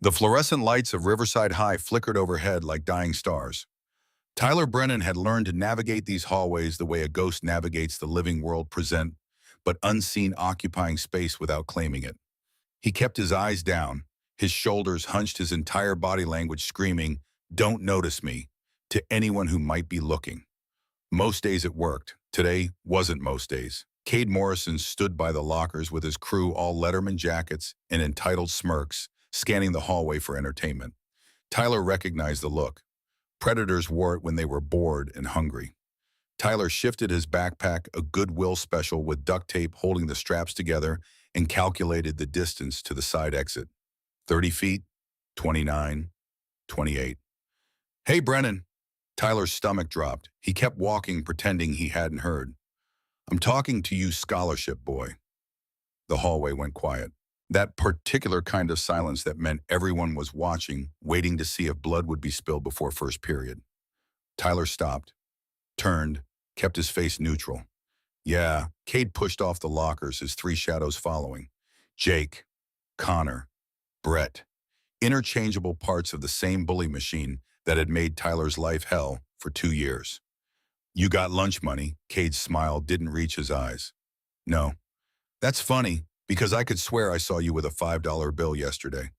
The fluorescent lights of Riverside High flickered overhead like dying stars. Tyler Brennan had learned to navigate these hallways the way a ghost navigates the living world present, but unseen occupying space without claiming it. He kept his eyes down, his shoulders hunched, his entire body language screaming, "Don't notice me," to anyone who might be looking. Most days it worked. Today wasn't most days. Cade Morrison stood by the lockers with his crew, all Letterman jackets and entitled smirks, scanning the hallway for entertainment. Tyler recognized the look. Predators wore it when they were bored and hungry. Tyler shifted his backpack, a Goodwill special with duct tape holding the straps together, and calculated the distance to the side exit. 30 feet, 29, 28. "Hey, Brennan." Tyler's stomach dropped. He kept walking, pretending he hadn't heard. "I'm talking to you, scholarship boy." The hallway went quiet. That particular kind of silence that meant everyone was watching, waiting to see if blood would be spilled before first period. Tyler stopped, turned, kept his face neutral. Yeah, Cade pushed off the lockers, his three shadows following. Jake, Connor, Brett. Interchangeable parts of the same bully machine that had made Tyler's life hell for 2 years. "You got lunch money?" Cade's smile didn't reach his eyes. "No." "That's funny, because I could swear I saw you with a $5 bill yesterday."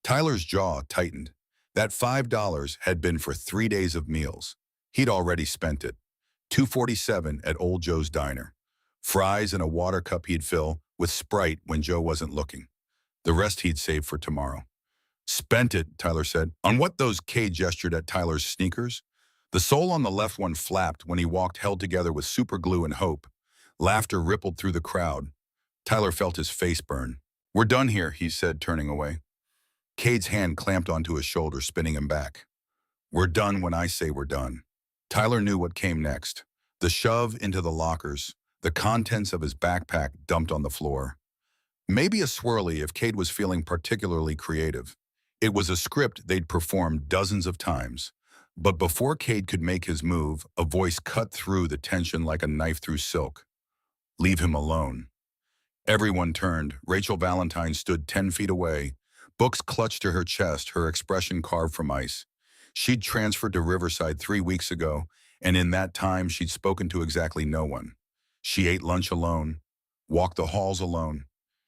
Tyler's jaw tightened. That $5 had been for 3 days of meals. He'd already spent it. $2.47 at Old Joe's Diner. Fries and a water cup he'd fill with Sprite when Joe wasn't looking. The rest he'd save for tomorrow. "Spent it," Tyler said. "On what?" Those Cade gestured at Tyler's sneakers. The sole on the left one flapped when he walked, held together with super glue and hope. Laughter rippled through the crowd. Tyler felt his face burn. "We're done here," he said, turning away. Cade's hand clamped onto his shoulder, spinning him back. "We're done when I say we're done." Tyler knew what came next. The shove into the lockers, the contents of his backpack dumped on the floor. Maybe a swirly if Cade was feeling particularly creative. It was a script they'd performed dozens of times. But before Cade could make his move, a voice cut through the tension like a knife through silk. "Leave him alone." Everyone turned. Rachel Valentine stood 10 feet away, books clutched to her chest, her expression carved from ice. She'd transferred to Riverside 3 weeks ago, and in that time she'd spoken to exactly no one. She ate lunch alone, walked the halls alone,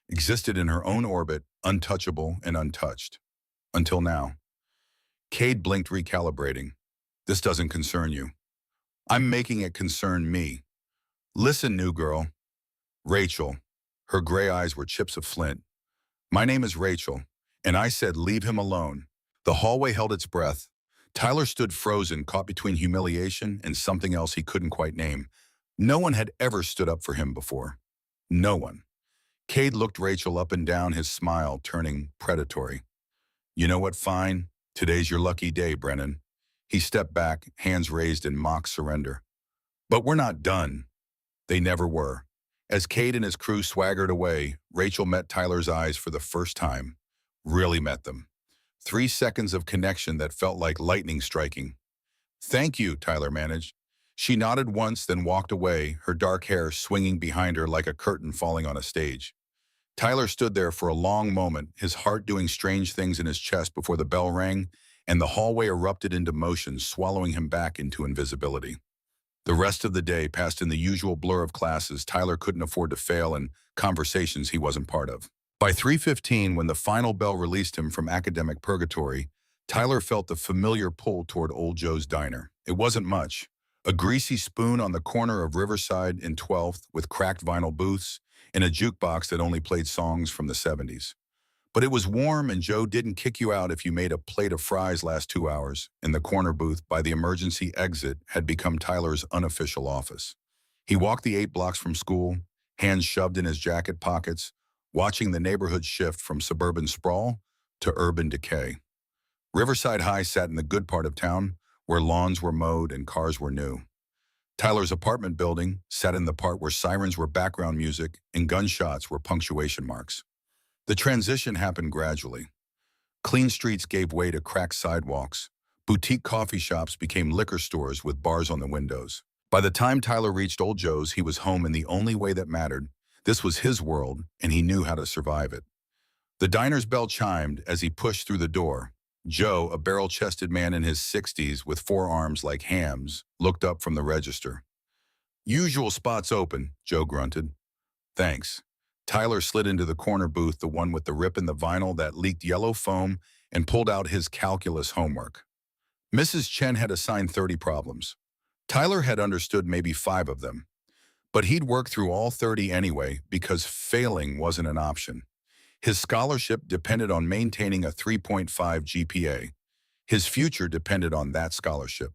existed in her own orbit, untouchable and untouched. Until now. Cade blinked, recalibrating. "This doesn't concern you. I'm making it concern me. Listen, new girl." Rachel. Her gray eyes were chips of flint. "My name is Rachel, and I said leave him alone." The hallway held its breath. Tyler stood frozen, caught between humiliation and something else he couldn't quite name. No one had ever stood up for him before. No one. Cade looked Rachel up and down, his smile turning predatory. "You know what, fine. Today's your lucky day, Brennan." He stepped back, hands raised in mock surrender. "But we're not done." They never were. As Cade and his crew swaggered away, Rachel met Tyler's eyes for the first time. Really met them. 3 seconds of connection that felt like lightning striking. "Thank you," Tyler managed. She nodded once, then walked away, her dark hair swinging behind her like a curtain falling on a stage. Tyler stood there for a long moment, his heart doing strange things in his chest before the bell rang, and the hallway erupted into motion, swallowing him back into invisibility. The rest of the day passed in the usual blur of classes Tyler couldn't afford to fail and conversations he wasn't part of. By 3:15, when the final bell released him from academic purgatory, Tyler felt the familiar pull toward Old Joe's Diner. It wasn't much. A greasy spoon on the corner of Riverside and 12th with cracked vinyl booths, and a jukebox that only played songs from the 70s. But it was warm, and Joe didn't kick you out if you made a plate of fries last 2 hours, and the corner booth by the emergency exit had become Tyler's unofficial office. He walked the 8 blocks from school, hands shoved in his jacket pockets, watching the neighborhood shift from suburban sprawl to urban decay. Riverside High sat in the good part of town, where lawns were mowed and cars were new. Tyler's apartment building sat in the part where sirens were background music and gunshots were punctuation marks. The transition happened gradually. Clean streets gave way to cracked sidewalks. Boutique coffee shops became liquor stores with bars on the windows. By the time Tyler reached Old Joe's, he was home in the only way that mattered. This was his world, and he knew how to survive it. The diner's bell chimed as he pushed through the door. Joe, a barrel-chested man in his 60s with forearms like hams, looked up from the register. "Usual spot's open," Joe grunted. "Thanks." Tyler slid into the corner booth, the one with the rip in the vinyl that leaked yellow foam, and pulled out his calculus homework. Mrs. Chen had assigned 30 problems. Tyler had understood maybe 5 of them, but he'd worked through all 30 anyway because failing wasn't an option. His scholarship depended on maintaining a 3.5 GPA. His future depended on that scholarship.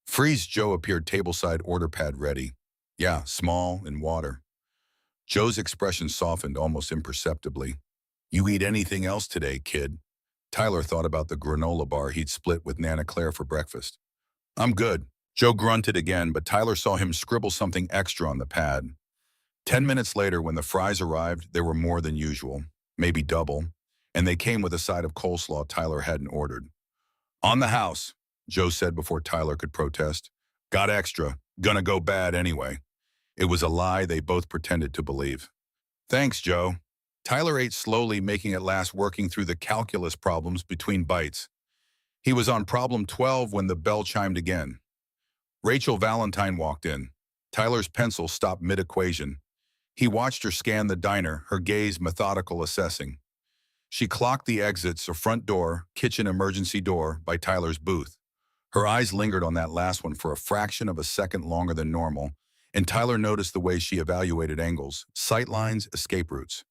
Freeze Joe appeared tableside, order pad ready. Yeah, small and water. Joe's expression softened almost imperceptibly. "You eat anything else today, kid?" Tyler thought about the granola bar he'd split with Nana Claire for breakfast. "I'm good." Joe grunted again, but Tyler saw him scribble something extra on the pad. 10 minutes later, when the fries arrived, there were more than usual, maybe double, and they came with a side of coleslaw Tyler hadn't ordered. "On the house," Joe said before Tyler could protest. "Got extra. Gonna go bad anyway." It was a lie they both pretended to believe. "Thanks, Joe." Tyler ate slowly, making it last, working through the calculus problems between bites. He was on problem 12 when the bell chimed again. Rachel Valentine walked in. Tyler's pencil stopped mid-equation. He watched her scan the diner, her gaze methodical, assessing. She clocked the exits, a front door, kitchen emergency door, by Tyler's booth. Her eyes lingered on that last one for a fraction of a second longer than normal, and Tyler noticed the way she evaluated angles, sight lines, escape routes.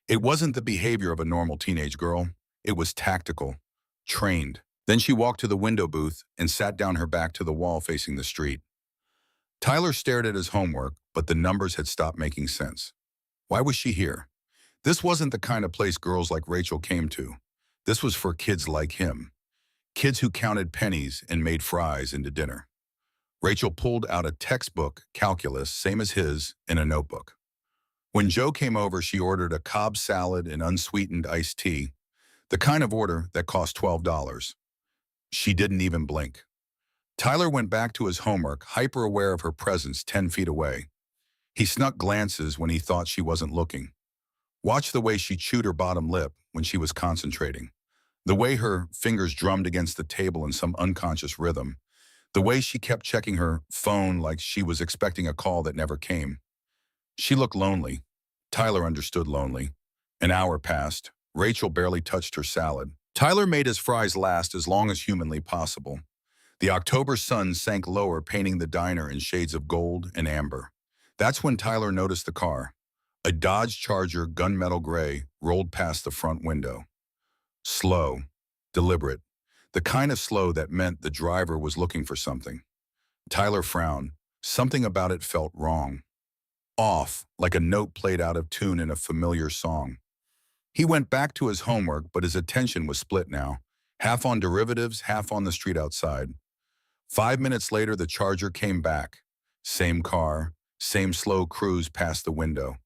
It wasn't the behavior of a normal teenage girl. It was tactical, trained. Then she walked to the window booth and sat down, her back to the wall facing the street. Tyler stared at his homework, but the numbers had stopped making sense. Why was she here? This wasn't the kind of place girls like Rachel came to. This was for kids like him. Kids who counted pennies and made fries into dinner. Rachel pulled out a textbook, calculus, same as his, in a notebook. When Joe came over, she ordered a Cobb salad and unsweetened iced tea, the kind of order that cost $12. She didn't even blink. Tyler went back to his homework, hyper-aware of her presence 10 feet away. He snuck glances when he thought she wasn't looking. Watch the way she chewed her bottom lip when she was concentrating. The way her fingers drummed against the table in some unconscious rhythm. The way she kept checking her phone like she was expecting a call that never came. She looked lonely. Tyler understood lonely. An hour passed. Rachel barely touched her salad. Tyler made his fries last as long as humanly possible. The October sun sank lower, painting the diner in shades of gold and amber. That's when Tyler noticed the car. A Dodge Charger, gunmetal gray, rolled past the front window. Slow, deliberate, the kind of slow that meant the driver was looking for something. Tyler frowned. Something about it felt wrong. Off, like a note played out of tune in a familiar song. He went back to his homework, but his attention was split now, half on derivatives, half on the street outside. 5 minutes later, the Charger came back. Same car, same slow cruise past the window.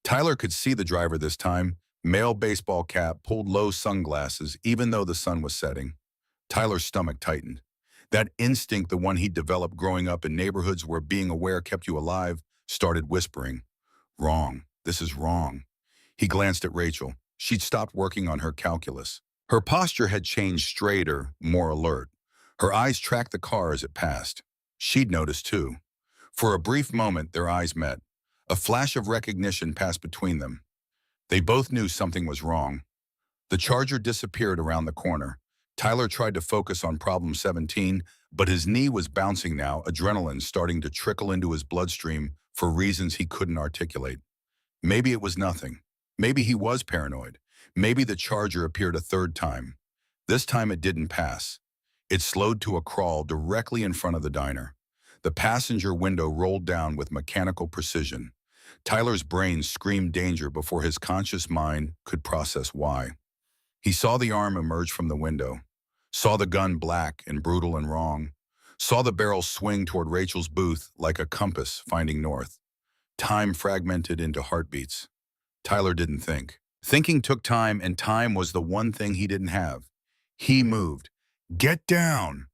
Tyler could see the driver this time, male baseball cap, pulled low sunglasses, even though the sun was setting. Tyler's stomach tightened. That instinct, the one he'd developed growing up in neighborhoods where being aware kept you alive, started whispering, "Wrong, this is wrong." He glanced at Rachel. She'd stopped working on her calculus. Her posture had changed, straighter, more alert. Her eyes tracked the car as it passed. She'd noticed too. For a brief moment, their eyes met. A flash of recognition passed between them. They both knew something was wrong. The Charger disappeared around the corner. Tyler tried to focus on problem 17, but his knee was bouncing now, adrenaline starting to trickle into his bloodstream for reasons he couldn't articulate. Maybe it was nothing. Maybe he was paranoid. Maybe the Charger appeared a third time. This time it didn't pass. It slowed to a crawl directly in front of the diner. The passenger window rolled down with mechanical precision. Tyler's brain screamed danger before his conscious mind could process why. He saw the arm emerge from the window, saw the gun black and brutal and wrong, saw the barrel swing toward Rachel's booth like a compass finding north. Time fragmented into heartbeats. Tyler didn't think. Thinking took time, and time was the one thing he didn't have. He moved. "Get down!"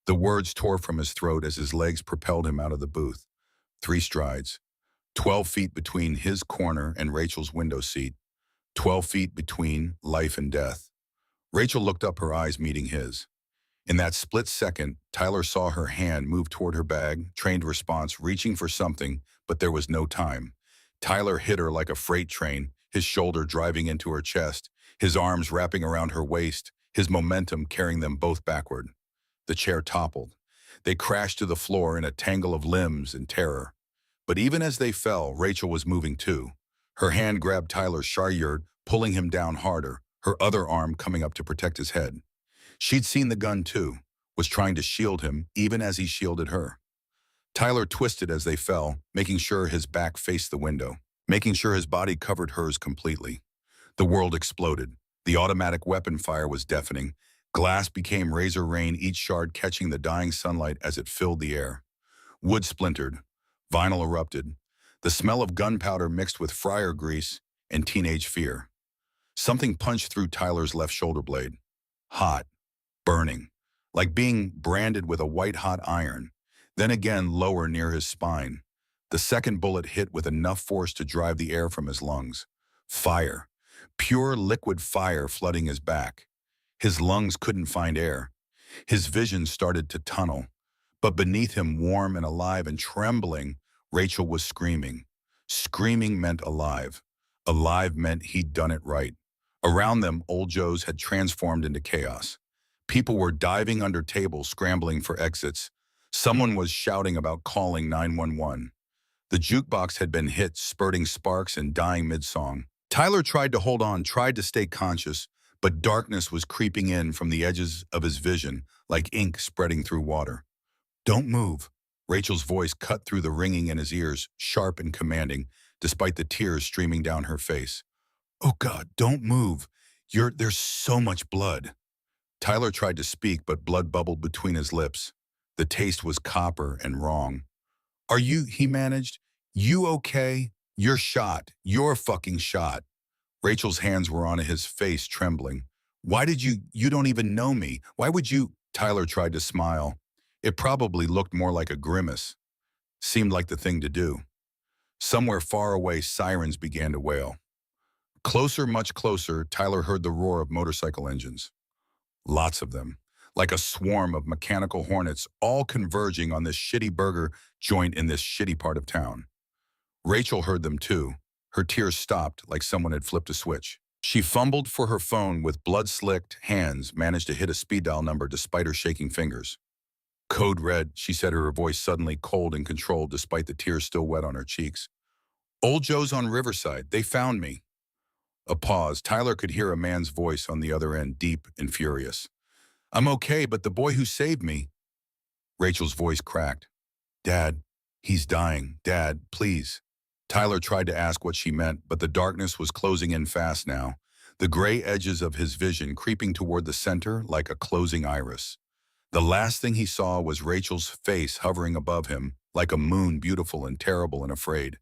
The words tore from his throat as his legs propelled him out of the booth. 3 strides. 12 feet between his corner and Rachel's window seat. 12 feet between life and death. Rachel looked up, her eyes meeting his. In that split second, Tyler saw her hand move toward her bag, trained response, reaching for something, but there was no time. Tyler hit her like a freight train, his shoulder driving into her chest, his arms wrapping around her waist, his momentum carrying them both backward. The chair toppled. They crashed to the floor in a tangle of limbs and terror. But even as they fell, Rachel was moving too. Her hand grabbed Tyler's shoulder, pulling him down harder, her other arm coming up to protect his head. She'd seen the gun too, was trying to shield him even as he shielded her. Tyler twisted as they fell, making sure his back faced the window, making sure his body covered hers completely. The world exploded. The automatic weapon fire was deafening. Glass became razor rain, each shard catching the dying sunlight as it filled the air. Wood splintered. Vinyl erupted. The smell of gunpowder mixed with fryer grease and teenage fear. Something punched through Tyler's left shoulder blade. Hot. Burning, like being branded with a white-hot iron, then again lower near his spine. The second bullet hit with enough force to drive the air from his lungs. Fire, pure liquid fire flooding his back. His lungs couldn't find air. His vision started to tunnel. But beneath him, warm and alive and trembling, Rachel was screaming. Screaming meant alive. Alive meant he'd done it right. Around them, Old Joe's had transformed into chaos. People were diving under tables, scrambling for exits. Someone was shouting about calling 911. The jukebox had been hit, spurting sparks and dying mid-song. Tyler tried to hold on, tried to stay conscious, but darkness was creeping in from the edges of his vision, like ink spreading through water. "Don't move." Rachel's voice cut through the ringing in his ears, sharp and commanding, despite the tears streaming down her face. "Oh God, don't move. There's so much blood." Tyler tried to speak, but blood bubbled between his lips. The taste was copper and wrong. He managed. "You okay? You're shot. You're fucking shot." Rachel's hands were on his face, trembling. "Why did you don't even know me. Why would you?" Tyler tried to smile. It probably looked more like a grimace. Seemed like the thing to do. Somewhere far away, sirens began to wail. Closer, much closer, Tyler heard the roar of motorcycle engines. Lots of them, like a swarm of mechanical hornets, all converging on this shitty burger joint in this shitty part of town. Rachel heard them too. Her tears stopped like someone had flipped a switch. She fumbled for her phone with blood-slicked hands, managed to hit a speed dial number despite her shaking fingers. "Code red," she said, her voice suddenly cold and controlled despite the tears still wet on her cheeks. "Old Joe's on Riverside. They found me." A pause. Tyler could hear a man's voice on the other end, deep and furious. "I'm okay, but the boy who saved me." Rachel's voice cracked. "Dad, he's dying. Dad, please." Tyler tried to ask what she meant, but the darkness was closing in fast now, the gray edges of his vision creeping toward the center like a closing iris. The last thing he saw was Rachel's face hovering above him, like a moon, beautiful and terrible and afraid.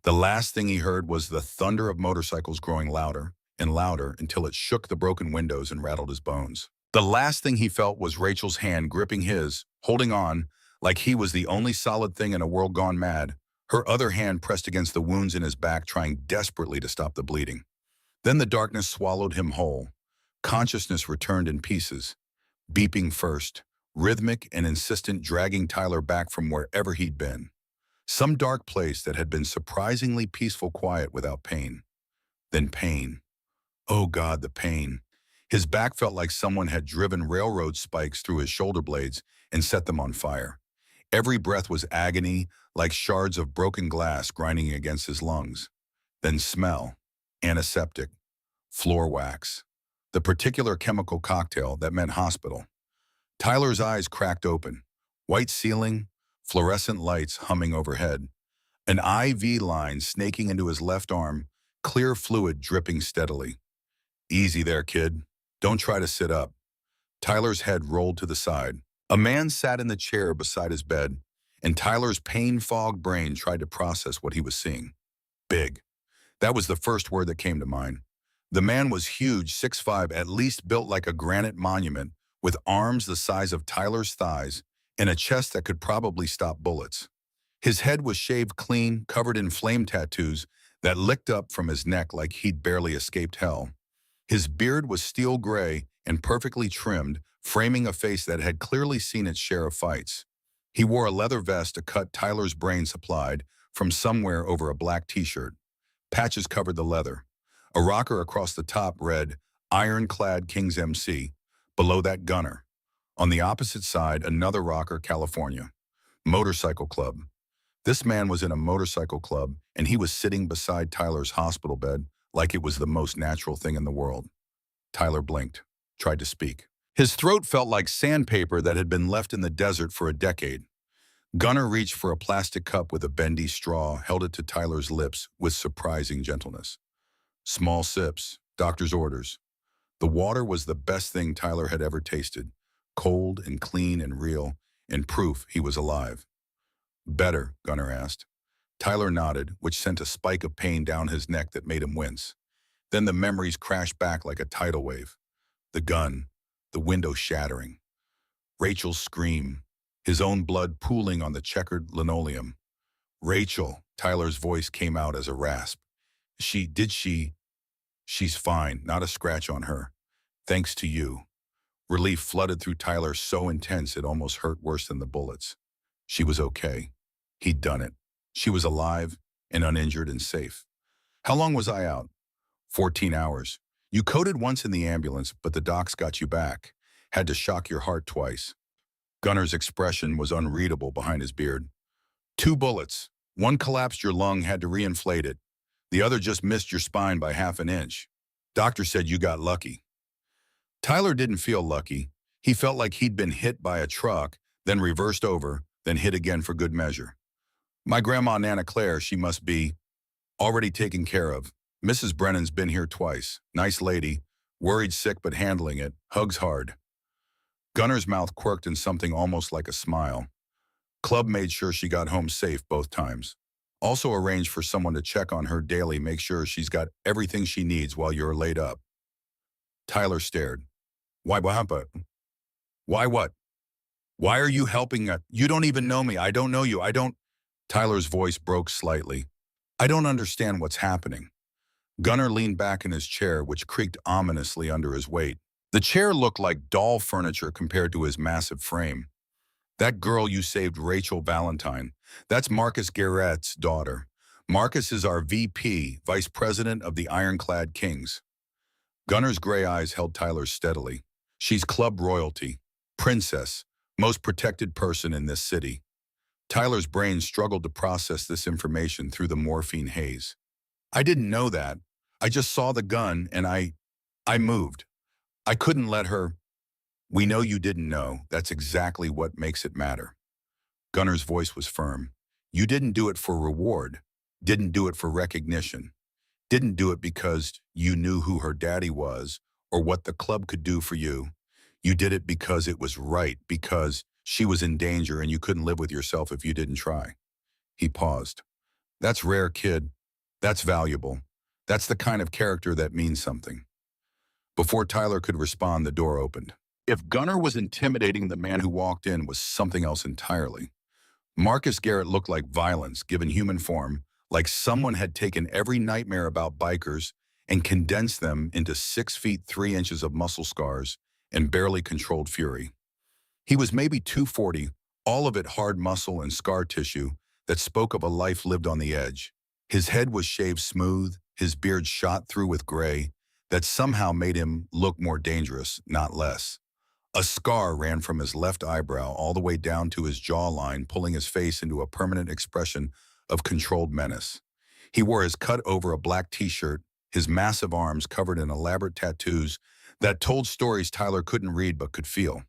The last thing he heard was the thunder of motorcycles growing louder and louder until it shook the broken windows and rattled his bones. The last thing he felt was Rachel's hand gripping his, holding on, like he was the only solid thing in a world gone mad. Her other hand pressed against the wounds in his back, trying desperately to stop the bleeding. Then the darkness swallowed him whole. Consciousness returned in pieces, beeping first, rhythmic and insistent, dragging Tyler back from wherever he'd been. Some dark place that had been surprisingly peaceful, quiet, without pain. Then pain. Oh God, the pain. His back felt like someone had driven railroad spikes through his shoulder blades and set them on fire. Every breath was agony, like shards of broken glass grinding against his lungs. Then smell. Antiseptic. Floor wax. The particular chemical cocktail that meant hospital. Tyler's eyes cracked open. White ceiling, fluorescent lights humming overhead. An IV line snaking into his left arm, clear fluid dripping steadily. "Easy there, kid. Don't try to sit up." Tyler's head rolled to the side. A man sat in the chair beside his bed, and Tyler's pain-fogged brain tried to process what he was seeing. Big. That was the first word that came to mind. The man was huge, 6'5", at least built like a granite monument, with arms the size of Tyler's thighs and a chest that could probably stop bullets. His head was shaved clean, covered in flame tattoos that licked up from his neck like he'd barely escaped hell. His beard was steel gray and perfectly trimmed, framing a face that had clearly seen its share of fights. He wore a leather vest a cut Tyler's brain supplied from somewhere over a black t-shirt. Patches covered the leather. A rocker across the top read, Ironclad Kings MC. Below that, Gunner. On the opposite side, another rocker, California. Motorcycle Club. This man was in a motorcycle club, and he was sitting beside Tyler's hospital bed like it was the most natural thing in the world. Tyler blinked, tried to speak. His throat felt like sandpaper that had been left in the desert for a decade. Gunner reached for a plastic cup with a bendy straw, held it to Tyler's lips with surprising gentleness. Small sips, doctor's orders. The water was the best thing Tyler had ever tasted, cold and clean and real, and proof he was alive. Better, Gunner asked. Tyler nodded, which sent a spike of pain down his neck that made him wince. Then the memories crashed back like a tidal wave. The gun, the window shattering. Rachel's scream, his own blood pooling on the checkered linoleum. Rachel, Tyler's voice came out as a rasp. She's fine, not a scratch on her. Thanks to you. Relief flooded through Tyler so intense it almost hurt worse than the bullets. She was okay. He'd done it. She was alive and uninjured and safe. How long was I out? 14 hours. You coded once in the ambulance, but the docs got you back. Had to shock your heart twice. Gunner's expression was unreadable behind his beard. 2 bullets. One collapsed your lung, had to reinflate it. The other just missed your spine by half an inch. Doctor said you got lucky. Tyler didn't feel lucky. He felt like he'd been hit by a truck, then reversed over, then hit again for good measure. My grandma, Nana Claire, she must be already taken care of. Mrs. Brennan's been here twice. Nice lady. Worried sick but handling it. Hugs hard. Gunner's mouth quirked in something almost like a smile. Club made sure she got home safe both times. Also arranged for someone to check on her daily, make sure she's got everything she needs while you're laid up. Tyler stared. Why what? Why are you helping us? You don't even know me. I don't know you. Tyler's voice broke slightly. I don't understand what's happening. Gunner leaned back in his chair, which creaked ominously under his weight. The chair looked like doll furniture compared to his massive frame. That girl you saved, Rachel Valentine, that's Marcus Garrett's daughter. Marcus is our VP, Vice President of the Ironclad Kings. Gunner's gray eyes held Tyler steadily. She's club royalty, princess, most protected person in this city. Tyler's brain struggled to process this information through the morphine haze. I didn't know that. I just saw the gun and I moved. I couldn't let her. We know you didn't know. That's exactly what makes it matter. Gunner's voice was firm. You didn't do it for reward. Didn't do it for recognition. Didn't do it because you knew who her daddy was or what the club could do for you. You did it because it was right, because she was in danger and you couldn't live with yourself if you didn't try. He paused. That's rare, kid. That's valuable. That's the kind of character that means something. Before Tyler could respond, the door opened. If Gunner was intimidating, the man who walked in was something else entirely. Marcus Garrett looked like violence given human form, like someone had taken every nightmare about bikers and condensed them into 6 feet 3 inches of muscle scars and barely controlled fury. He was maybe 240, all of it hard muscle and scar tissue that spoke of a life lived on the edge. His head was shaved smooth, his beard shot through with gray, that somehow made him look more dangerous, not less. A scar ran from his left eyebrow all the way down to his jawline, pulling his face into a permanent expression of controlled menace. He wore his cut over a black t-shirt, his massive arms covered in elaborate tattoos that told stories Tyler couldn't read but could feel.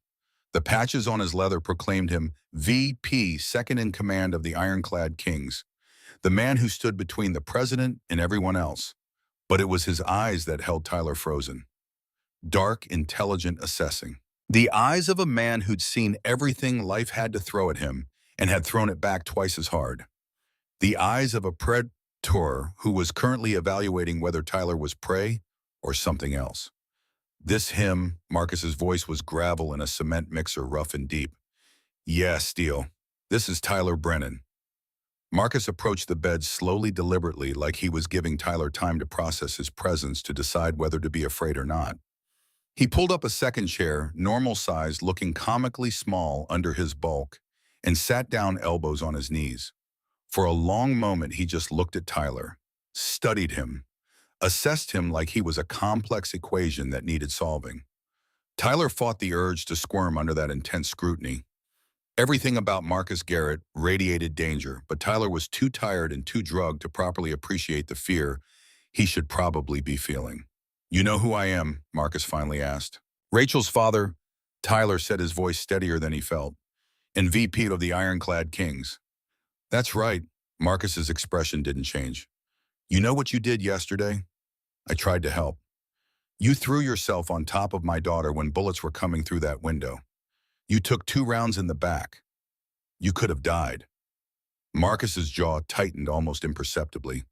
The patches on his leather proclaimed him VP, second in command of the Ironclad Kings, the man who stood between the president and everyone else. But it was his eyes that held Tyler frozen. Dark, intelligent, assessing. The eyes of a man who'd seen everything life had to throw at him and had thrown it back twice as hard. The eyes of a predator who was currently evaluating whether Tyler was prey or something else. This him, Marcus's voice was gravel in a cement mixer, rough and deep. Yeah, Steele. This is Tyler Brennan. Marcus approached the bed slowly, deliberately, like he was giving Tyler time to process his presence to decide whether to be afraid or not. He pulled up a second chair, normal size, looking comically small under his bulk, and sat down, elbows on his knees. For a long moment, he just looked at Tyler, studied him, assessed him like he was a complex equation that needed solving. Tyler fought the urge to squirm under that intense scrutiny. Everything about Marcus Garrett radiated danger, but Tyler was too tired and too drugged to properly appreciate the fear he should probably be feeling. "You know who I am?" Marcus finally asked. "Rachel's father," Tyler said, his voice steadier than he felt, "and VP of the Ironclad Kings." "That's right." Marcus's expression didn't change. "You know what you did yesterday?" "I tried to help. You threw yourself on top of my daughter when bullets were coming through that window. You took 2 rounds in the back. You could have died." Marcus's jaw tightened almost imperceptibly.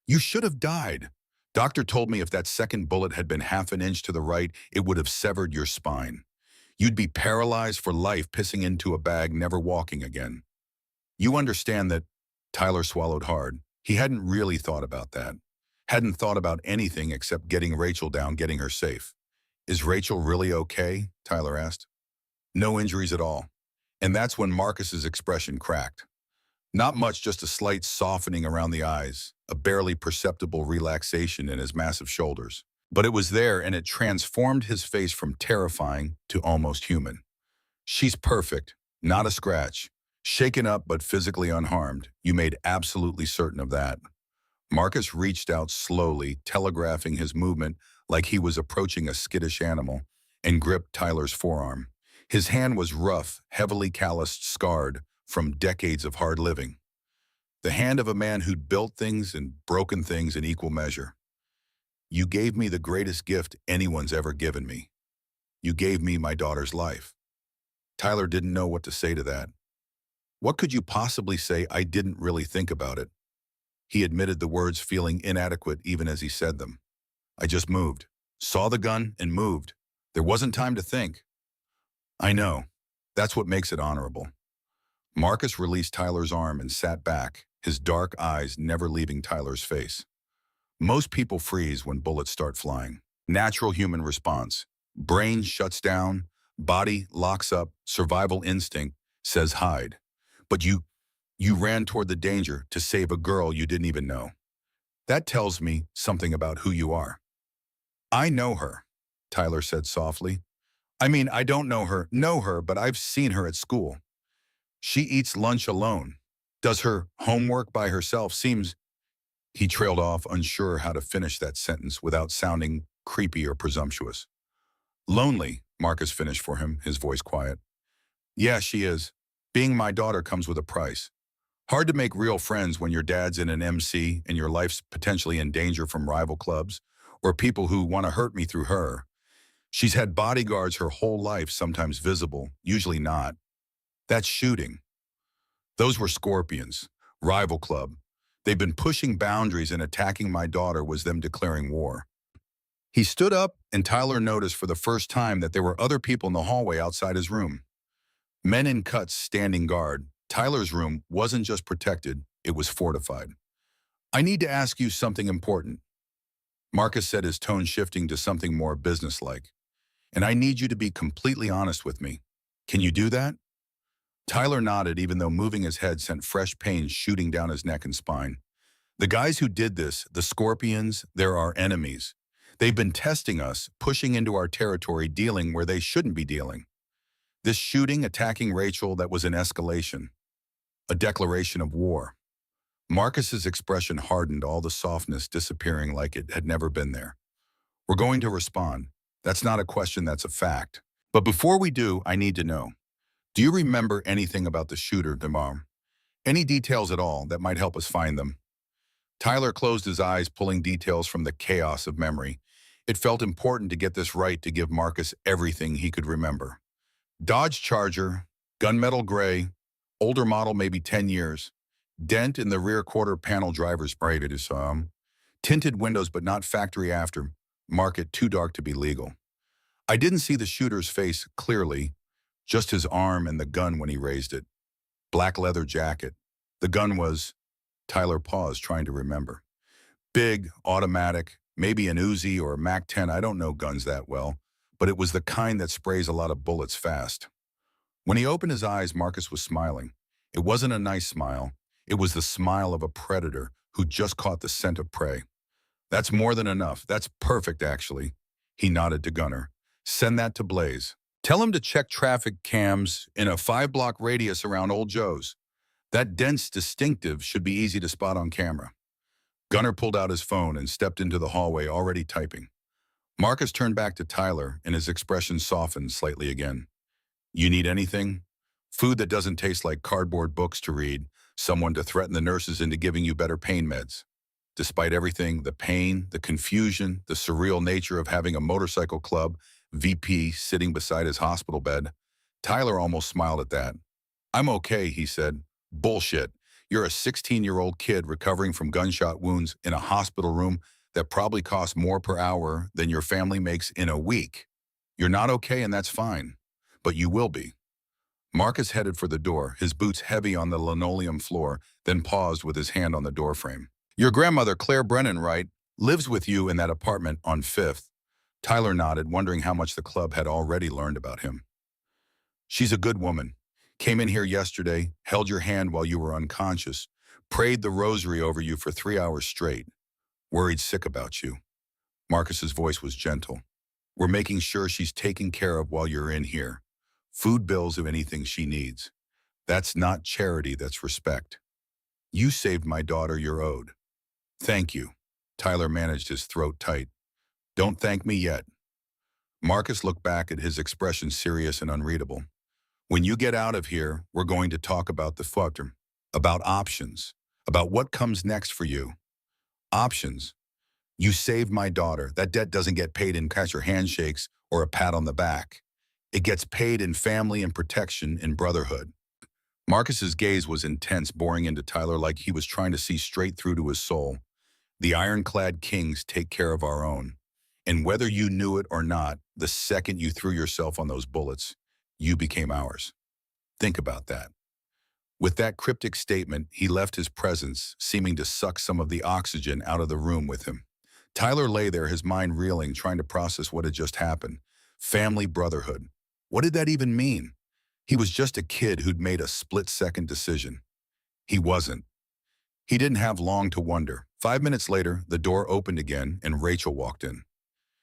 "You should have died. Doctor told me if that second bullet had been half an inch to the right, it would have severed your spine. You'd be paralyzed for life, pissing into a bag, never walking again. You understand that?" Tyler swallowed hard. He hadn't really thought about that. Hadn't thought about anything except getting Rachel down, getting her safe. "Is Rachel really okay?" Tyler asked. "No injuries at all." And that's when Marcus's expression cracked. Not much, just a slight softening around the eyes, a barely perceptible relaxation in his massive shoulders. But it was there, and it transformed his face from terrifying to almost human. "She's perfect, not a scratch. Shaken up but physically unharmed. You made absolutely certain of that." Marcus reached out slowly, telegraphing his movement like he was approaching a skittish animal, and gripped Tyler's forearm. His hand was rough, heavily calloused, scarred from decades of hard living. The hand of a man who'd built things and broken things in equal measure. "You gave me the greatest gift anyone's ever given me. You gave me my daughter's life." Tyler didn't know what to say to that. What could you possibly say? "I didn't really think about it." He admitted the words, feeling inadequate even as he said them. "I just moved. Saw the gun and moved. There wasn't time to think." "I know. That's what makes it honorable." Marcus released Tyler's arm and sat back, his dark eyes never leaving Tyler's face. Most people freeze when bullets start flying. Natural human response. Brain shuts down, body locks up, survival instinct says hide. But you ran toward the danger to save a girl you didn't even know. That tells me something about who you are." "I know her," Tyler said softly. "I mean, I don't know her, but I've seen her at school. She eats lunch alone, does her homework by herself, seems—" He trailed off, unsure how to finish that sentence without sounding creepy or presumptuous. "Lonely," Marcus finished for him, his voice quiet. "Yeah, she is. Being my daughter comes with a price. Hard to make real friends when your dad's in an MC and your life's potentially in danger from rival clubs or people who want to hurt me through her. She's had bodyguards her whole life, sometimes visible, usually not. That's shooting. Those were scorpions, rival club. They've been pushing boundaries, and attacking my daughter was them declaring war." He stood up, and Tyler noticed for the first time that there were other people in the hallway outside his room. Men in cuts standing guard. Tyler's room wasn't just protected, it was fortified. "I need to ask you something important," Marcus said, his tone shifting to something more businesslike. "And I need you to be completely honest with me. Can you do that?" Tyler nodded, even though moving his head sent fresh pains shooting down his neck and spine. "The guys who did this, the Scorpions, they're our enemies. They've been testing us, pushing into our territory, dealing where they shouldn't be dealing. This shooting, attacking Rachel, that was an escalation, a declaration of war." Marcus's expression hardened, all the softness disappearing like it had never been there. "We're going to respond. That's not a question, that's a fact. But before we do, I need to know. Do you remember anything about the shooter, Demar? Any details at all that might help us find them?" Tyler closed his eyes, pulling details from the chaos of memory. It felt important to get this right, to give Marcus everything he could remember. Dodge Charger, gunmetal gray, older model, maybe 10 years. Dent in the rear quarter panel, driver's braided is tinted windows but not factory after. Market too dark to be legal. I didn't see the shooter's face clearly, just his arm and the gun when he raised it. Black leather jacket. The gun was Tyler paused, trying to remember. Big, automatic, maybe an Uzi or a MAC-10, I don't know guns that well, but it was the kind that sprays a lot of bullets fast. When he opened his eyes, Marcus was smiling. It wasn't a nice smile. It was the smile of a predator who just caught the scent of prey. That's more than enough. That's perfect, actually. He nodded to Gunner. Send that to Blaze. Tell him to check traffic cams in a 5-block radius around Old Joe's. That dense distinctive should be easy to spot on camera. Gunner pulled out his phone and stepped into the hallway, already typing. Marcus turned back to Tyler, and his expression softened slightly again. You need anything? Food that doesn't taste like cardboard books to read, someone to threaten the nurses into giving you better pain meds. Despite everything, the pain, the confusion, the surreal nature of having a motorcycle club VP sitting beside his hospital bed, Tyler almost smiled at that. I'm okay, he said. Bullshit. You're a 16-year-old kid recovering from gunshot wounds in a hospital room that probably costs more per hour than your family makes in a week. You're not okay, and that's fine. But you will be. Marcus headed for the door, his boots heavy on the linoleum floor, then paused with his hand on the doorframe. Your grandmother, Claire Brennan, right, lives with you in that apartment on 5th. Tyler nodded, wondering how much the club had already learned about him. She's a good woman. Came in here yesterday, held your hand while you were unconscious, prayed the rosary over you for 3 hours straight. Worried sick about you. Marcus's voice was gentle. We're making sure she's taken care of while you're in here. Food bills of anything she needs. That's not charity, that's respect. You saved my daughter, you're owed. Thank you. Tyler managed his throat tight. Don't thank me yet. Marcus looked back at his expression, serious and unreadable. When you get out of here, we're going to talk about the future, about options, about what comes next for you. Options. You saved my daughter. That debt doesn't get paid in cash or handshakes or a pat on the back. It gets paid in family and protection in brotherhood. Marcus's gaze was intense, boring into Tyler like he was trying to see straight through to his soul. The ironclad kings take care of our own. And whether you knew it or not, the second you threw yourself on those bullets, you became ours. Think about that. With that cryptic statement, he left his presence, seeming to suck some of the oxygen out of the room with him. Tyler lay there, his mind reeling, trying to process what had just happened. Family brotherhood. What did that even mean? He was just a kid who'd made a split-second decision. He wasn't. He didn't have long to wonder. 5 minutes later, the door opened again and Rachel walked in.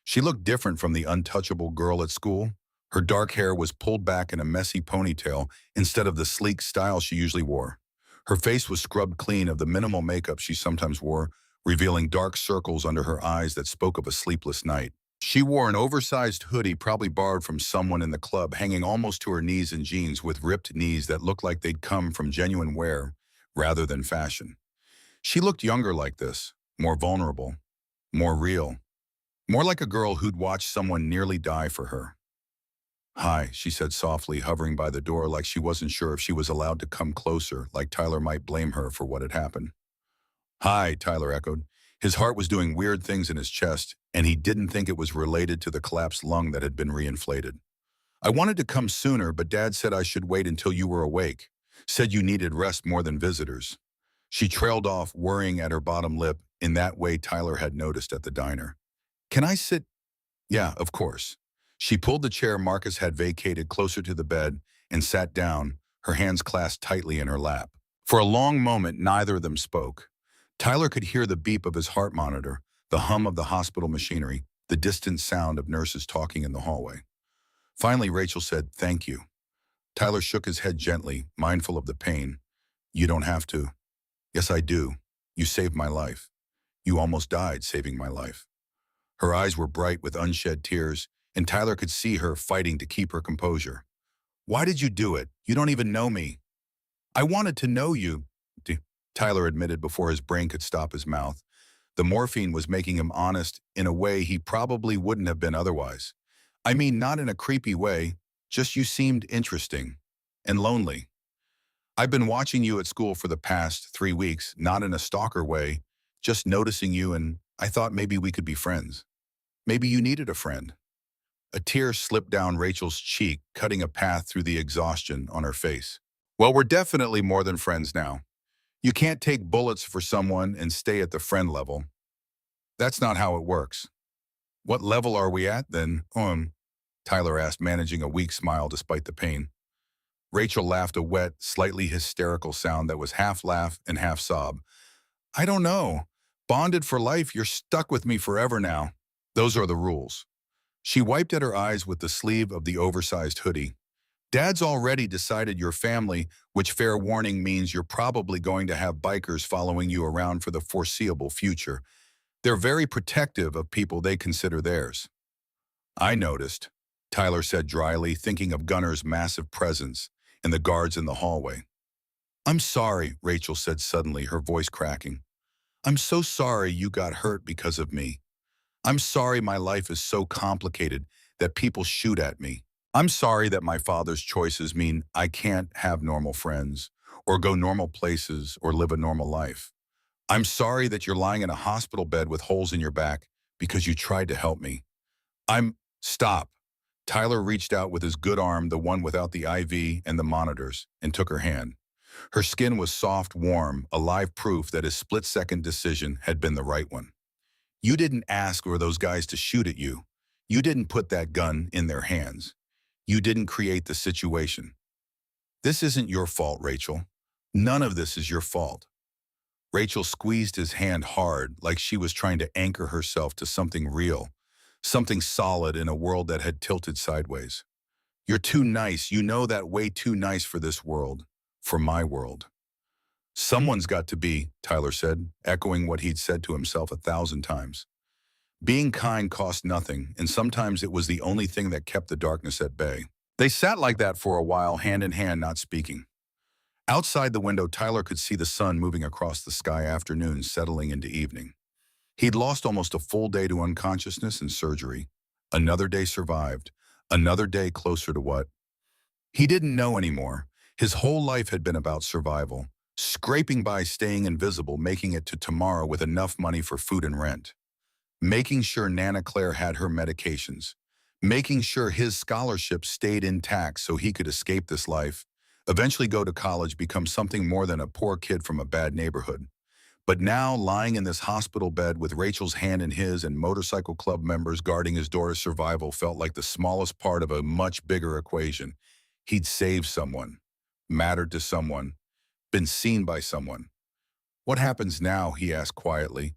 She looked different from the untouchable girl at school. Her dark hair was pulled back in a messy ponytail instead of the sleek style she usually wore. Her face was scrubbed clean of the minimal makeup she sometimes wore, revealing dark circles under her eyes that spoke of a sleepless night. She wore an oversized hoodie probably borrowed from someone in the club, hanging almost to her knees in jeans with ripped knees that looked like they'd come from genuine wear rather than fashion. She looked younger like this, more vulnerable, more real, more like a girl who'd watched someone nearly die for her. Hi, she said softly, hovering by the door like she wasn't sure if she was allowed to come closer, like Tyler might blame her for what had happened. Hi, Tyler echoed. His heart was doing weird things in his chest, and he didn't think it was related to the collapsed lung that had been reinflated. I wanted to come sooner, but Dad said I should wait until you were awake. Said you needed rest more than visitors. She trailed off, worrying at her bottom lip in that way Tyler had noticed at the diner. Can I sit? Yeah, of course. She pulled the chair Marcus had vacated closer to the bed and sat down, her hands clasped tightly in her lap. For a long moment, neither of them spoke. Tyler could hear the beep of his heart monitor, the hum of the hospital machinery, the distant sound of nurses talking in the hallway. Finally, Rachel said, "Thank you." Tyler shook his head gently, mindful of the pain. You don't have to. Yes, I do. You saved my life. You almost died saving my life. Her eyes were bright with unshed tears, and Tyler could see her fighting to keep her composure. Why did you do it? You don't even know me. I wanted to know you, Tyler admitted before his brain could stop his mouth. The morphine was making him honest in a way he probably wouldn't have been otherwise. I mean, not in a creepy way, just you seemed interesting and lonely. I've been watching you at school for the past 3 weeks, not in a stalker way, just noticing you, and I thought maybe we could be friends. Maybe you needed a friend. A tear slipped down Rachel's cheek, cutting a path through the exhaustion on her face. Well, we're definitely more than friends now. You can't take bullets for someone and stay at the friend level. That's not how it works. What level are we at then? Tyler asked, managing a weak smile despite the pain. Rachel laughed, a wet, slightly hysterical sound that was half laugh and half sob. I don't know. Bonded for life, you're stuck with me forever now. Those are the rules. She wiped at her eyes with the sleeve of the oversized hoodie. Dad's already decided your family, which fair warning means you're probably going to have bikers following you around for the foreseeable future. They're very protective of people they consider theirs. I noticed, Tyler said dryly, thinking of Gunner's massive presence and the guards in the hallway. I'm sorry, Rachel said suddenly, her voice cracking. I'm so sorry you got hurt because of me. I'm sorry my life is so complicated that people shoot at me. I'm sorry that my father's choices mean I can't have normal friends, or go normal places, or live a normal life. I'm sorry that you're lying in a hospital bed with holes in your back because you tried to help me. Stop. Tyler reached out with his good arm, the one without the IV and the monitors, and took her hand. Her skin was soft, warm, alive proof that his split-second decision had been the right one. You didn't ask for those guys to shoot at you. You didn't put that gun in their hands. You didn't create the situation. This isn't your fault, Rachel. None of this is your fault. Rachel squeezed his hand hard, like she was trying to anchor herself to something real, something solid in a world that had tilted sideways. You're too nice. You know that, way too nice for this world, for my world. Someone's got to be, Tyler said, echoing what he'd said to himself 1,000 times. Being kind cost nothing, and sometimes it was the only thing that kept the darkness at bay. They sat like that for a while, hand in hand, not speaking. Outside the window, Tyler could see the sun moving across the sky, afternoon settling into evening. He'd lost almost a full day to unconsciousness and surgery. Another day survived. Another day closer to what? He didn't know anymore. His whole life had been about survival, scraping by, staying invisible, making it to tomorrow with enough money for food and rent, making sure Nana Claire had her medications, making sure his scholarship stayed intact so he could escape this life, eventually go to college, become something more than a poor kid from a bad neighborhood. But now, lying in this hospital bed with Rachel's hand in his and motorcycle club members guarding his daughter's survival, felt like the smallest part of a much bigger equation. He'd saved someone, mattered to someone, been seen by someone. What happens now? He asked quietly,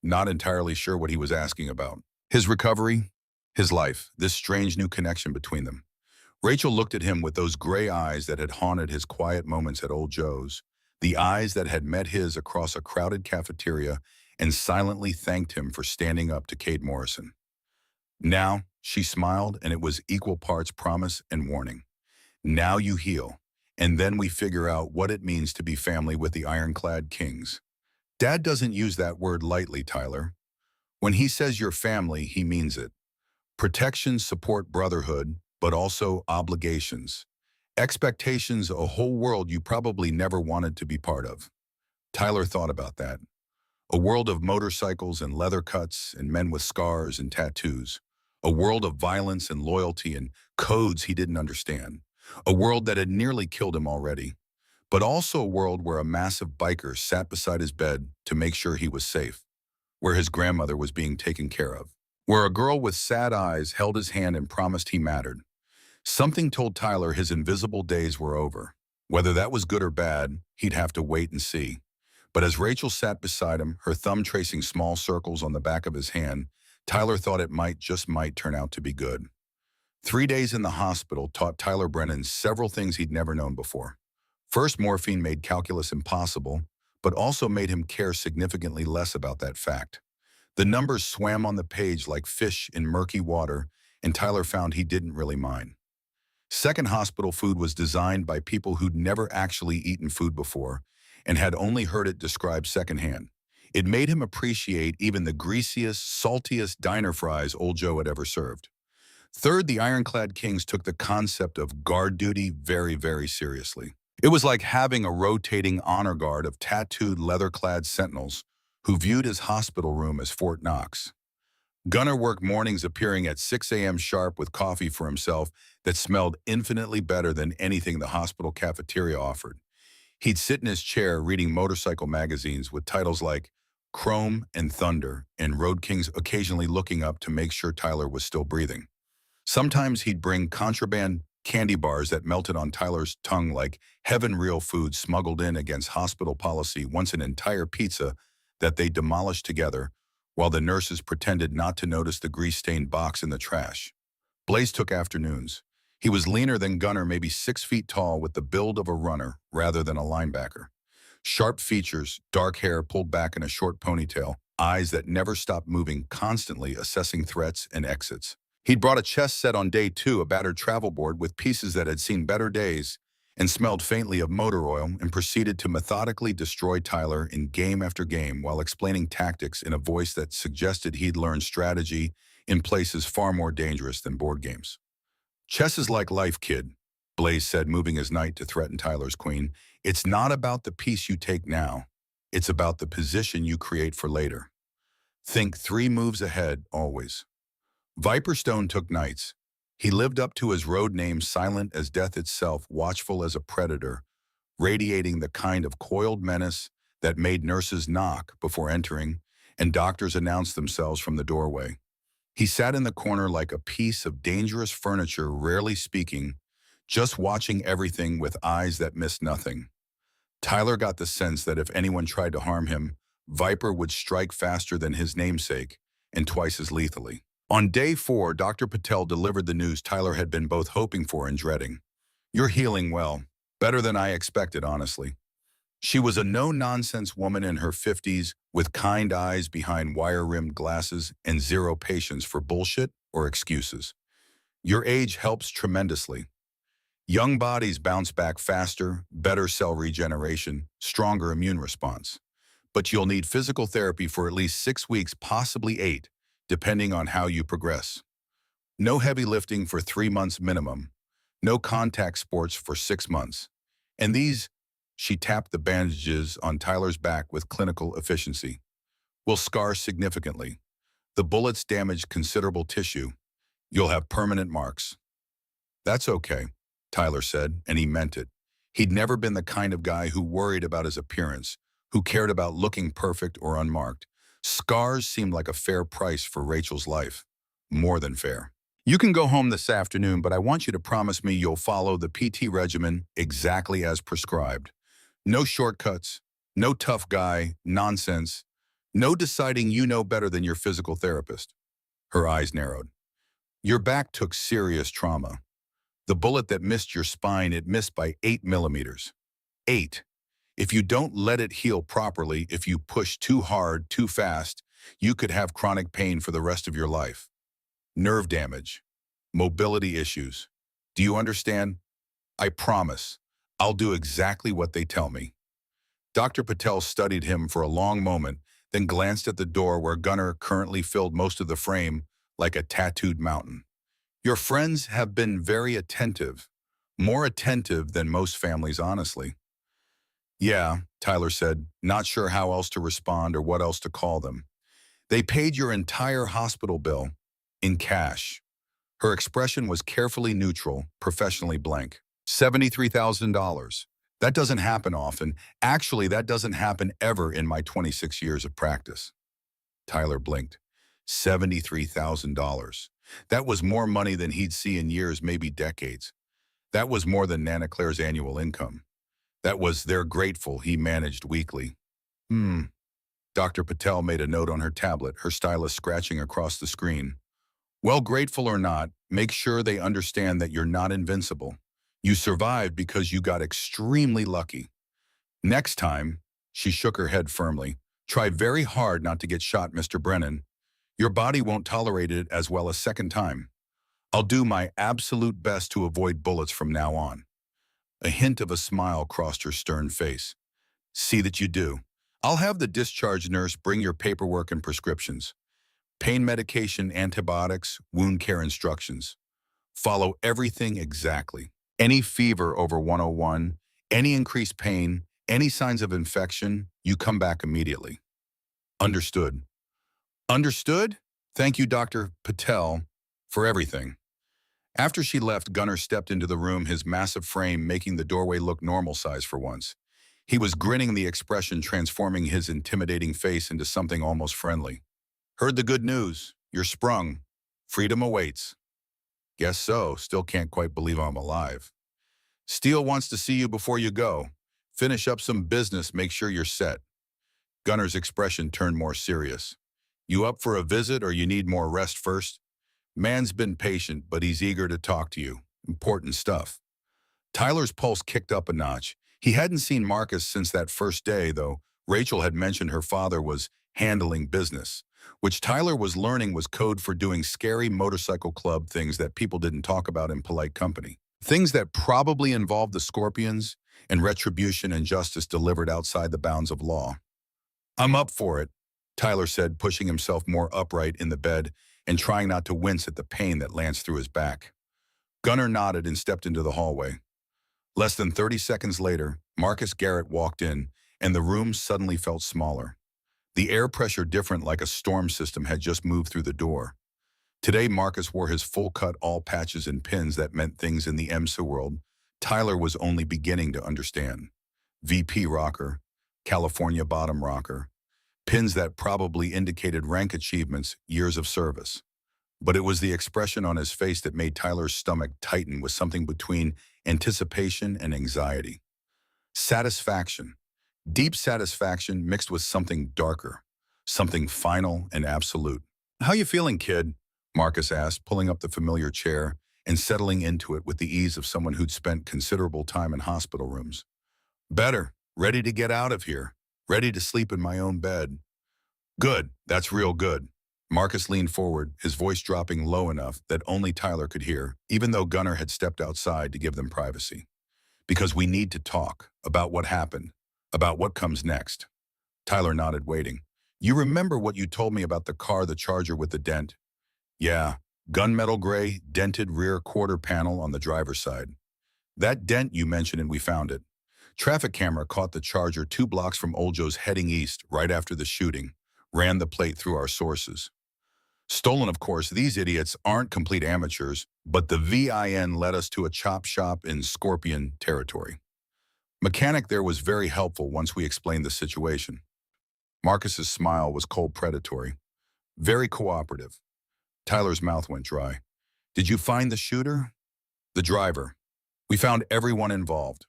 not entirely sure what he was asking about. His recovery, his life, this strange new connection between them. Rachel looked at him with those gray eyes that had haunted his quiet moments at Old Joe's, the eyes that had met his across a crowded cafeteria and silently thanked him for standing up to Kate Morrison. Now, she smiled, and it was equal parts promise and warning. Now you heal, and then we figure out what it means to be family with the Ironclad Kings. Dad doesn't use that word lightly, Tyler. When he says your family, he means it. Protection, support, brotherhood, but also obligations. Expectations, a whole world you probably never wanted to be part of. Tyler thought about that. A world of motorcycles and leather cuts and men with scars and tattoos. A world of violence and loyalty and codes he didn't understand. A world that had nearly killed him already. But also a world where a massive biker sat beside his bed to make sure he was safe. Where his grandmother was being taken care of. Where a girl with sad eyes held his hand and promised he mattered. Something told Tyler his invisible days were over. Whether that was good or bad, he'd have to wait and see. But as Rachel sat beside him, her thumb tracing small circles on the back of his hand, Tyler thought it might, just might, turn out to be good. 3 days in the hospital taught Tyler Brennan several things he'd never known before. First, morphine made calculus impossible, but also made him care significantly less about that fact. The numbers swam on the page like fish in murky water, and Tyler found he didn't really mind. Second, hospital food was designed by people who'd never actually eaten food before and had only heard it described secondhand. It made him appreciate even the greasiest, saltiest diner fries Old Joe had ever served. Third, the Ironclad Kings took the concept of guard duty very, very seriously. It was like having a rotating honor guard of tattooed, leather-clad sentinels who viewed his hospital room as Fort Knox. Gunner worked mornings, appearing at 6 a.m. sharp with coffee for himself that smelled infinitely better than anything the hospital cafeteria offered. He'd sit in his chair reading motorcycle magazines with titles like Chrome and Thunder and Road Kings, occasionally looking up to make sure Tyler was still breathing. Sometimes he'd bring contraband candy bars that melted on Tyler's tongue like heaven real food smuggled in against hospital policy, once an entire pizza that they demolished together while the nurses pretended not to notice the grease-stained box in the trash. Blaze took afternoons. He was leaner than Gunner, maybe 6 feet tall, with the build of a runner rather than a linebacker. Sharp features, dark hair pulled back in a short ponytail, eyes that never stopped moving, constantly assessing threats and exits. He'd brought a chess set on day 2, a battered travel board with pieces that had seen better days and smelled faintly of motor oil, and proceeded to methodically destroy Tyler in game after game while explaining tactics in a voice that suggested he'd learned strategy in places far more dangerous than board games. Chess is like life, kid, Blaze said, moving his knight to threaten Tyler's queen. It's not about the piece you take now. It's about the position you create for later. Think 3 moves ahead, always. Viperstone took knights. He lived up to his road name, silent as death itself, watchful as a predator, radiating the kind of coiled menace that made nurses knock before entering and doctors announce themselves from the doorway. He sat in the corner like a piece of dangerous furniture, rarely speaking, just watching everything with eyes that missed nothing. Tyler got the sense that if anyone tried to harm him, Viper would strike faster than his namesake and twice as lethally. On day 4, Dr. Patel delivered the news Tyler had been both hoping for and dreading. "You're healing well. Better than I expected, honestly." She was a no-nonsense woman in her 50s with kind eyes behind wire-rimmed glasses and zero patience for bullshit or excuses. "Your age helps tremendously. Young bodies bounce back faster, better cell regeneration, stronger immune response. But you'll need physical therapy for at least 6 weeks, possibly 8, depending on how you progress. No heavy lifting for 3 months minimum. No contact sports for 6 months. And these," she tapped the bandages on Tyler's back with clinical efficiency, "will scar significantly. The bullets damage considerable tissue. You'll have permanent marks." "That's okay," Tyler said, and he meant it. He'd never been the kind of guy who worried about his appearance, who cared about looking perfect or unmarked. Scars seemed like a fair price for Rachel's life. More than fair. "You can go home this afternoon, but I want you to promise me you'll follow the PT regimen exactly as prescribed. No shortcuts, no tough guy nonsense, no deciding you know better than your physical therapist." Her eyes narrowed. "Your back took serious trauma. The bullet that missed your spine, it missed by 8 millimeters. 8. If you don't let it heal properly, if you push too hard, too fast, you could have chronic pain for the rest of your life. Nerve damage, mobility issues. Do you understand? I promise. I'll do exactly what they tell me." Dr. Patel studied him for a long moment, then glanced at the door where Gunner currently filled most of the frame like a tattooed mountain. "Your friends have been very attentive. More attentive than most families, honestly." "Yeah," Tyler said, not sure how else to respond or what else to call them. "They paid your entire hospital bill in cash." Her expression was carefully neutral, professionally blank. $73,000. That doesn't happen often. Actually, that doesn't happen ever in my 26 years of practice." Tyler blinked. $73,000. That was more money than he'd see in years, maybe decades. That was more than Nana Claire's annual income. That was "they're grateful," he managed weakly. Dr. Patel made a note on her tablet, her stylus scratching across the screen. "Well, grateful or not, make sure they understand that you're not invincible. You survived because you got extremely lucky. Next time," she shook her head firmly, "try very hard not to get shot, Mr. Brennan. Your body won't tolerate it as well a second time. I'll do my absolute best to avoid bullets from now on." A hint of a smile crossed her stern face. "See that you do. I'll have the discharge nurse bring your paperwork and prescriptions. Pain medication, antibiotics, wound care instructions. Follow everything exactly. Any fever over 101, any increased pain, any signs of infection, you come back immediately." "Understood." "Understood? Thank you, Dr. Patel, for everything." After she left, Gunner stepped into the room, his massive frame making the doorway look normal size for once. He was grinning, the expression transforming his intimidating face into something almost friendly. Heard the good news. You're sprung. Freedom awaits. Guess so. Still can't quite believe I'm alive. Steele wants to see you before you go. Finish up some business, make sure you're set. Gunner's expression turned more serious. You up for a visit or you need more rest first? Man's been patient, but he's eager to talk to you. Important stuff. Tyler's pulse kicked up a notch. He hadn't seen Marcus since that first day, though Rachel had mentioned her father was handling business, which Tyler was learning was code for doing scary motorcycle club things that people didn't talk about in polite company. Things that probably involved the Scorpions and retribution and justice delivered outside the bounds of law. I'm up for it, Tyler said, pushing himself more upright in the bed and trying not to wince at the pain that lanced through his back. Gunner nodded and stepped into the hallway. Less than 30 seconds later, Marcus Garrett walked in, and the room suddenly felt smaller. The air pressure different, like a storm system had just moved through the door. Today, Marcus wore his full-cut all patches and pins that meant things in the EMSA world Tyler was only beginning to understand. VP rocker, California bottom rocker, pins that probably indicated rank achievements, years of service. But it was the expression on his face that made Tyler's stomach tighten with something between anticipation and anxiety. Satisfaction. Deep satisfaction mixed with something darker, something final and absolute. How you feeling, kid? Marcus asked, pulling up the familiar chair and settling into it with the ease of someone who'd spent considerable time in hospital rooms. Better. Ready to get out of here. Ready to sleep in my own bed. Good. That's real good. Marcus leaned forward, his voice dropping low enough that only Tyler could hear, even though Gunner had stepped outside to give them privacy. Because we need to talk about what happened, about what comes next. Tyler nodded, waiting. You remember what you told me about the car, the Charger with the dent? Yeah, gunmetal gray, dented rear quarter panel on the driver's side. That dent you mentioned, and we found it. Traffic camera caught the Charger 2 blocks from Old Joe's heading east right after the shooting. Ran the plate through our sources. Stolen, of course. These idiots aren't complete amateurs, but the VIN led us to a chop shop in Scorpion territory. Mechanic there was very helpful once we explained the situation. Marcus's smile was cold predatory. Very cooperative. Tyler's mouth went dry. Did you find the shooter? The driver. We found everyone involved.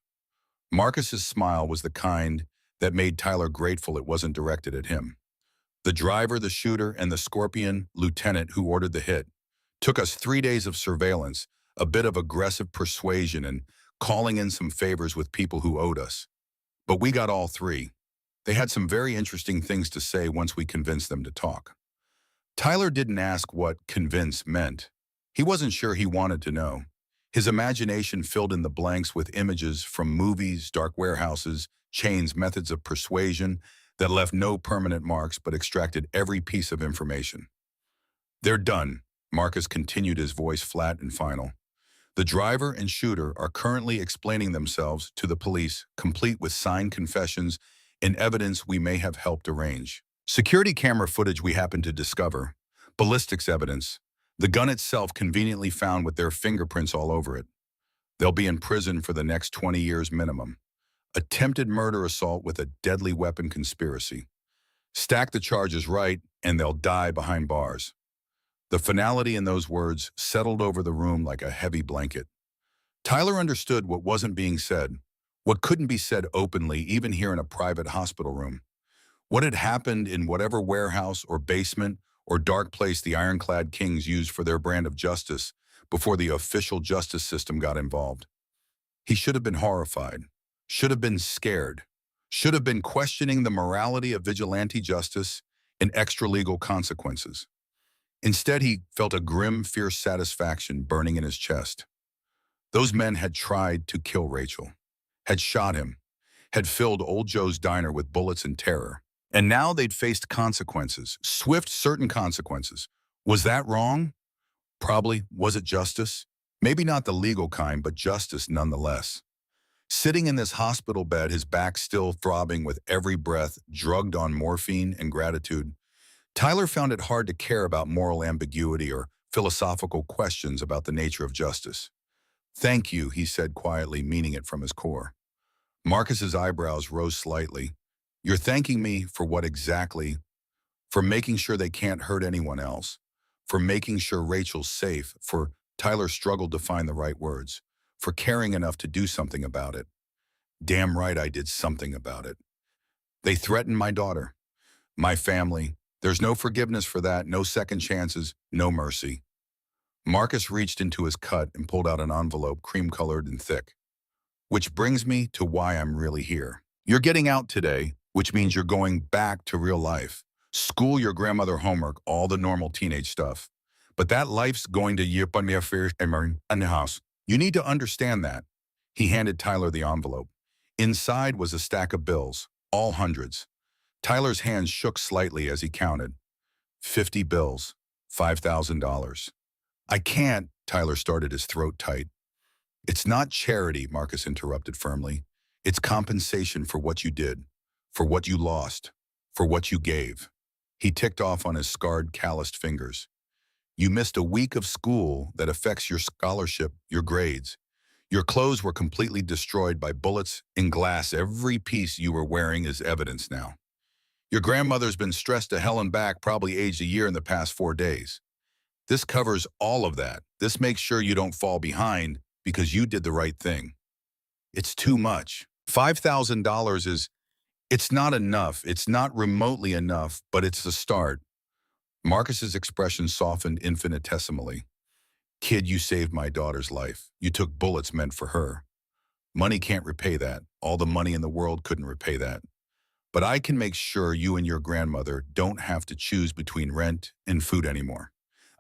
Marcus's smile was the kind that made Tyler grateful it wasn't directed at him. The driver, the shooter, and the Scorpion lieutenant who ordered the hit. Took us 3 days of surveillance, a bit of aggressive persuasion, and calling in some favors with people who owed us. But we got all 3. They had some very interesting things to say once we convinced them to talk. Tyler didn't ask what convince meant. He wasn't sure he wanted to know. His imagination filled in the blanks with images from movies, dark warehouses, chains, methods of persuasion that left no permanent marks but extracted every piece of information. They're done, Marcus continued, his voice flat and final. The driver and shooter are currently explaining themselves to the police, complete with signed confessions and evidence we may have helped arrange. Security camera footage we happened to discover, ballistics evidence, the gun itself conveniently found with their fingerprints all over it. They'll be in prison for the next 20 years minimum. Attempted murder assault with a deadly weapon conspiracy. Stack the charges right, and they'll die behind bars. The finality in those words settled over the room like a heavy blanket. Tyler understood what wasn't being said, what couldn't be said openly, even here in a private hospital room. What had happened in whatever warehouse or basement or dark place the ironclad kings used for their brand of justice before the official justice system got involved. He should have been horrified, should have been scared, should have been questioning the morality of vigilante justice and extra-legal consequences. Instead, he felt a grim, fierce satisfaction burning in his chest. Those men had tried to kill Rachel, had shot him, had filled Old Joe's diner with bullets and terror. And now they'd faced consequences, swift, certain consequences. Was that wrong? Probably. Was it justice? Maybe not the legal kind, but justice nonetheless. Sitting in this hospital bed, his back still throbbing with every breath, drugged on morphine and gratitude, Tyler found it hard to care about moral ambiguity or philosophical questions about the nature of justice. Thank you, he said quietly, meaning it from his core. Marcus's eyebrows rose slightly. You're thanking me for what exactly? For making sure they can't hurt anyone else. For making sure Rachel's safe. For Tyler struggled to find the right words. For caring enough to do something about it. Damn right I did something about it. They threatened my daughter, my family. There's no forgiveness for that, no second chances, no mercy. Marcus reached into his cut and pulled out an envelope, cream-colored and thick. Which brings me to why I'm really here. You're getting out today, which means you're going back to real life. School, your grandmother, homework, all the normal teenage stuff. But that life's going to yip on me affair in the house. You need to understand that. He handed Tyler the envelope. Inside was a stack of bills, all hundreds. Tyler's hands shook slightly as he counted. 50 bills, $5,000. I can't, Tyler started, his throat tight. It's not charity, Marcus interrupted firmly. It's compensation for what you did, for what you lost, for what you gave. He ticked off on his scarred, calloused fingers. You missed a week of school that affects your scholarship, your grades. Your clothes were completely destroyed by bullets and glass. Every piece you were wearing is evidence now. Your grandmother's been stressed to hell and back, probably aged a year in the past 4 days. This covers all of that. This makes sure you don't fall behind because you did the right thing. It's too much. $5,000 it's not enough. It's not remotely enough, but it's the start. Marcus's expression softened infinitesimally. Kid, you saved my daughter's life. You took bullets meant for her. Money can't repay that. All the money in the world couldn't repay that. But I can make sure you and your grandmother don't have to choose between rent and food anymore.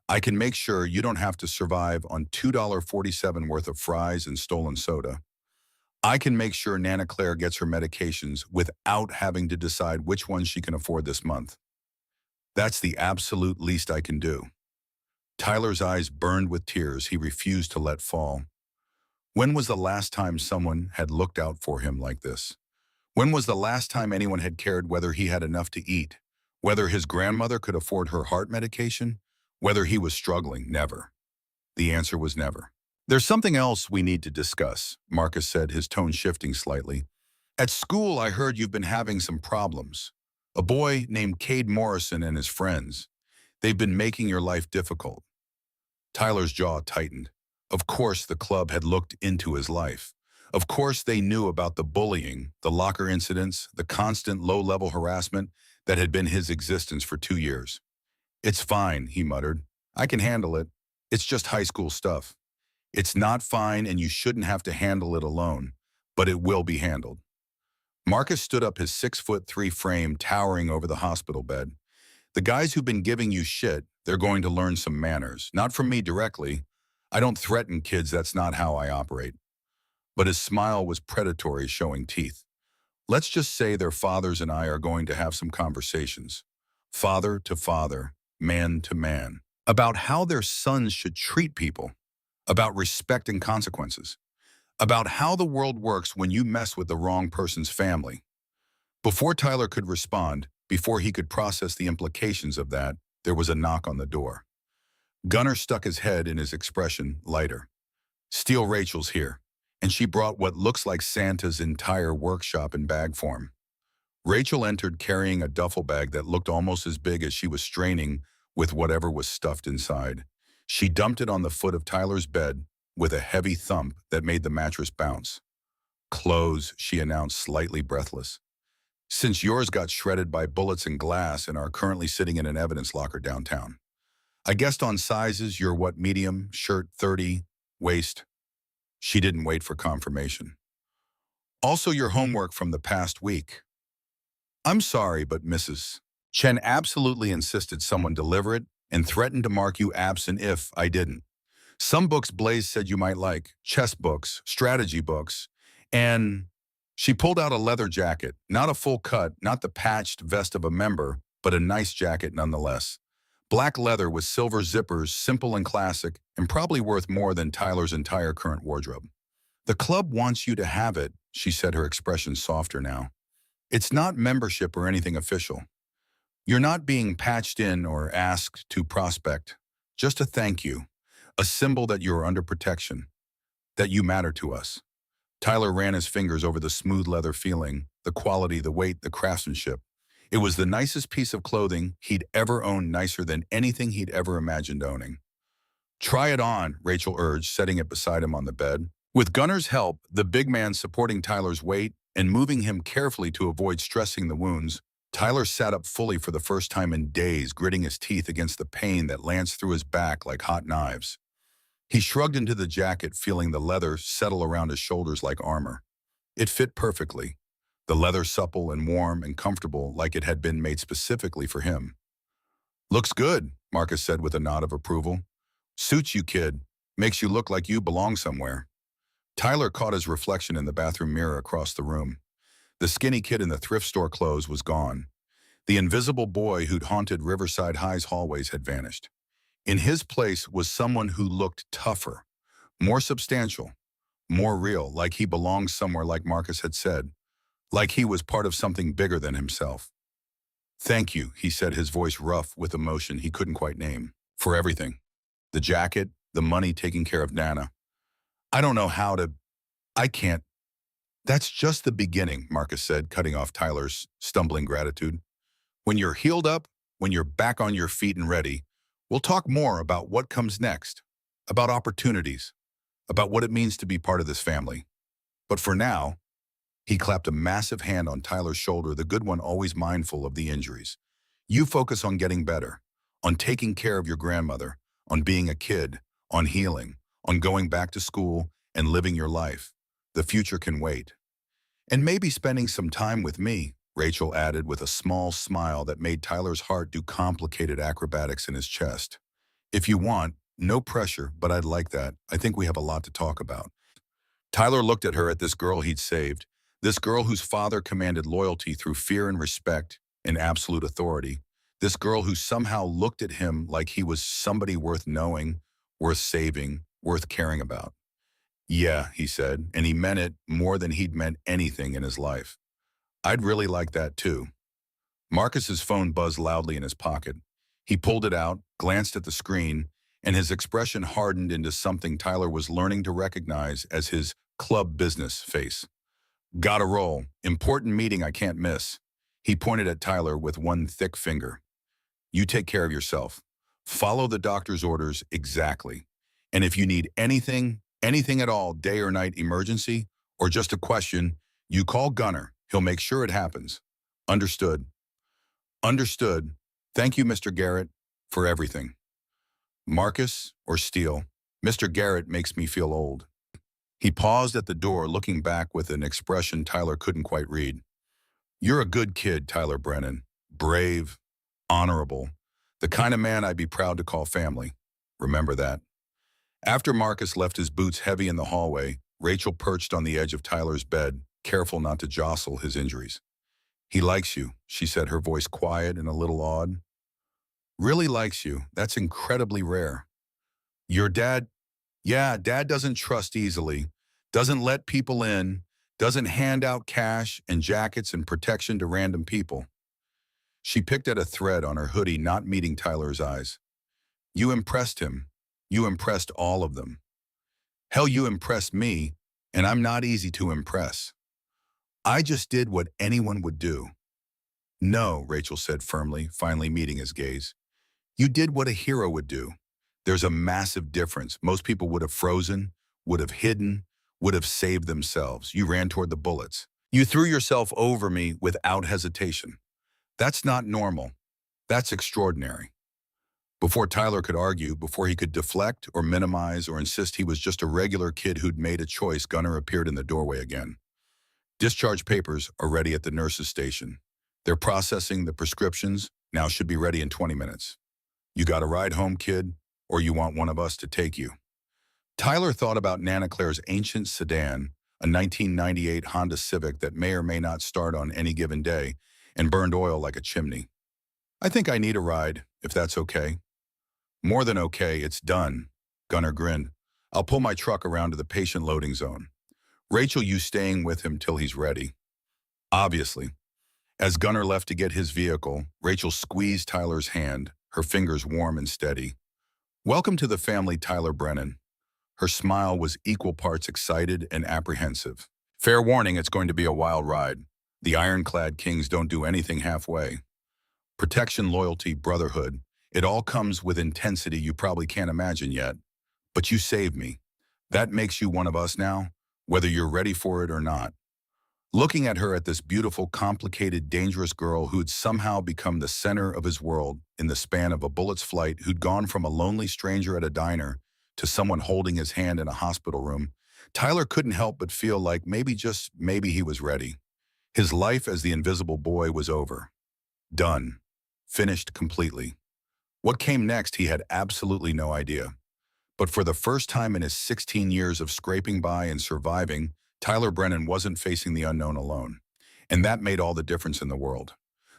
I can make sure you don't have to survive on $2.47 worth of fries and stolen soda. I can make sure Nana Claire gets her medications without having to decide which ones she can afford this month. That's the absolute least I can do. Tyler's eyes burned with tears he refused to let fall. When was the last time someone had looked out for him like this? When was the last time anyone had cared whether he had enough to eat? Whether his grandmother could afford her heart medication? Whether he was struggling? Never. The answer was never. There's something else we need to discuss, Marcus said, his tone shifting slightly. At school, I heard you've been having some problems. A boy named Cade Morrison and his friends. They've been making your life difficult. Tyler's jaw tightened. Of course the club had looked into his life. Of course they knew about the bullying, the locker incidents, the constant low-level harassment that had been his existence for 2 years. It's fine, he muttered. I can handle it. It's just high school stuff. It's not fine and you shouldn't have to handle it alone, but it will be handled. Marcus stood up, his 6'3" frame towering over the hospital bed. The guys who've been giving you shit, they're going to learn some manners. Not from me directly. I don't threaten kids, that's not how I operate. But his smile was predatory, showing teeth. Let's just say their fathers and I are going to have some conversations. Father to father, man to man. About how their sons should treat people. About respect and consequences. About how the world works when you mess with the wrong person's family. Before Tyler could respond, before he could process the implications of that, there was a knock on the door. Gunnar stuck his head in, his expression lighter. Steal Rachel's here, and she brought what looks like Santa's entire workshop in bag form. Rachel entered carrying a duffel bag that looked almost as big as she was straining with whatever was stuffed inside. She dumped it on the foot of Tyler's bed with a heavy thump that made the mattress bounce. Clothes, she announced, slightly breathless. Since yours got shredded by bullets and glass and are currently sitting in an evidence locker downtown. I guessed on sizes, you're what, medium, shirt 30, waist. She didn't wait for confirmation. Also your homework from the past week. I'm sorry, but Mrs. Chen absolutely insisted someone deliver it and threatened to mark you absent if I didn't. Some books Blaze said you might like, chess books, strategy books, and she pulled out a leather jacket, not a full cut, not the patched vest of a member, but a nice jacket nonetheless. Black leather with silver zippers, simple and classic, and probably worth more than Tyler's entire current wardrobe. The club wants you to have it, she said, her expression softer now. It's not membership or anything official. You're not being patched in or asked to prospect. Just a thank you, a symbol that you're under protection, that you matter to us. Tyler ran his fingers over the smooth leather feeling, the quality, the weight, the craftsmanship. It was the nicest piece of clothing he'd ever owned, nicer than anything he'd ever imagined owning. Try it on, Rachel urged, setting it beside him on the bed. With Gunner's help, the big man supporting Tyler's weight and moving him carefully to avoid stressing the wounds, Tyler sat up fully for the first time in days, gritting his teeth against the pain that lanced through his back like hot knives. He shrugged into the jacket, feeling the leather settle around his shoulders like armor. It fit perfectly, the leather supple and warm and comfortable like it had been made specifically for him. Looks good, Marcus said with a nod of approval. Suits you, kid. Makes you look like you belong somewhere. Tyler caught his reflection in the bathroom mirror across the room. The skinny kid in the thrift store clothes was gone. The invisible boy who'd haunted Riverside High's hallways had vanished. In his place was someone who looked tougher, more substantial, more real, like he belonged somewhere, like Marcus had said, like he was part of something bigger than himself. Thank you, he said, his voice rough with emotion he couldn't quite name, for everything. The jacket, the money, taking care of Nana. I don't know how to... I can't... That's just the beginning, Marcus said, cutting off Tyler's stumbling gratitude. When you're healed up, when you're back on your feet and ready, we'll talk more about what comes next, about opportunities, about what it means to be part of this family. But for now, he clapped a massive hand on Tyler's shoulder, the good one always mindful of the injuries. You focus on getting better, on taking care of your grandmother, on being a kid, on healing, on going back to school and living your life. The future can wait. And maybe spending some time with me, Rachel added with a small smile that made Tyler's heart do complicated acrobatics in his chest. If you want, no pressure, but I'd like that. I think we have a lot to talk about. Tyler looked at her, at this girl he'd saved, this girl whose father commanded loyalty through fear and respect and absolute authority, this girl who somehow looked at him like he was somebody worth knowing, worth saving, worth caring about. Yeah, he said, and he meant it more than he'd meant anything in his life. I'd really like that too. Marcus's phone buzzed loudly in his pocket. He pulled it out, glanced at the screen, and his expression hardened into something Tyler was learning to recognize as his club business face. Gotta roll. Important meeting I can't miss. He pointed at Tyler with one thick finger. You take care of yourself. Follow the doctor's orders exactly. And if you need anything at all, day or night emergency, or just a question, you call Gunner. He'll make sure it happens. Understood. Understood. Thank you, Mr. Garrett, for everything. Marcus or Steele, Mr. Garrett makes me feel old. He paused at the door, looking back with an expression Tyler couldn't quite read. You're a good kid, Tyler Brennan. Brave, honorable, the kind of man I'd be proud to call family. Remember that. After Marcus left his boots heavy in the hallway, Rachel perched on the edge of Tyler's bed, careful not to jostle his injuries. He likes you, she said, her voice quiet and a little awed. Really likes you. That's incredibly rare. Your dad? Yeah, Dad doesn't trust easily, doesn't let people in, doesn't hand out cash and jackets and protection to random people. She picked at a thread on her hoodie, not meeting Tyler's eyes. You impressed him. You impressed all of them. Hell, you impressed me, and I'm not easy to impress. I just did what anyone would do. No, Rachel said firmly, finally meeting his gaze. You did what a hero would do. There's a massive difference. Most people would have frozen, would have hidden, would have saved themselves. You ran toward the bullets. You threw yourself over me without hesitation. That's not normal. That's extraordinary. Before Tyler could argue, before he could deflect or minimize or insist he was just a regular kid who'd made a choice, Gunner appeared in the doorway again. Discharge papers are ready at the nurse's station. They're processing the prescriptions, now should be ready in 20 minutes. You got a ride home, kid, or you want one of us to take you? Tyler thought about Nana Claire's ancient sedan, a 1998 Honda Civic that may or may not start on any given day and burned oil like a chimney. I think I need a ride, if that's okay. More than okay, it's done. Gunner grinned. I'll pull my truck around to the patient loading zone. Rachel, you staying with him till he's ready? Obviously. As Gunner left to get his vehicle, Rachel squeezed Tyler's hand, her fingers warm and steady. Welcome to the family, Tyler Brennan. Her smile was equal parts excited and apprehensive. Fair warning, it's going to be a wild ride. The ironclad kings don't do anything halfway. Protection, loyalty, brotherhood. It all comes with intensity you probably can't imagine yet. But you saved me. That makes you one of us now, whether you're ready for it or not. Looking at her, at this beautiful, complicated, dangerous girl who'd somehow become the center of his world in the span of a bullet's flight, who'd gone from a lonely stranger at a diner to someone holding his hand in a hospital room, Tyler couldn't help but feel like maybe, just maybe, he was ready. His life as the Invisible Boy was over. Done. Finished completely. What came next, he had absolutely no idea. But for the first time in his 16 years of scraping by and surviving, Tyler Brennan wasn't facing the unknown alone. And that made all the difference in the world.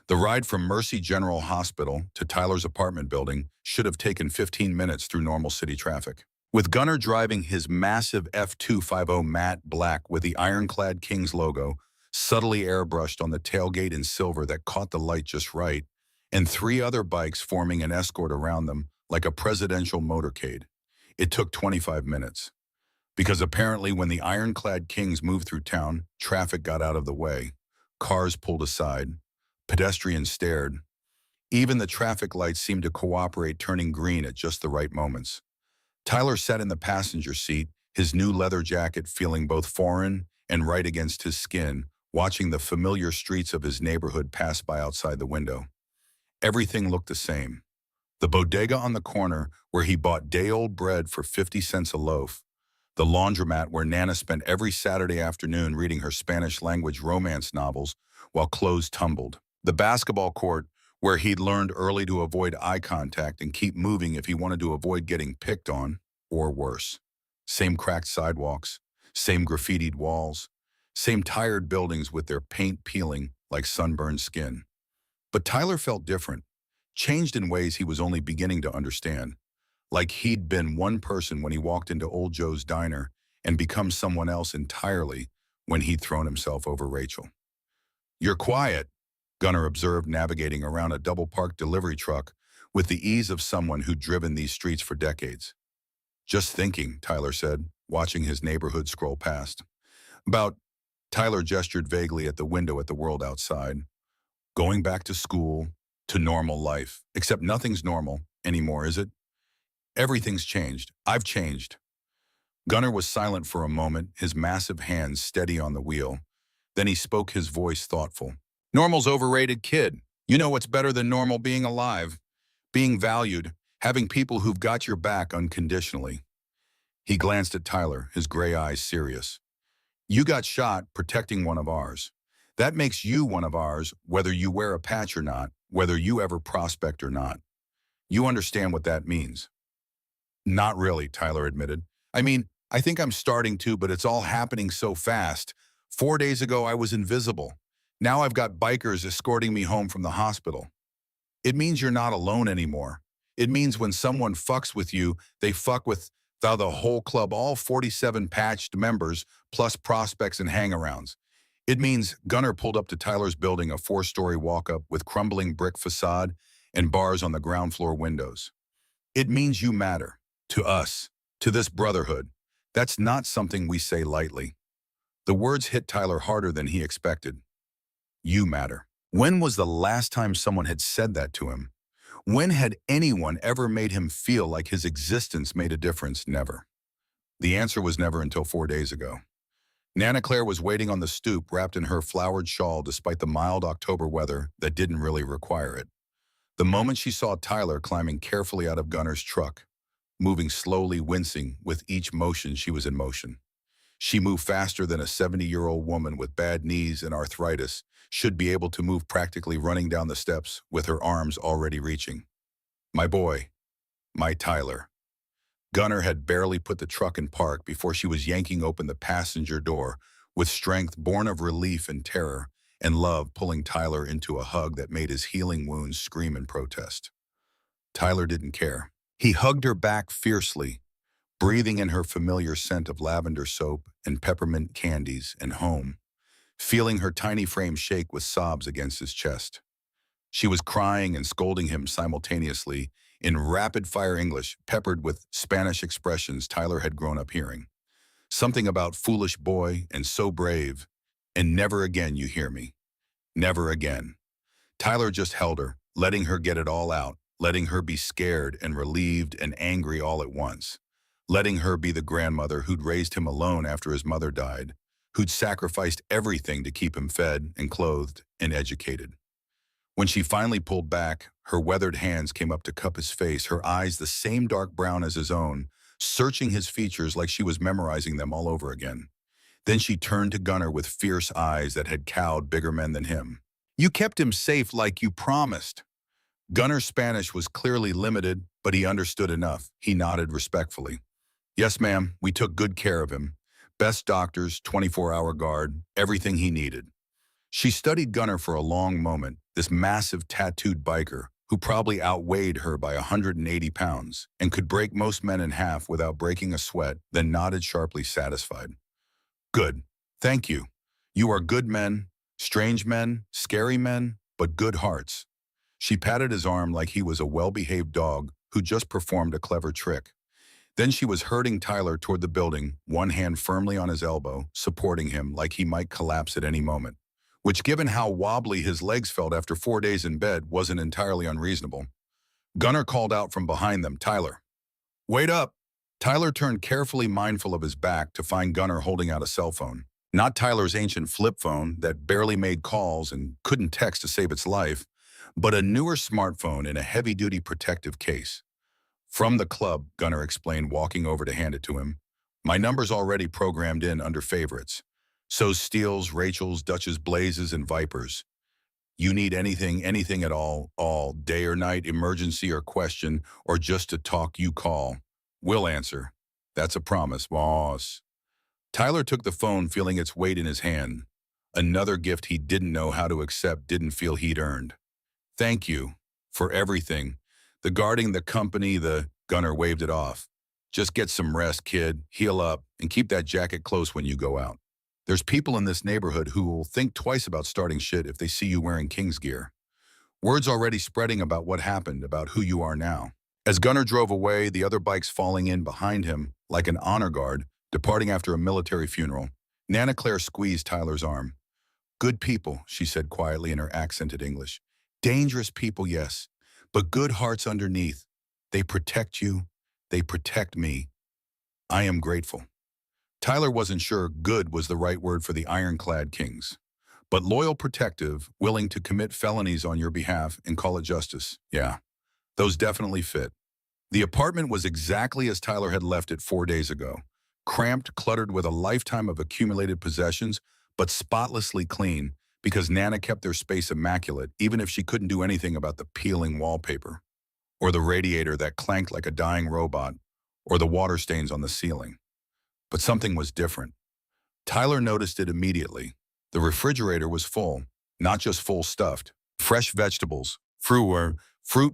The ride from Mercy General Hospital to Tyler's apartment building should have taken 15 minutes through normal city traffic. With Gunnar driving his massive F250 matte black with the Ironclad Kings logo subtly airbrushed on the tailgate in silver that caught the light just right, and three other bikes forming an escort around them like a presidential motorcade. It took 25 minutes. Because apparently when the Ironclad Kings moved through town, traffic got out of the way. Cars pulled aside. Pedestrians stared. Even the traffic lights seemed to cooperate, turning green at just the right moments. Tyler sat in the passenger seat, his new leather jacket feeling both foreign and right against his skin, watching the familiar streets of his neighborhood pass by outside the window. Everything looked the same. The bodega on the corner where he bought day-old bread for 50 cents a loaf. The laundromat where Nana spent every Saturday afternoon reading her Spanish-language romance novels while clothes tumbled. The basketball court where he'd learned early to avoid eye contact and keep moving if he wanted to avoid getting picked on, or worse. Same cracked sidewalks, same graffitied walls, same tired buildings with their paint peeling like sunburned skin. But Tyler felt different, changed in ways he was only beginning to understand. Like he'd been one person when he walked into Old Joe's diner and become someone else entirely when he'd thrown himself over Rachel. "You're quiet," Gunnar observed, navigating around a double-parked delivery truck with the ease of someone who'd driven these streets for decades. "Just thinking," Tyler said, watching his neighborhood scroll past. "About," Tyler gestured vaguely at the window at the world outside. "Going back to school, to normal life. Except nothing's normal anymore, is it? Everything's changed. I've changed." Gunnar was silent for a moment, his massive hands steady on the wheel. Then he spoke, his voice thoughtful. "Normal's overrated, kid. You know what's better than normal? Being alive, being valued, having people who've got your back unconditionally." He glanced at Tyler, his gray eyes serious. "You got shot protecting one of ours. That makes you one of ours, whether you wear a patch or not, whether you ever prospect or not. You understand what that means?" "Not really," Tyler admitted. "I mean, I think I'm starting to, but it's all happening so fast. 4 days ago, I was invisible. Now I've got bikers escorting me home from the hospital. It means you're not alone anymore. It means when someone fucks with you, they fuck with the whole club, all 47 patched members, plus prospects and hangarounds. It means," Gunnar pulled up to Tyler's building, a 4-story walk-up with crumbling brick facade and bars on the ground floor windows. "It means you matter. To us. To this brotherhood. That's not something we say lightly." The words hit Tyler harder than he expected. You matter. When was the last time someone had said that to him? When had anyone ever made him feel like his existence made a difference? Never. The answer was never, until 4 days ago. Nana Claire was waiting on the stoop, wrapped in her flowered shawl despite the mild October weather that didn't really require it. The moment she saw Tyler climbing carefully out of Gunnar's truck, moving slowly, wincing with each motion, she was in motion. She moved faster than a 70-year-old woman with bad knees and arthritis should be able to move, practically running down the steps with her arms already reaching. "My boy. My Tyler." Gunnar had barely put the truck in park before she was yanking open the passenger door with strength born of relief and terror and love, pulling Tyler into a hug that made his healing wounds scream in protest. Tyler didn't care. He hugged her back fiercely, breathing in her familiar scent of lavender soap and peppermint candies, and home, feeling her tiny frame shake with sobs against his chest. She was crying and scolding him simultaneously, in rapid-fire English, peppered with Spanish expressions Tyler had grown up hearing. Something about foolish boy and so brave, and never again you hear me. Never again. Tyler just held her, letting her get it all out, letting her be scared and relieved and angry all at once, letting her be the grandmother who'd raised him alone after his mother died, who'd sacrificed everything to keep him fed and clothed and educated. When she finally pulled back, her weathered hands came up to cup his face, her eyes the same dark brown as his own, searching his features like she was memorizing them all over again. Then she turned to Gunnar with fierce eyes that had cowed bigger men than him. You kept him safe like you promised. Gunnar's Spanish was clearly limited, but he understood enough. He nodded respectfully. Yes, ma'am, we took good care of him. Best doctors, 24-hour guard, everything he needed. She studied Gunnar for a long moment, this massive tattooed biker who probably outweighed her by 180 pounds and could break most men in half without breaking a sweat, then nodded sharply satisfied. Good. Thank you. You are good men, strange men, scary men, but good hearts. She patted his arm like he was a well-behaved dog who just performed a clever trick. Then she was herding Tyler toward the building, one hand firmly on his elbow, supporting him like he might collapse at any moment, which, given how wobbly his legs felt after 4 days in bed, wasn't entirely unreasonable. Gunnar called out from behind them, Tyler. Wait up! Tyler turned carefully, mindful of his back, to find Gunnar holding out a cell phone. Not Tyler's ancient flip phone that barely made calls and couldn't text to save its life, but a newer smartphone in a heavy-duty protective case. From the club, Gunnar explained, walking over to hand it to him. My number's already programmed in under favorites. So Steele's, Rachel's, Dutch's, Blazes, and Vipers. You need anything at all, day or night, emergency or question, or just to talk, you call. We'll answer. That's a promise, boss. Tyler took the phone, feeling its weight in his hand. Another gift he didn't know how to accept, didn't feel he'd earned. Thank you for everything. The guarding, the company, Gunnar waved it off. Just get some rest, kid, heal up, and keep that jacket close when you go out. There's people in this neighborhood who will think twice about starting shit if they see you wearing King's gear. Word's already spreading about what happened, about who you are now. As Gunnar drove away, the other bikes falling in behind him, like an honor guard, departing after a military funeral, Nana Claire squeezed Tyler's arm. Good people, she said quietly in her accented English. Dangerous people, yes, but good hearts underneath. They protect you. They protect me. I am grateful. Tyler wasn't sure good was the right word for the ironclad kings, but loyal, protective, willing to commit felonies on your behalf and call it justice. Yeah, those definitely fit. The apartment was exactly as Tyler had left it 4 days ago. Cramped, cluttered with a lifetime of accumulated possessions, but spotlessly clean because Nana kept their space immaculate, even if she couldn't do anything about the peeling wallpaper, or the radiator that clanked like a dying robot, or the water stains on the ceiling. But something was different. Tyler noticed it immediately. The refrigerator was full, not just full stuffed. Fresh vegetables, fruit,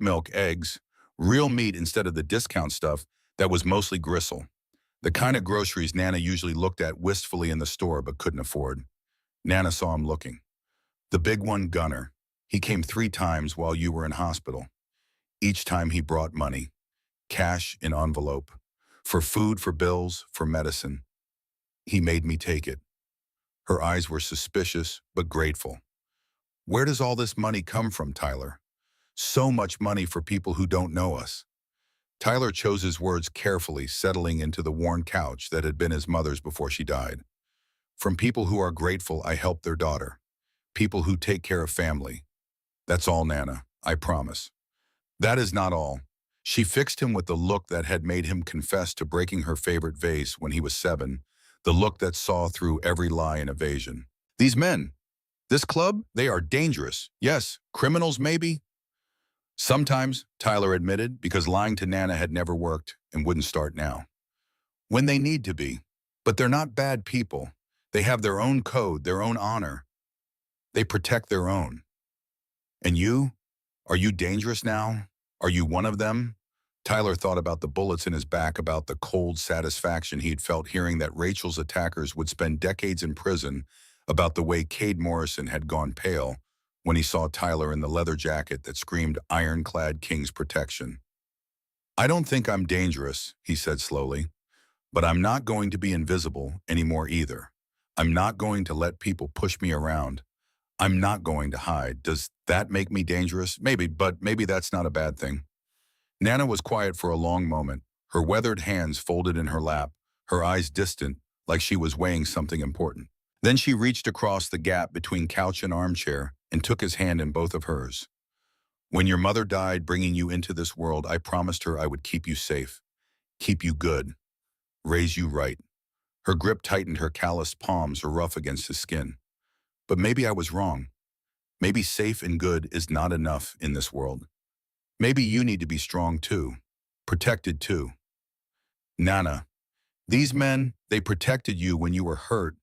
milk, eggs, real meat instead of the discount stuff that was mostly gristle. The kind of groceries Nana usually looked at wistfully in the store but couldn't afford. Nana saw him looking. The big one, Gunnar. He came 3 times while you were in hospital. Each time he brought money, cash in envelope, for food, for bills, for medicine. He made me take it. Her eyes were suspicious but grateful. Where does all this money come from, Tyler? So much money for people who don't know us. Tyler chose his words carefully, settling into the worn couch that had been his mother's before she died. From people who are grateful I helped their daughter. People who take care of family. That's all, Nana, I promise. That is not all. She fixed him with the look that had made him confess to breaking her favorite vase when he was 7, the look that saw through every lie and evasion. These men, this club, they are dangerous. Yes, criminals maybe. Sometimes, Tyler admitted, because lying to Nana had never worked and wouldn't start now. When they need to be. But they're not bad people. They have their own code, their own honor. They protect their own. And you? Are you dangerous now? Are you one of them? Tyler thought about the bullets in his back, about the cold satisfaction he'd felt hearing that Rachel's attackers would spend decades in prison, about the way Cade Morrison had gone pale when he saw Tyler in the leather jacket that screamed ironclad King's protection. I don't think I'm dangerous, he said slowly, but I'm not going to be invisible anymore either. I'm not going to let people push me around. I'm not going to hide. Does that make me dangerous? Maybe, but maybe that's not a bad thing. Nana was quiet for a long moment, her weathered hands folded in her lap, her eyes distant, like she was weighing something important. Then she reached across the gap between couch and armchair and took his hand in both of hers. When your mother died bringing you into this world, I promised her I would keep you safe, keep you good, raise you right. Her grip tightened, her calloused palms were rough against his skin. But maybe I was wrong. Maybe safe and good is not enough in this world. Maybe you need to be strong too, protected too. Nana, these men, they protected you when you were hurt.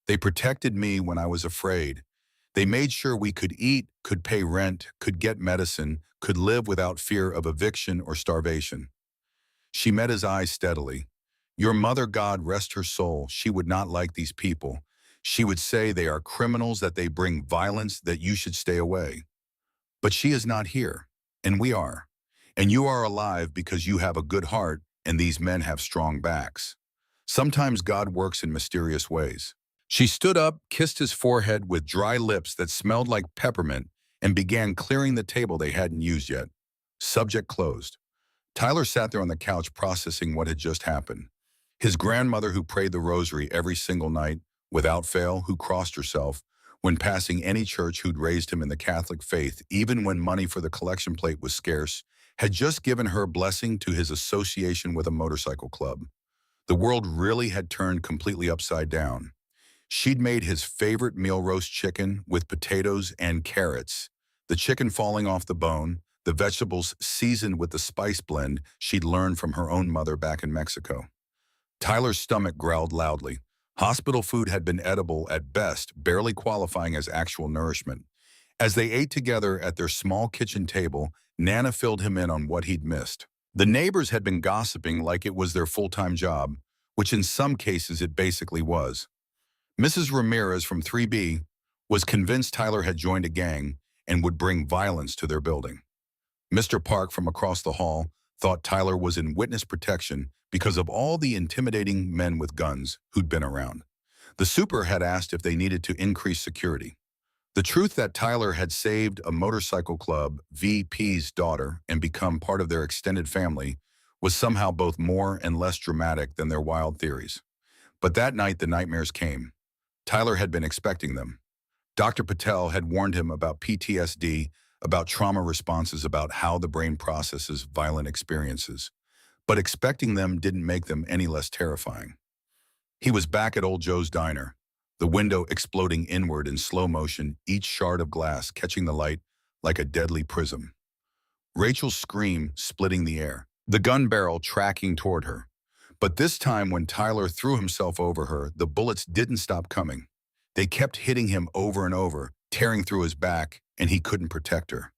They protected me when I was afraid. They made sure we could eat, could pay rent, could get medicine, could live without fear of eviction or starvation. She met his eyes steadily. Your mother, God rest her soul, she would not like these people. She would say they are criminals, that they bring violence, that you should stay away. But she is not here, and we are. And you are alive because you have a good heart, and these men have strong backs. Sometimes God works in mysterious ways. She stood up, kissed his forehead with dry lips that smelled like peppermint, and began clearing the table they hadn't used yet. Subject closed. Tyler sat there on the couch processing what had just happened. His grandmother, who prayed the rosary every single night, without fail, who crossed herself when passing any church, who'd raised him in the Catholic faith, even when money for the collection plate was scarce, had just given her blessing to his association with a motorcycle club. The world really had turned completely upside down. She'd made his favorite meal, roast chicken with potatoes and carrots, the chicken falling off the bone, the vegetables seasoned with the spice blend she'd learned from her own mother back in Mexico. Tyler's stomach growled loudly. Hospital food had been edible at best, barely qualifying as actual nourishment. As they ate together at their small kitchen table, Nana filled him in on what he'd missed. The neighbors had been gossiping like it was their full-time job, which in some cases it basically was. Mrs. Ramirez from 3B was convinced Tyler had joined a gang and would bring violence to their building. Mr. Park from across the hall thought Tyler was in witness protection because of all the intimidating men with guns who'd been around. The super had asked if they needed to increase security. The truth that Tyler had saved a motorcycle club VP's daughter and become part of their extended family was somehow both more and less dramatic than their wild theories. But that night the nightmares came. Tyler had been expecting them. Dr. Patel had warned him about PTSD, about trauma responses, about how the brain processes violent experiences. But expecting them didn't make them any less terrifying. He was back at Old Joe's Diner, the window exploding inward in slow motion, each shard of glass catching the light like a deadly prism. Rachel's scream splitting the air, the gun barrel tracking toward her. But this time when Tyler threw himself over her, the bullets didn't stop coming. They kept hitting him over and over, tearing through his back, and he couldn't protect her.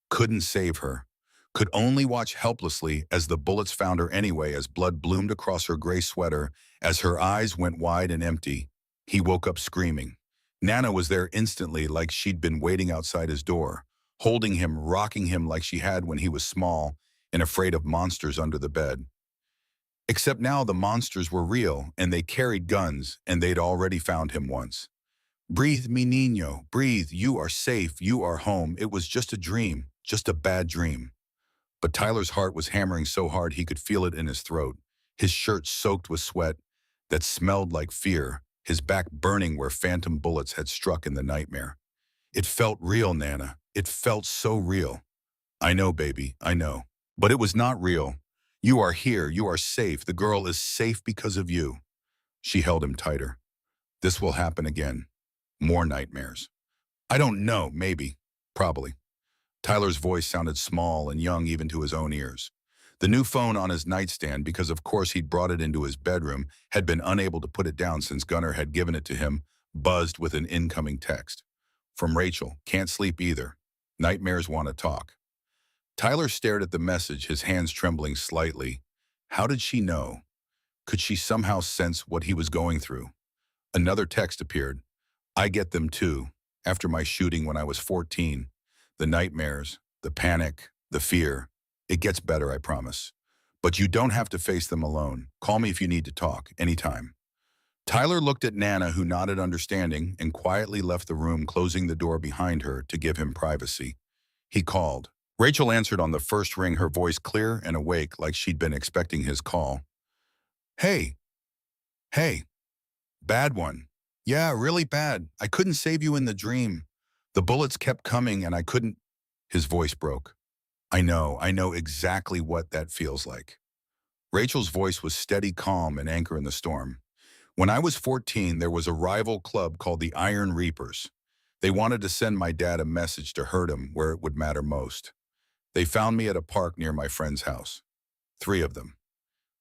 Couldn't save her. Could only watch helplessly as the bullets found her anyway, as blood bloomed across her gray sweater, as her eyes went wide and empty. He woke up screaming. Nana was there instantly, like she'd been waiting outside his door, holding him, rocking him like she had when he was small and afraid of monsters under the bed. Except now the monsters were real, and they carried guns, and they'd already found him once. Breathe, mi niño, breathe. You are safe. You are home. It was just a dream, just a bad dream. But Tyler's heart was hammering so hard he could feel it in his throat, his shirt soaked with sweat that smelled like fear, his back burning where phantom bullets had struck in the nightmare. It felt real, Nana. It felt so real. I know, baby, I know. But it was not real. You are here. You are safe. The girl is safe because of you. She held him tighter. This will happen again. More nightmares. I don't know, maybe. Probably. Tyler's voice sounded small and young even to his own ears. The new phone on his nightstand, because of course he'd brought it into his bedroom, had been unable to put it down since Gunnar had given it to him, buzzed with an incoming text. From Rachel, can't sleep either. Nightmares want to talk. Tyler stared at the message, his hands trembling slightly. How did she know? Could she somehow sense what he was going through? Another text appeared. I get them too, after my shooting when I was 14. The nightmares, the panic, the fear. It gets better, I promise. But you don't have to face them alone. Call me if you need to talk, anytime. Tyler looked at Nana, who nodded understanding, and quietly left the room, closing the door behind her to give him privacy. He called. Rachel answered on the first ring, her voice clear and awake like she'd been expecting his call. Hey, hey, bad one. Yeah, really bad. I couldn't save you in the dream. The bullets kept coming and I couldn't. His voice broke. I know exactly what that feels like. Rachel's voice was steady, calm, and anchor in the storm. When I was 14, there was a rival club called the Iron Reapers. They wanted to send my dad a message to hurt him where it would matter most. They found me at a park near my friend's house. 3 of them.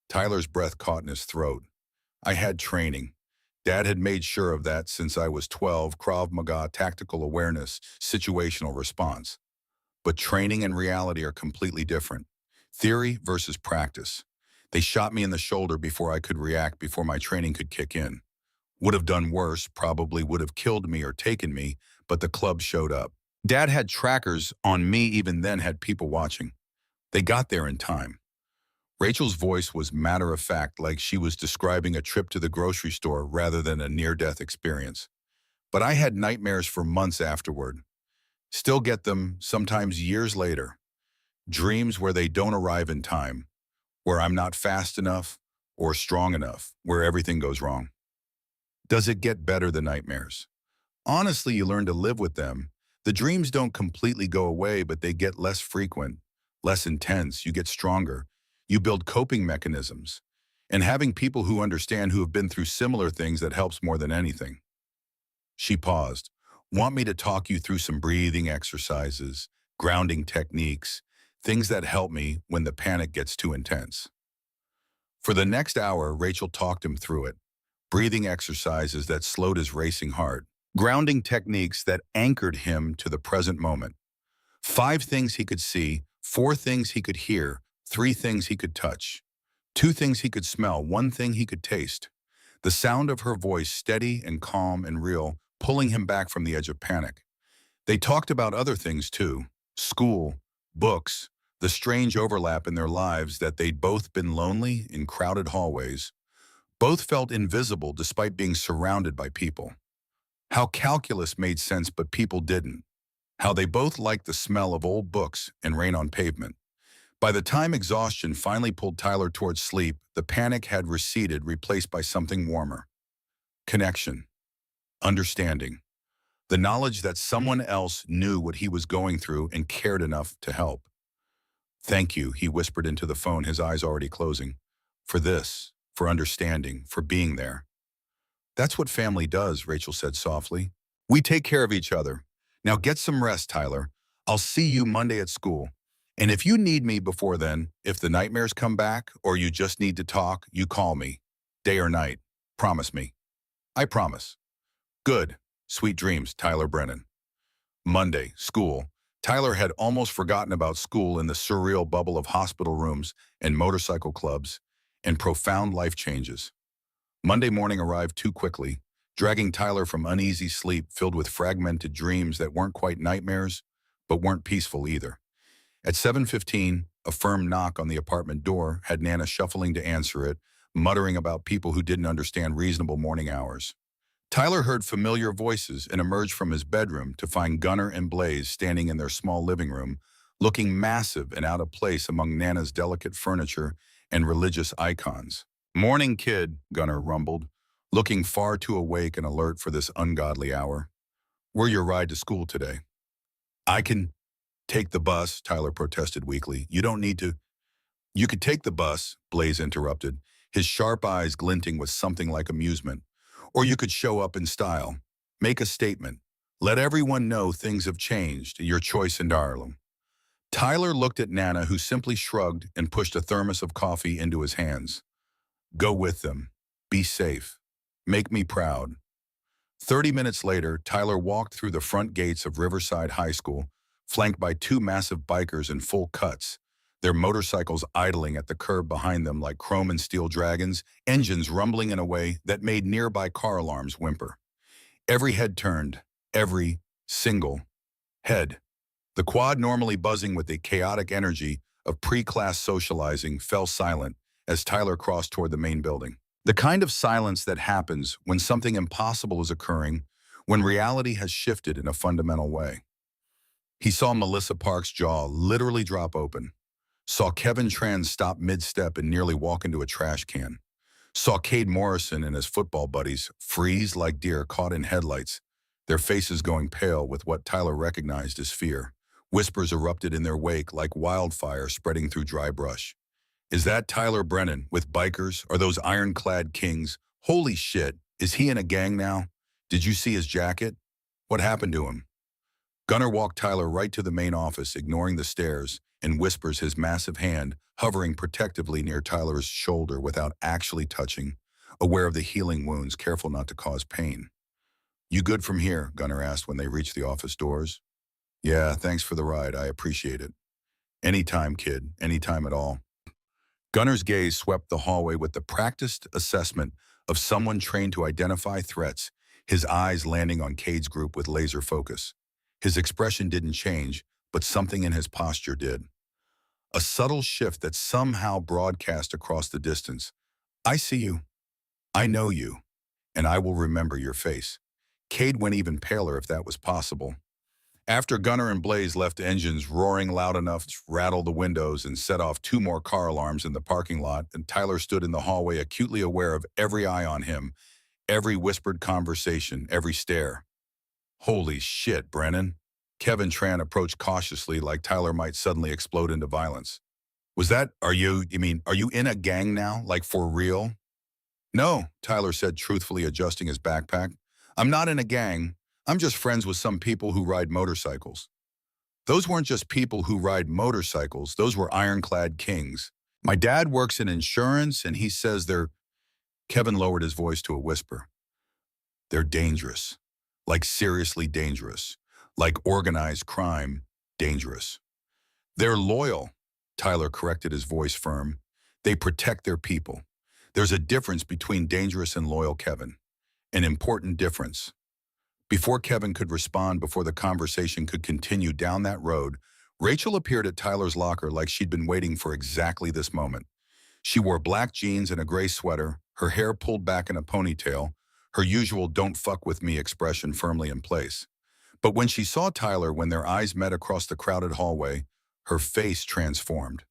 Tyler's breath caught in his throat. I had training. Dad had made sure of that since I was 12, Krav Maga, tactical awareness, situational response. But training and reality are completely different. Theory versus practice. They shot me in the shoulder before I could react, before my training could kick in. Would have done worse, probably would have killed me or taken me, but the club showed up. Dad had trackers on me, even then had people watching. They got there in time. Rachel's voice was matter of fact, like she was describing a trip to the grocery store rather than a near-death experience. But I had nightmares for months afterward. Still get them, sometimes years later. Dreams where they don't arrive in time, where I'm not fast enough or strong enough, where everything goes wrong. Does it get better, the nightmares? Honestly, you learn to live with them. The dreams don't completely go away, but they get less frequent, less intense. You get stronger. You build coping mechanisms. And having people who understand, who have been through similar things, that helps more than anything. She paused. Want me to talk you through some breathing exercises, grounding techniques, things that help me when the panic gets too intense. For the next hour, Rachel talked him through it. Breathing exercises that slowed his racing heart. Grounding techniques that anchored him to the present moment. 5 things he could see, 4 things he could hear, 3 things he could touch, 2 things he could smell, 1 thing he could taste. The sound of her voice, steady and calm and real, pulling him back from the edge of panic. They talked about other things too. School, books, the strange overlap in their lives, that they'd both been lonely in crowded hallways. Both felt invisible despite being surrounded by people. How calculus made sense but people didn't. How they both liked the smell of old books and rain on pavement. By the time exhaustion finally pulled Tyler towards sleep, the panic had receded, replaced by something warmer. Connection. Understanding. The knowledge that someone else knew what he was going through and cared enough to help. Thank you, he whispered into the phone, his eyes already closing. For this, for understanding, for being there. That's what family does, Rachel said softly. We take care of each other. Now get some rest, Tyler. I'll see you Monday at school. And if you need me before then, if the nightmares come back or you just need to talk, you call me. Day or night. Promise me. I promise. Good. Sweet dreams, Tyler Brennan. Monday, school. Tyler had almost forgotten about school in the surreal bubble of hospital rooms and motorcycle clubs and profound life changes. Monday morning arrived too quickly, dragging Tyler from uneasy sleep filled with fragmented dreams that weren't quite nightmares, but weren't peaceful either. At 7:15, a firm knock on the apartment door had Nana shuffling to answer it, muttering about people who didn't understand reasonable morning hours. Tyler heard familiar voices and emerged from his bedroom to find Gunnar and Blaze standing in their small living room, looking massive and out of place among Nana's delicate furniture and religious icons. Morning, kid, Gunnar rumbled, looking far too awake and alert for this ungodly hour. We're your ride to school today. I can take the bus, Tyler protested weakly. You don't need to. You could take the bus, Blaze interrupted, his sharp eyes glinting with something like amusement. Or you could show up in style. Make a statement. Let everyone know things have changed, your choice in Ireland. Tyler looked at Nana, who simply shrugged and pushed a thermos of coffee into his hands. Go with them. Be safe. Make me proud. 30 minutes later, Tyler walked through the front gates of Riverside High School, flanked by 2 massive bikers in full cuts, their motorcycles idling at the curb behind them like chrome and steel dragons, engines rumbling in a way that made nearby car alarms whimper. Every head turned, every single head. The quad, normally buzzing with a chaotic energy, of pre-class socializing fell silent as Tyler crossed toward the main building. The kind of silence that happens when something impossible is occurring, when reality has shifted in a fundamental way. He saw Melissa Park's jaw literally drop open, saw Kevin Tran stop mid-step and nearly walk into a trash can, saw Cade Morrison and his football buddies freeze like deer caught in headlights, their faces going pale with what Tyler recognized as fear. Whispers erupted in their wake like wildfire spreading through dry brush. Is that Tyler Brennan with bikers? Are those ironclad kings? Holy shit, is he in a gang now? Did you see his jacket? What happened to him? Gunnar walked Tyler right to the main office, ignoring the stares, and whispers his massive hand, hovering protectively near Tyler's shoulder without actually touching, aware of the healing wounds, careful not to cause pain. You good from here? Gunnar asked when they reached the office doors. Yeah, thanks for the ride. I appreciate it. Anytime, kid. Anytime at all. Gunnar's gaze swept the hallway with the practiced assessment of someone trained to identify threats, his eyes landing on Cade's group with laser focus. His expression didn't change, but something in his posture did. A subtle shift that somehow broadcast across the distance. I see you. I know you. And I will remember your face. Cade went even paler if that was possible. After Gunnar and Blaze left engines roaring loud enough to rattle the windows and set off 2 more car alarms in the parking lot, and Tyler stood in the hallway acutely aware of every eye on him, every whispered conversation, every stare. Holy shit, Brennan. Kevin Tran approached cautiously like Tyler might suddenly explode into violence. Are you in a gang now? Like for real? No, Tyler said, truthfully adjusting his backpack. I'm not in a gang. I'm just friends with some people who ride motorcycles. Those weren't just people who ride motorcycles. Those were ironclad kings. My dad works in insurance and he says they're... Kevin lowered his voice to a whisper. They're dangerous. Like seriously dangerous. Like organized crime, dangerous. They're loyal, Tyler corrected, his voice firm. They protect their people. There's a difference between dangerous and loyal, Kevin. An important difference. Before Kevin could respond, before the conversation could continue down that road, Rachel appeared at Tyler's locker like she'd been waiting for exactly this moment. She wore black jeans and a gray sweater, her hair pulled back in a ponytail, her usual "don't fuck with me" expression firmly in place. But when she saw Tyler, when their eyes met across the crowded hallway, her face transformed.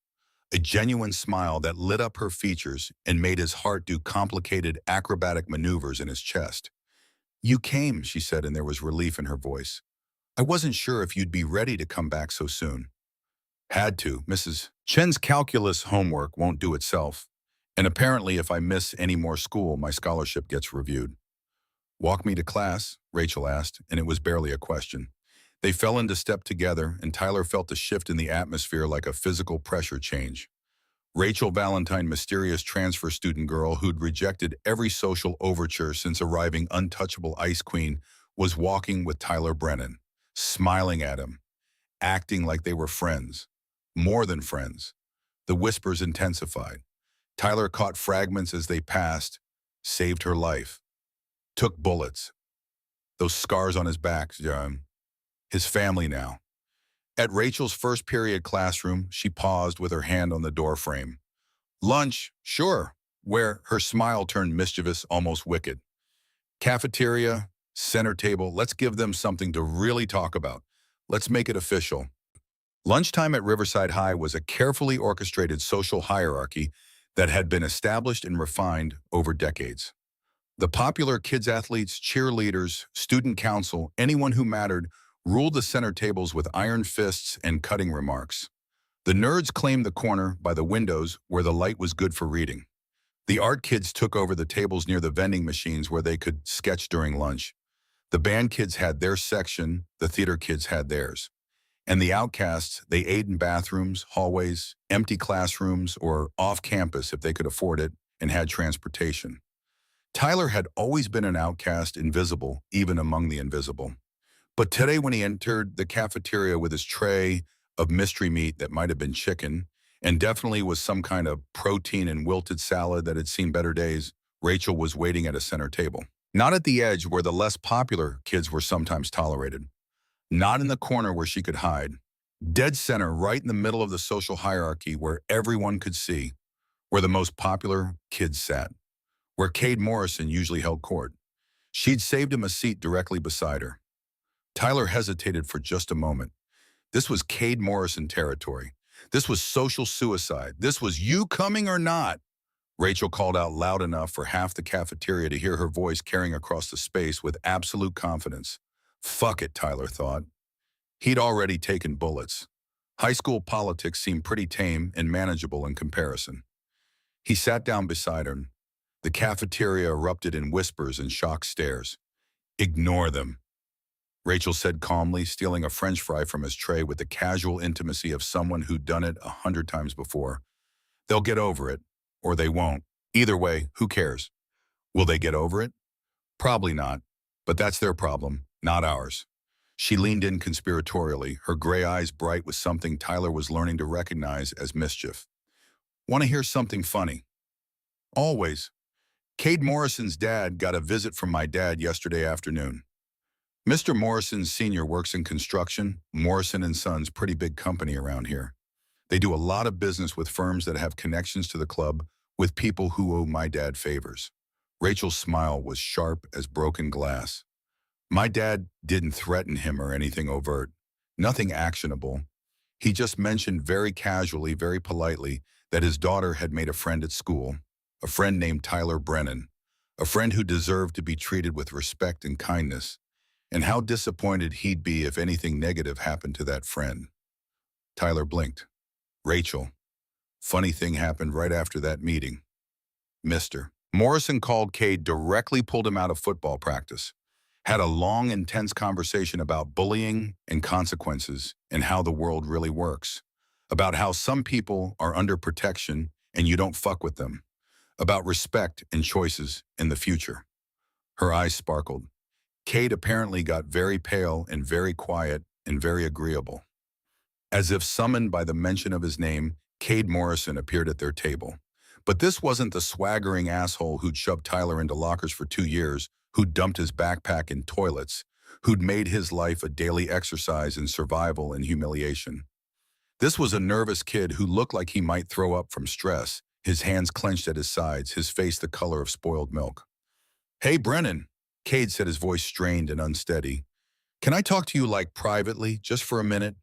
A genuine smile that lit up her features and made his heart do complicated acrobatic maneuvers in his chest. You came, she said, and there was relief in her voice. I wasn't sure if you'd be ready to come back so soon. Had to. Mrs. Chen's calculus homework won't do itself. And apparently if I miss any more school, my scholarship gets reviewed. Walk me to class, Rachel asked, and it was barely a question. They fell into step together, and Tyler felt a shift in the atmosphere like a physical pressure change. Rachel Valentine, mysterious transfer student girl who'd rejected every social overture since arriving untouchable ice queen, was walking with Tyler Brennan, smiling at him, acting like they were friends. More than friends. The whispers intensified. Tyler caught fragments as they passed, saved her life. Took bullets. Those scars on his back, his family now. At Rachel's first period classroom, she paused with her hand on the doorframe. Lunch, sure, where her smile turned mischievous, almost wicked. Cafeteria, center table, let's give them something to really talk about. Let's make it official. Lunchtime at Riverside High was a carefully orchestrated social hierarchy that had been established and refined over decades. The popular kids athletes, cheerleaders, student council, anyone who mattered, ruled the center tables with iron fists and cutting remarks. The nerds claimed the corner by the windows where the light was good for reading. The art kids took over the tables near the vending machines where they could sketch during lunch. The band kids had their section, the theater kids had theirs. And the outcasts, they ate in bathrooms, hallways, empty classrooms, or off campus if they could afford it and had transportation. Tyler had always been an outcast, invisible, even among the invisible. But today when he entered the cafeteria with his tray of mystery meat that might have been chicken, and definitely was some kind of protein and wilted salad that had seen better days, Rachel was waiting at a center table. Not at the edge where the less popular kids were sometimes tolerated. Not in the corner where she could hide. Dead center, right in the middle of the social hierarchy where everyone could see, where the most popular kids sat, where Cade Morrison usually held court. She'd saved him a seat directly beside her. Tyler hesitated for just a moment. This was Cade Morrison territory. This was social suicide. This was you coming or not. Rachel called out loud enough for half the cafeteria to hear her voice carrying across the space with absolute confidence. Fuck it, Tyler thought. He'd already taken bullets. High school politics seemed pretty tame and manageable in comparison. He sat down beside her. The cafeteria erupted in whispers and shocked stares. Ignore them, Rachel said calmly, stealing a French fry from his tray with the casual intimacy of someone who'd done it 100 times before. They'll get over it, or they won't. Either way, who cares? Will they get over it? Probably not, but that's their problem, not ours. She leaned in conspiratorially, her gray eyes bright with something Tyler was learning to recognize as mischief. Want to hear something funny? Always. Cade Morrison's dad got a visit from my dad yesterday afternoon. Mr. Morrison Sr. works in construction. Morrison and Sons, pretty big company around here. They do a lot of business with firms that have connections to the club, with people who owe my dad favors. Rachel's smile was sharp as broken glass. My dad didn't threaten him or anything overt. Nothing actionable. He just mentioned very casually, very politely, that his daughter had made a friend at school, a friend named Tyler Brennan, a friend who deserved to be treated with respect and kindness, and how disappointed he'd be if anything negative happened to that friend. Tyler blinked. Rachel. Funny thing happened right after that meeting. Mr. Morrison called Cade, directly pulled him out of football practice. Had a long, intense conversation about bullying and consequences and how the world really works. About how some people are under protection and you don't fuck with them. About respect and choices in the future. Her eyes sparkled. Cade apparently got very pale and very quiet and very agreeable. As if summoned by the mention of his name, Cade Morrison appeared at their table. But this wasn't the swaggering asshole who'd shoved Tyler into lockers for 2 years, who'd dumped his backpack in toilets, who'd made his life a daily exercise in survival and humiliation. This was a nervous kid who looked like he might throw up from stress, his hands clenched at his sides, his face the color of spoiled milk. Hey, Brennan, Cade said, his voice strained and unsteady. Can I talk to you privately, just for a minute?